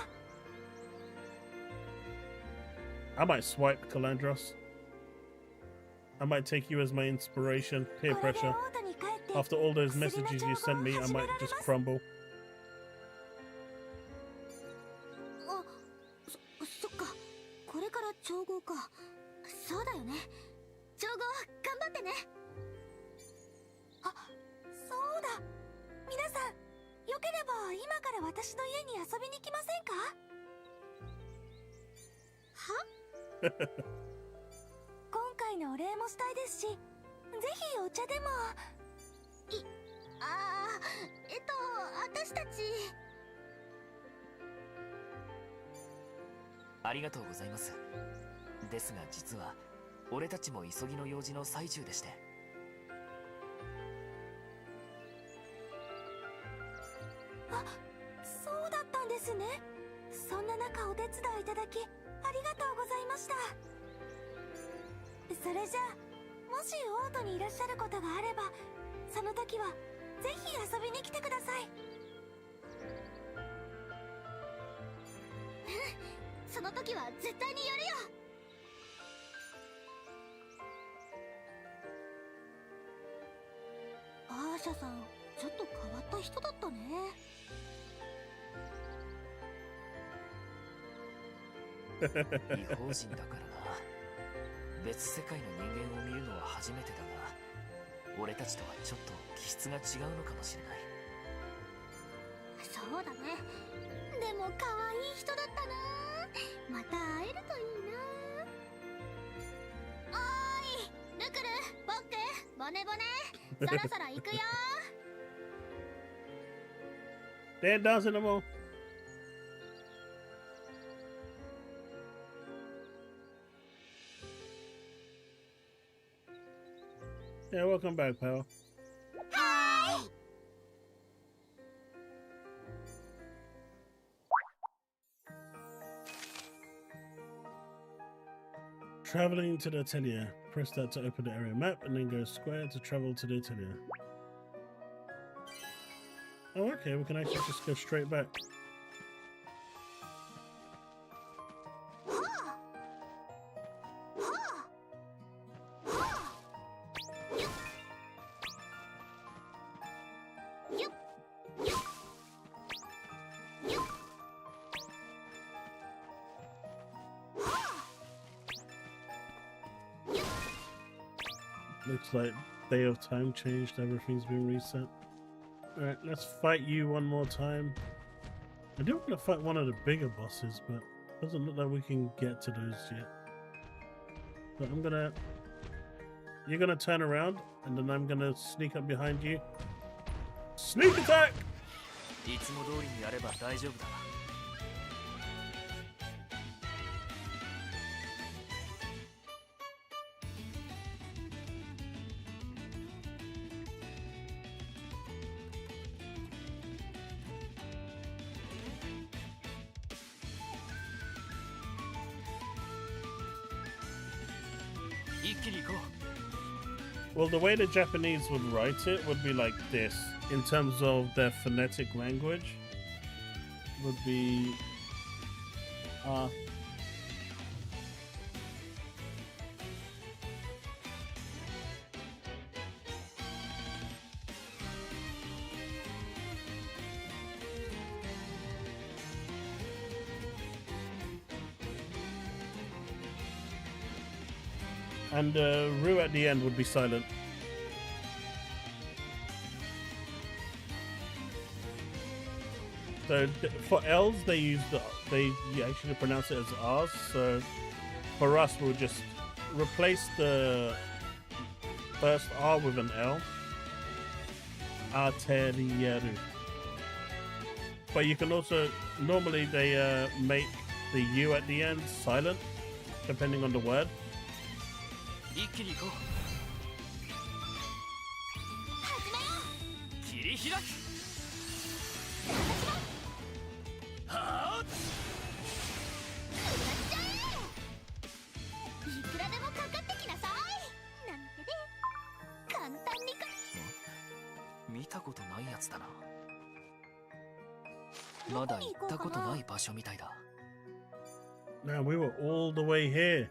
A: I might swipe Calandros. I might take you as my inspiration. Peer
D: これで
A: pressure.
D: オートに帰って
A: After all those messages you sent me, I might just crumble.
B: あ、そっか。これから調合か。そうだよね。調合頑張ってね。
D: あ、そうだ。皆さん、よければ今から私の家に遊びに来ませんか？今回のお礼もしたいですし、ぜひお茶でも。
B: 私たち。
E: ありがとうございます。ですが実は俺たちも急ぎの用事の最中でして。
D: あ、そうだったんですね。そんな中お手伝いいただきありがとうございました。それじゃあ、もしオートにいらっしゃることがあれば、その時はぜひ遊びに来てください。
B: その時は絶対にやるよ。アーシャさん、ちょっと変わった人だったね。
E: 異邦人だからな。別世界の人間を見るのは初めてだが、俺たちとはちょっと気質が違うのかもしれない。
B: そうだね。でも可愛い人だったな。また会えるといいな。おーい、ルクル、ボック、ボネボネ、そろそろ行くよ。
A: They're dancing them all. Yeah, welcome back, pal. Traveling to the Atelier. Press that to open the area map and then go square to travel to the Atelier. Oh, okay, we can actually just go straight back. Looks like Day of Time changed, everything's been reset. Alright, let's fight you one more time. I do want to fight one of the bigger bosses, but it doesn't look like we can get to those yet. But you're gonna turn around, and then I'm gonna sneak up behind you. Sneak attack!
E: いつも通りにやれば大丈夫だな。一気に行こう。
A: Well, the way the Japanese would write it would be like this. In terms of their phonetic language, would be And Rue at the end would be silent. So for L's, they actually pronounce it as R's. So for us, we'll just replace the first R with an L. Atelier. But you can also, normally they make the U at the end silent, depending on the word.
E: 一気に行こう。
B: 始めよう。
E: 切り開く。はあ。
B: いくらでもかかってきなさい。なんてね。簡単にか。
E: 見たことないやつだな。まだ行ったことない場所みたいだ。
A: Now we were all the way here.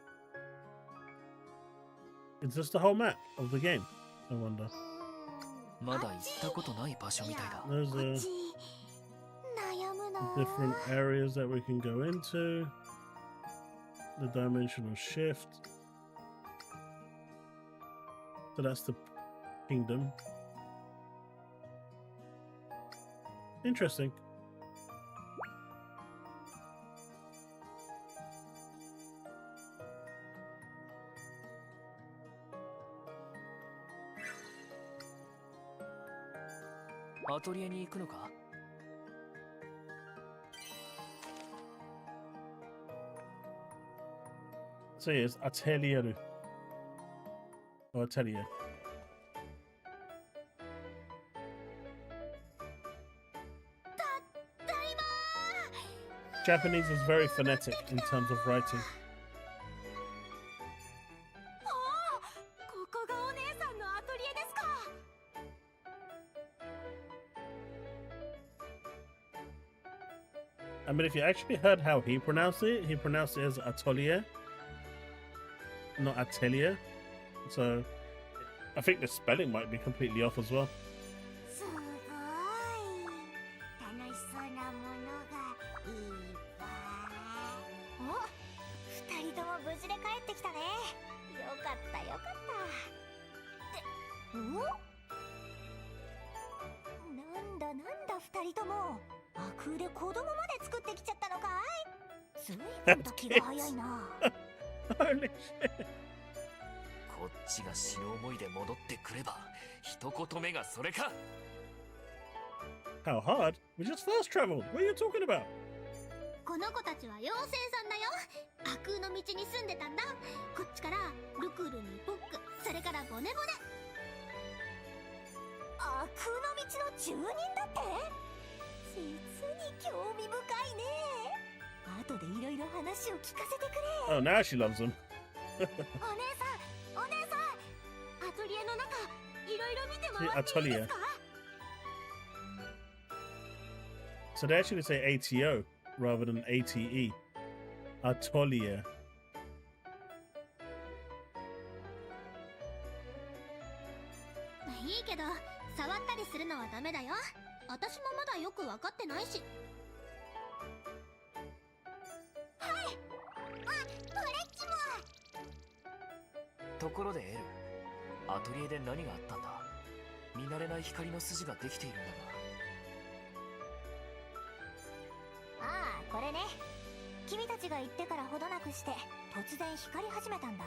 A: Is this the whole map of the game? I wonder.
E: まだ行ったことない場所みたいだ。
A: There's
B: こっち悩むな。
A: different areas that we can go into. The dimensional shift. So that's the kingdom. Interesting.
E: アトリエに行くのか？
A: So yes, Atelier. Or Atelier. Japanese is very phonetic in terms of writing.
B: おお、ここがお姉さんのアトリエですか。
A: I mean, if you actually heard how he pronounced it as Atelier, not Atelier. So I think the spelling might be completely off as well.
B: すごい。楽しそうなものがいっぱい。
G: お、二人とも無事で帰ってきたね。よかったよかった。なんだ二人とも。アクで子供まで作ってきちゃったのかい。随分と気が早いな。
A: Holy shit.
E: こっちが死ぬ思いで戻ってくれば、一言目がそれか。
A: How hard? We just fast traveled. What are you talking about?
B: この子たちは妖精さんだよ。アクの道に住んでたんだ。こっちからルクールにポック、それからボネボネ。
G: アクの道の住人だって。実に興味深いね。後でいろいろ話を聞かせてくれ。
A: Oh, now she loves him.
B: お姉さん、アトリエの中、いろいろ見て回っていいですか？
A: So they actually say ATO rather than ATE. Atelier.
B: いいけど、触ったりするのはダメだよ。私もまだよく分かってないし。はい。あ、俺っちも。
E: ところでエル、アトリエで何があったんだ？見慣れない光の筋ができているんだが。
G: ああ、これね。君たちが行ってからほどなくして突然光り始めたんだ。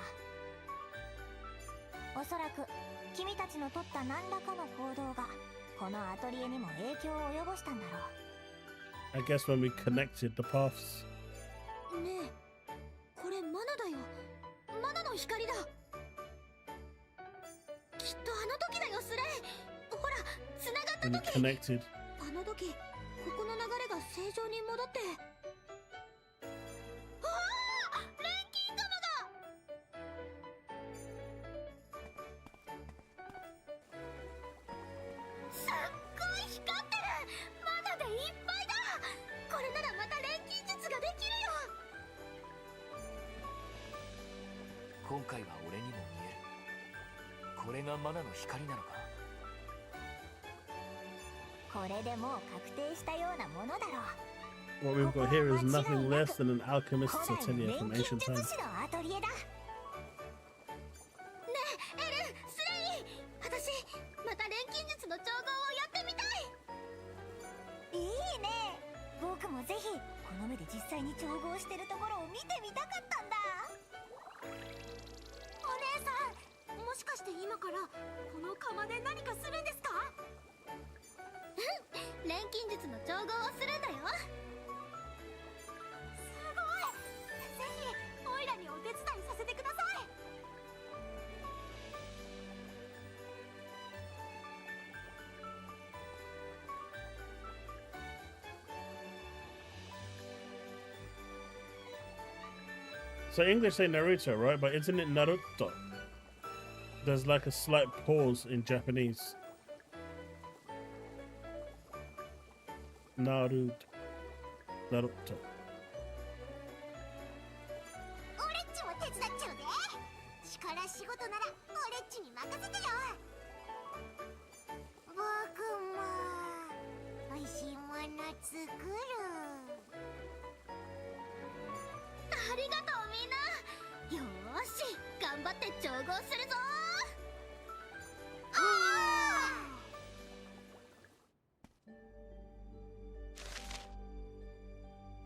G: おそらく君たちの取った何らかの行動がこのアトリエにも影響を及ぼしたんだろう。
A: I guess when we connected the paths.
B: ねえ、これマナだよ。マナの光だ。きっとあの時だよ、スレイ。ほら、繋がった
A: When we
B: 時。
A: connected.
B: あの時、ここの流れが正常に戻って。ああ、錬金玉が。すっごい光ってる。マナでいっぱいだ。これならまた錬金術ができるよ。
E: 今回は俺にも見える。これがマナの光なのか。
G: これでもう確定したようなものだろう。
A: What we've got here is nothing less than an alchemist's atelier from ancient
G: 錬金
A: times.
G: 術師のアトリエだ。の目で実際に調合してるところを見てみたかったんだ。お姉さん、もしかして今からこの釜で何かするんですか？
B: うん、錬金術の調合をするんだよ。
G: すごい。ぜひオイラにお手伝いさせてください。
A: So English say Naruto, right? But isn't it Naruto? There's like a slight pause in Japanese. Naruto. Naruto.
G: オレっちも手伝っちゃうぜ。力仕事ならオレっちに任せてよ。僕も美味しいもの作る。
B: ありがとうみんな。よーし、頑張って調合するぞ。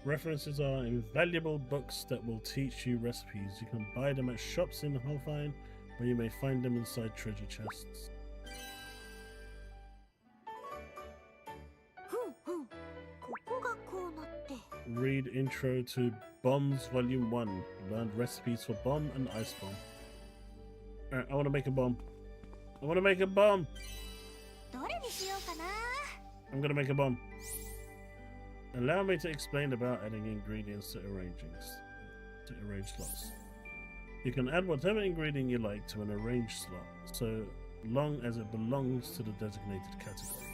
A: References are invaluable books that will teach you recipes. You can buy them at shops in Holfine, or you may find them inside treasure chests.
G: ふんふん、ここがこうなって。
A: Read Intro to Bombs Volume 1. Learn recipes for bomb and ice bomb. Alright, I want to make a bomb. I want to make a bomb!
G: どれにしようかな。
A: I'm going to make a bomb. Allow me to explain about adding ingredients to arrange slots. You can add whatever ingredient you like to an arranged slot, so long as it belongs to the designated category.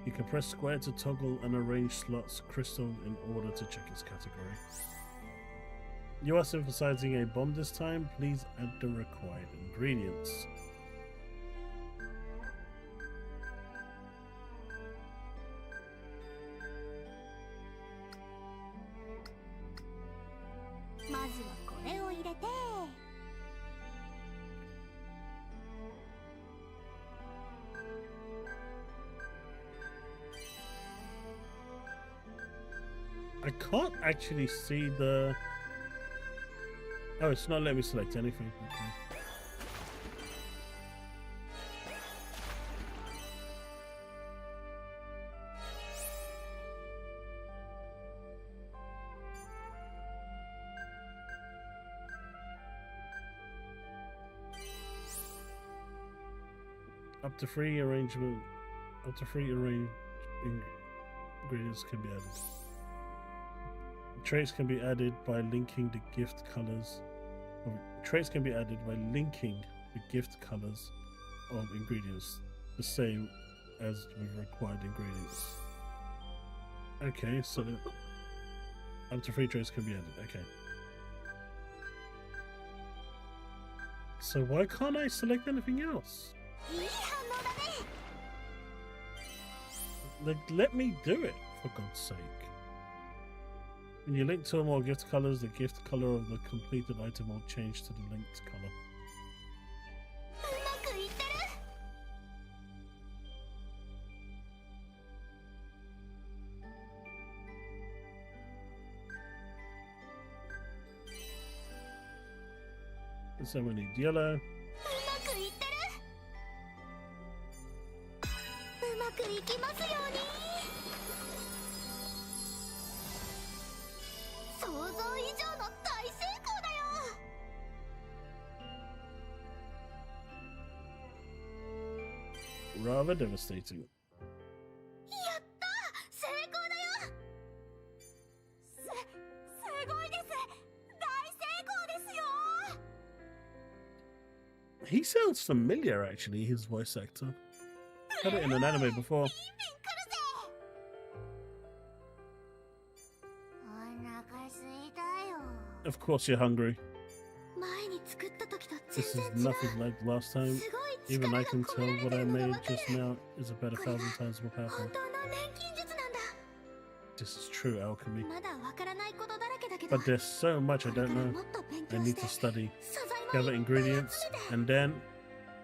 A: You can press square to toggle an arranged slot's crystal in order to check its category. You are synthesizing a bomb this time. Please add the required ingredients. I can't actually see the... Oh, it's not letting me select anything. Okay. Up to 3 ingredients can be added. Traits can be added by linking the gift colors. Traits can be added by linking the gift colors of ingredients, the same as with required ingredients. Okay, so up to 3 traits can be added. Okay. So why can't I select anything else? Like, let me do it, for God's sake. When you link 2 or more gift colors, the gift color of the completed item will change to the linked color. So we need yellow. Rather devastating. He sounds familiar, actually, his voice actor. Had it in an anime before. Of course you're hungry. This is nothing like last time. Even I can tell what I made just now is about 1,000 times more powerful. This is true alchemy. But there's so much I don't know. I need to study, gather ingredients, and then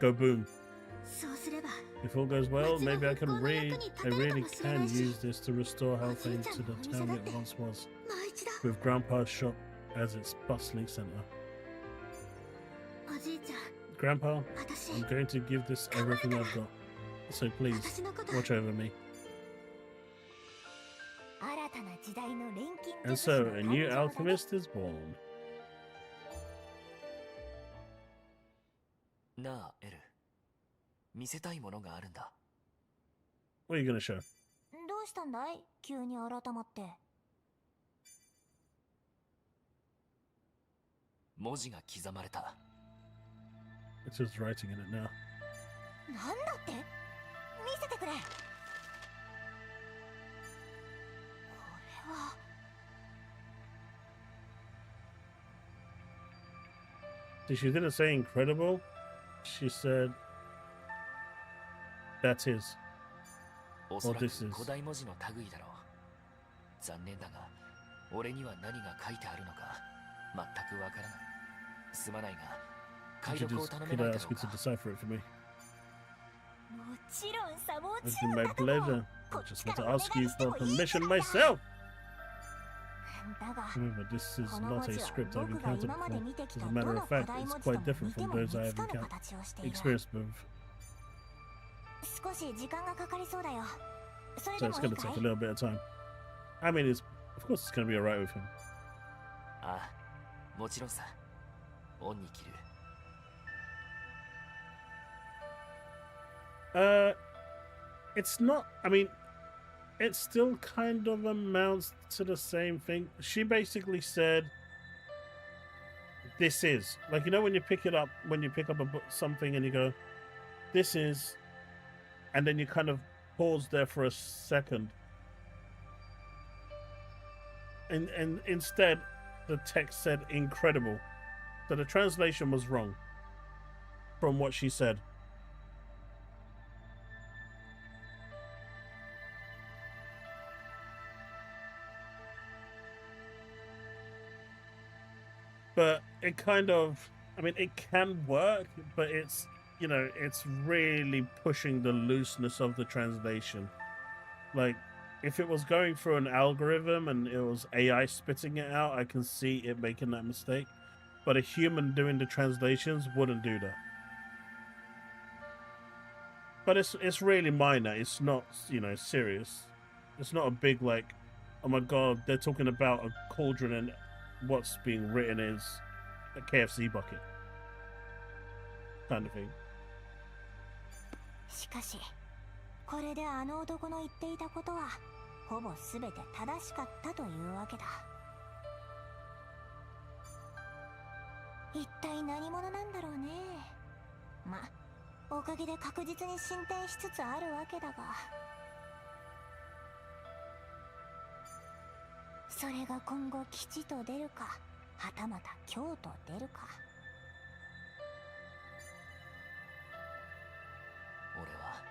A: go boom. If all goes well, maybe I really can use this to restore Halfane to the town it once was, with Grandpa's shop as its bustling center. Grandpa, I'm going to give this everything I've got, so please, watch over me. And so, a new alchemist is born.
E: なあ、エル。見せたいものがあるんだ。
A: What are you gonna show?
G: どうしたんだい急に改まって。
E: 文字が刻まれた。
A: It's just writing in it now.
G: なんだって見せてくれ。これは。
A: She didn't say incredible. She said, "That's his."
E: おそらく
A: this is-
E: 古代文字の類だろう。残念だが、俺には何が書いてあるのか全くわからない。すまないが、解
A: Could you
E: 読を
A: just
E: 頼め
A: could
E: な
A: I
E: いだ
A: ask
E: ろ
A: you
E: う
A: to
E: か。
A: decipher it for me?
G: もちろんさ、も
A: It's
G: ちろ
A: been
G: ん
A: my
G: だとも。
A: pleasure.
G: こ
A: I
G: っち
A: just
G: か
A: want
G: ら
A: to
G: お願
A: ask
G: い
A: you
G: して
A: for
G: もいいじゃ
A: permission
G: ないか。
A: myself.
G: だが、
A: However, this is
G: この
A: not
G: 文
A: a
G: 字は
A: script I've
G: 僕が
A: encountered
G: 今まで
A: before.
G: 見てき
A: As
G: た
A: a
G: ど
A: matter
G: の
A: of
G: 古
A: fact,
G: 代
A: it's
G: 文字と
A: quite
G: も
A: different
G: 似て
A: from
G: も
A: those
G: 似
A: I
G: つ
A: have
G: かぬ形をしている。
A: experienced with.
G: 少し時間がかかりそうだよ。それ
A: So
G: で
A: it's
G: もい
A: going
G: い
A: to
G: か
A: take
G: い
A: a little bit of time. I mean, it's of course it's going to be alright with him.
E: ああ、もちろんさ。オンに切る。
A: It's not. I mean, it still kind of amounts to the same thing. She basically said, "This is," like, you know, when you pick it up, when you pick up a book, something, and you go, "This is," and then you kind of pause there for a second, and instead, the text said "incredible," so the translation was wrong from what she said. But it kind of, I mean, it can work, but it's, you know, it's really pushing the looseness of the translation. Like, if it was going through an algorithm and it was AI spitting it out, I can see it making that mistake. But a human doing the translations wouldn't do that. But it's really minor. It's not, you know, serious. It's not a big, like, oh my god, they're talking about a cauldron and what's being written is a KFC bucket kind of thing.
G: しかし、これであの男の言っていたことはほぼ全て正しかったというわけだ。一体何者なんだろうね。ま、おかげで確実に進展しつつあるわけだが、それが今後吉と出るか、はたまた凶と出るか。
E: 俺は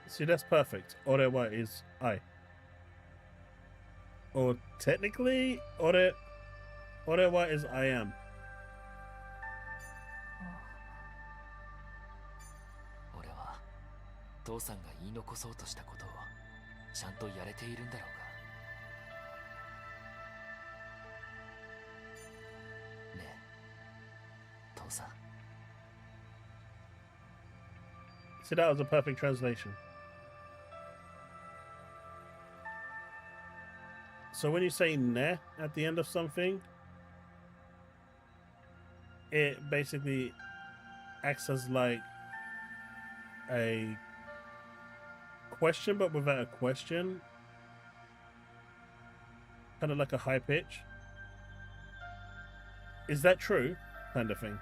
A: See, that's perfect. Orewa is I. Or technically, Orewa is I am.
E: 俺は父さんが言い残そうとしたことをちゃんとやれているんだろうか。ねえ、父さん。
A: See, that was a perfect translation. So when you say ne at the end of something, it basically acts as like a question, but without a question. Kind of like a high pitch. Is that true? Kind of thing.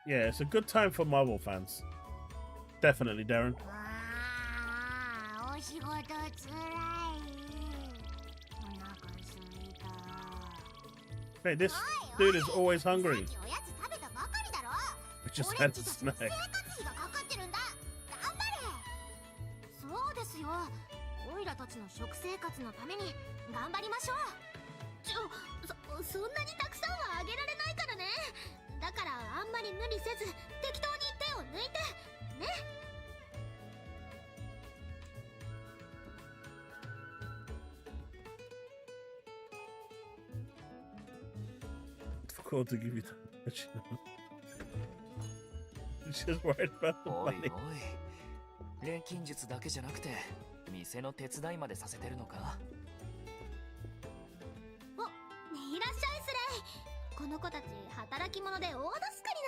A: Yeah, it's a good time for Marvel fans. Definitely, Darren.
B: ああ、お仕事つらい。お腹すいた。
A: Hey, this dude is always hungry.
B: さっきおやつ食
A: just
B: 俺
A: had
B: っち
A: a
B: たちの
A: snack.
B: 生活費がかかってるんだ。頑張れ。そうですよ。オイラたちの食生活のために頑張りましょう。そんなにたくさんはあげられないからね。だからあんまり無理せず適当に手を抜いてね。
A: Difficult to give you that much. She's just worried about the
E: おい
A: money.
E: おい、錬金術だけじゃなくて店の手伝いまでさせてるのか。
B: お、いらっしゃいスレイ。この子たち働き者で大助かり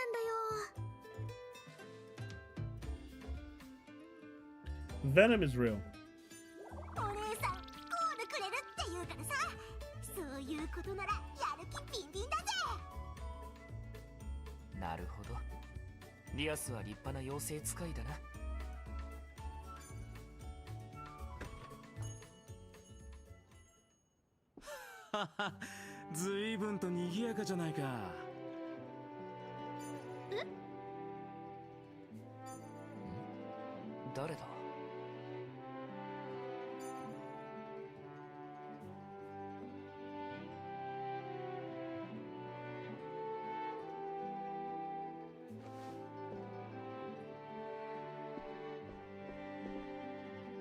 B: なんだよ。
A: Venom is real.
B: お姉さんコールくれるって言うからさ。そういうことならやる気ビンビンだぜ。
E: なるほど。リアスは立派な妖精使いだな。
F: はは、ずいぶんと賑やかじゃないか。
E: 誰だ。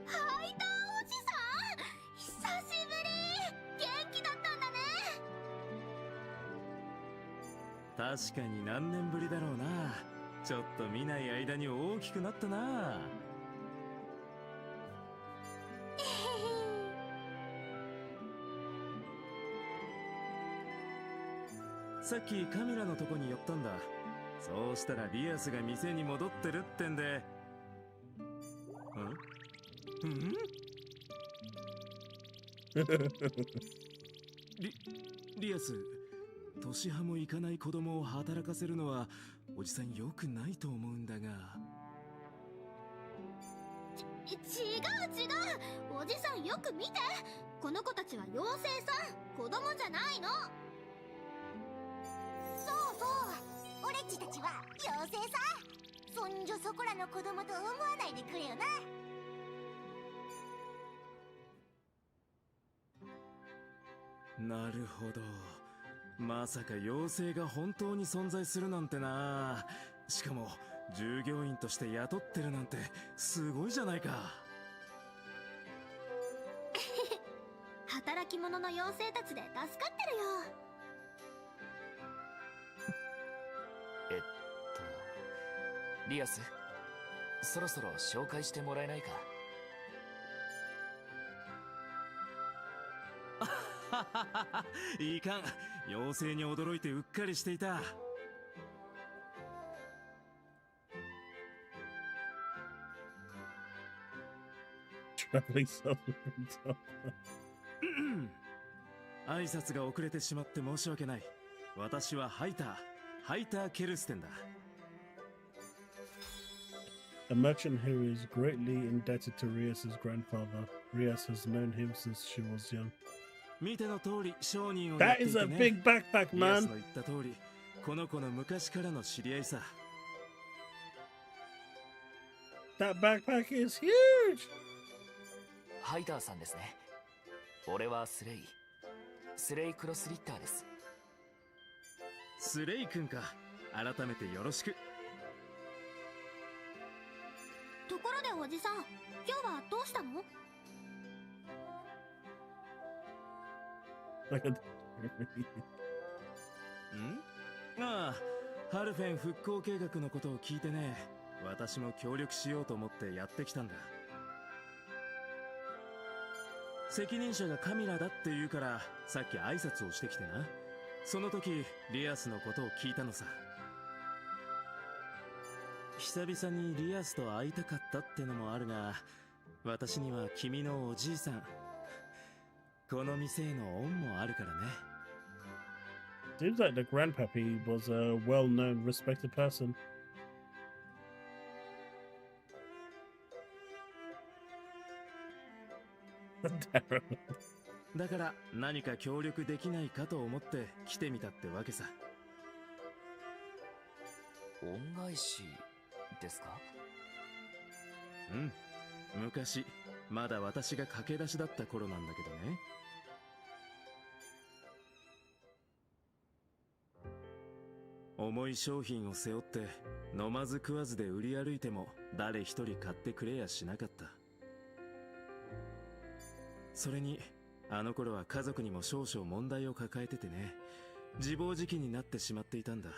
B: はいたおじさん、久しぶり。元気だったんだね。
F: 確かに何年ぶりだろうな。ちょっと見ない間に大きくなったな。さっきカミラのとこに寄ったんだ。そうしたらリアスが店に戻ってるってんで。ん？リアス、年派もいかない子供を働かせるのはおじさん良くないと思うんだが。
B: 違う。おじさんよく見て。この子たちは妖精さん、子供じゃないの。そうそう、俺っちたちは妖精さ。そんじょそこらの子供と思わないでくれよな。
F: なるほど。まさか妖精が本当に存在するなんてな。しかも従業員として雇ってるなんてすごいじゃないか。
B: 働き者の妖精たちで助かってるよ。
E: リアス、そろそろ紹介してもらえないか。
F: いかん、妖精に驚いてうっかりしていた。
A: Traveling supplements.
F: 挨拶が遅れてしまって申し訳ない。私はハイター・ケルステンだ。
A: A merchant who is greatly indebted to Rias's grandfather. Rias has known him since she was young.
F: 見ての通り商人をやっ
A: That
F: てい
A: is
F: て
A: a
F: ね。
A: big backpack,
F: リアス
A: man.
F: の言った通り、この子の昔からの知り合いさ。
A: That backpack is huge.
E: ハイターさんですね。俺はスレイクロスリッターです。
F: スレイ君か。改めてよろしく。
B: ところでおじさん、今日はどうしたの？
A: Like a
F: ああ、ハルフェン復興計画のことを聞いてね。私も協力しようと思ってやってきたんだ。責任者がカミラだって言うからさっき挨拶をしてきてな。その時リアスのことを聞いたのさ。久々にリアスと会いたかったってのもあるが、私には君のおじいさん、この店への恩もあるからね。
A: Seems like the grandpappy was a well-known, respected person.
F: だから何か協力できないかと思って来てみたってわけさ。
E: 恩返しですか？
F: うん、昔まだ私が駆け出しだった頃なんだけどね。重い商品を背負って飲まず食わずで売り歩いても誰一人買ってくれやしなかった。それにあの頃は家族にも少々問題を抱えててね、自暴自棄になってしまっていたんだ。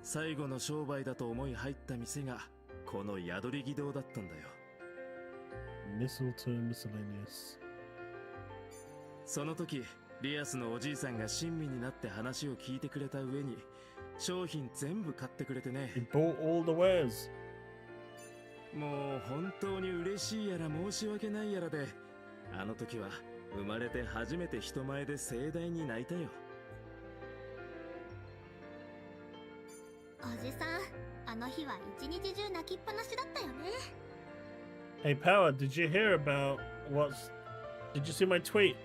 F: 最後の商売だと思い入った店がこの宿り木堂だったんだよ。
A: Mistletoe miscellaneous.
F: その時リアスのおじいさんが親身になって話を聞いてくれた上に商品全部買ってくれてね。
A: He bought all the wares.
F: もう本当に嬉しいやら申し訳ないやらで、あの時は生まれて初めて人前で盛大に泣いたよ。
B: おじさん、あの日は一日中泣きっぱなしだったよね。
A: Hey, Power, did you hear about what's... Did you see my tweet?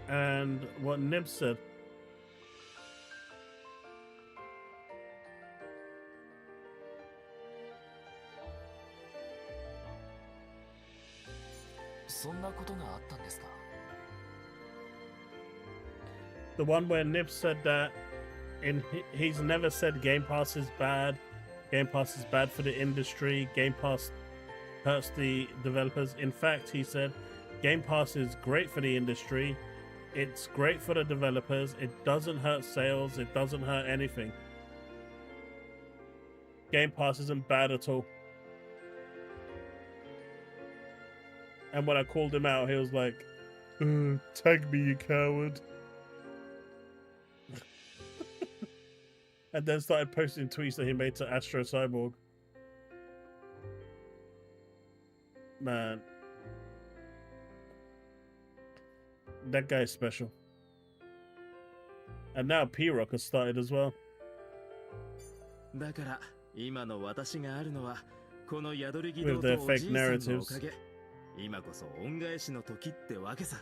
A: And what Nib said?
E: そんなことがあったんですか？
A: The one where Nib said that he's never said Game Pass is bad. Game Pass is bad for the industry. Game Pass hurts the developers. In fact, he said Game Pass is great for the industry. It's great for the developers. It doesn't hurt sales. It doesn't hurt anything. Game Pass isn't bad at all. And when I called him out, he was like, tag me, you coward. And then started posting tweets that he made to Astro Cyborg. Man. That guy's special. And now P-Rock has started as well.
F: だから今の私があるのはこの宿り木
A: With
F: 堂と
A: their
F: お
A: fake
F: じいさんのお
A: narratives.
F: かげ。今こそ恩返しの時ってわけさ。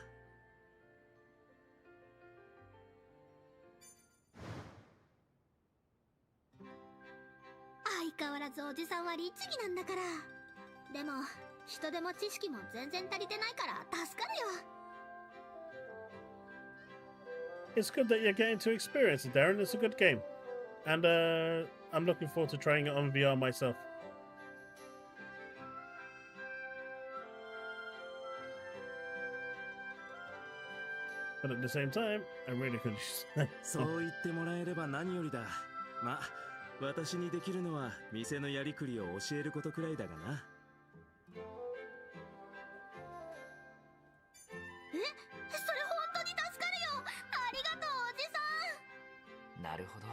B: 相変わらずおじさんは律儀なんだから。でも人手も知識も全然足りてないから助かるよ。
A: It's good that you're getting to experience it, Darren. It's a good game. And I'm looking forward to trying it on VR myself. But at the same time, I really could...
F: そう言ってもらえれば何よりだ。ま、私にできるのは店のやりくりを教えることくらいだがな。
B: それ本当に助かるよ。ありがとうおじさん。
E: なるほど。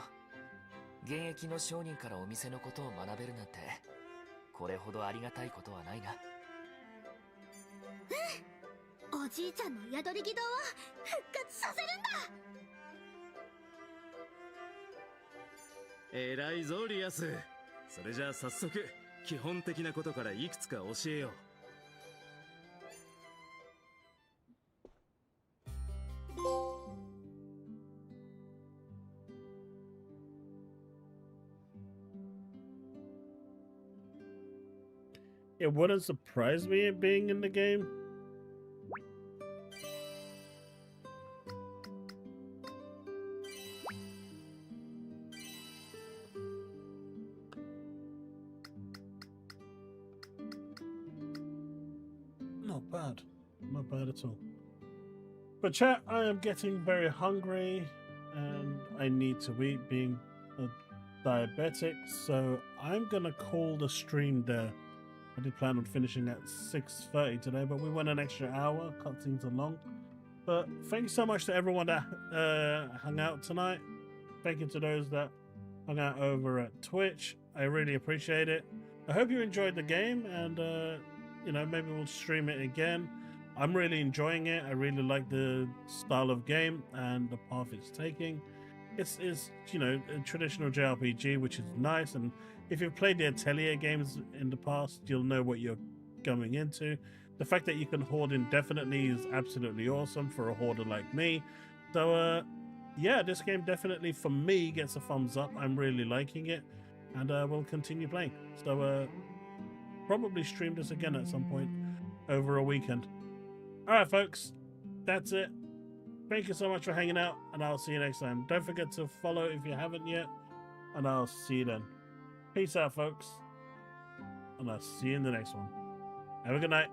E: 現役の商人からお店のことを学べるなんて、これほどありがたいことはないな。
B: おじいちゃんの宿り木堂を復活させるんだ。
F: 偉いぞリアス。それじゃあ早速基本的なことからいくつか教えよう。
A: It wouldn't surprise me it being in the game. Not bad. Not bad at all. But chat, I am getting very hungry and I need to eat, being a diabetic, so I'm gonna call the stream there. I did plan on finishing at 6:30 today, but we went an extra hour, cut things along. But thank you so much to everyone that hung out tonight. Thank you to those that hung out over at Twitch. I really appreciate it. I hope you enjoyed the game, and you know, maybe we'll stream it again. I'm really enjoying it. I really like the style of game and the path it's taking. It's you know, a traditional JRPG, which is nice, and if you've played the Atelier games in the past, you'll know what you're going into. The fact that you can hoard indefinitely is absolutely awesome for a hoarder like me. So yeah, this game definitely for me gets a thumbs up. I'm really liking it, and we'll continue playing. So probably stream this again at some point over a weekend. All right, folks, that's it. Thank you so much for hanging out, and I'll see you next time. Don't forget to follow if you haven't yet, and I'll see you then. Peace out, folks, and I'll see you in the next one. Have a good night.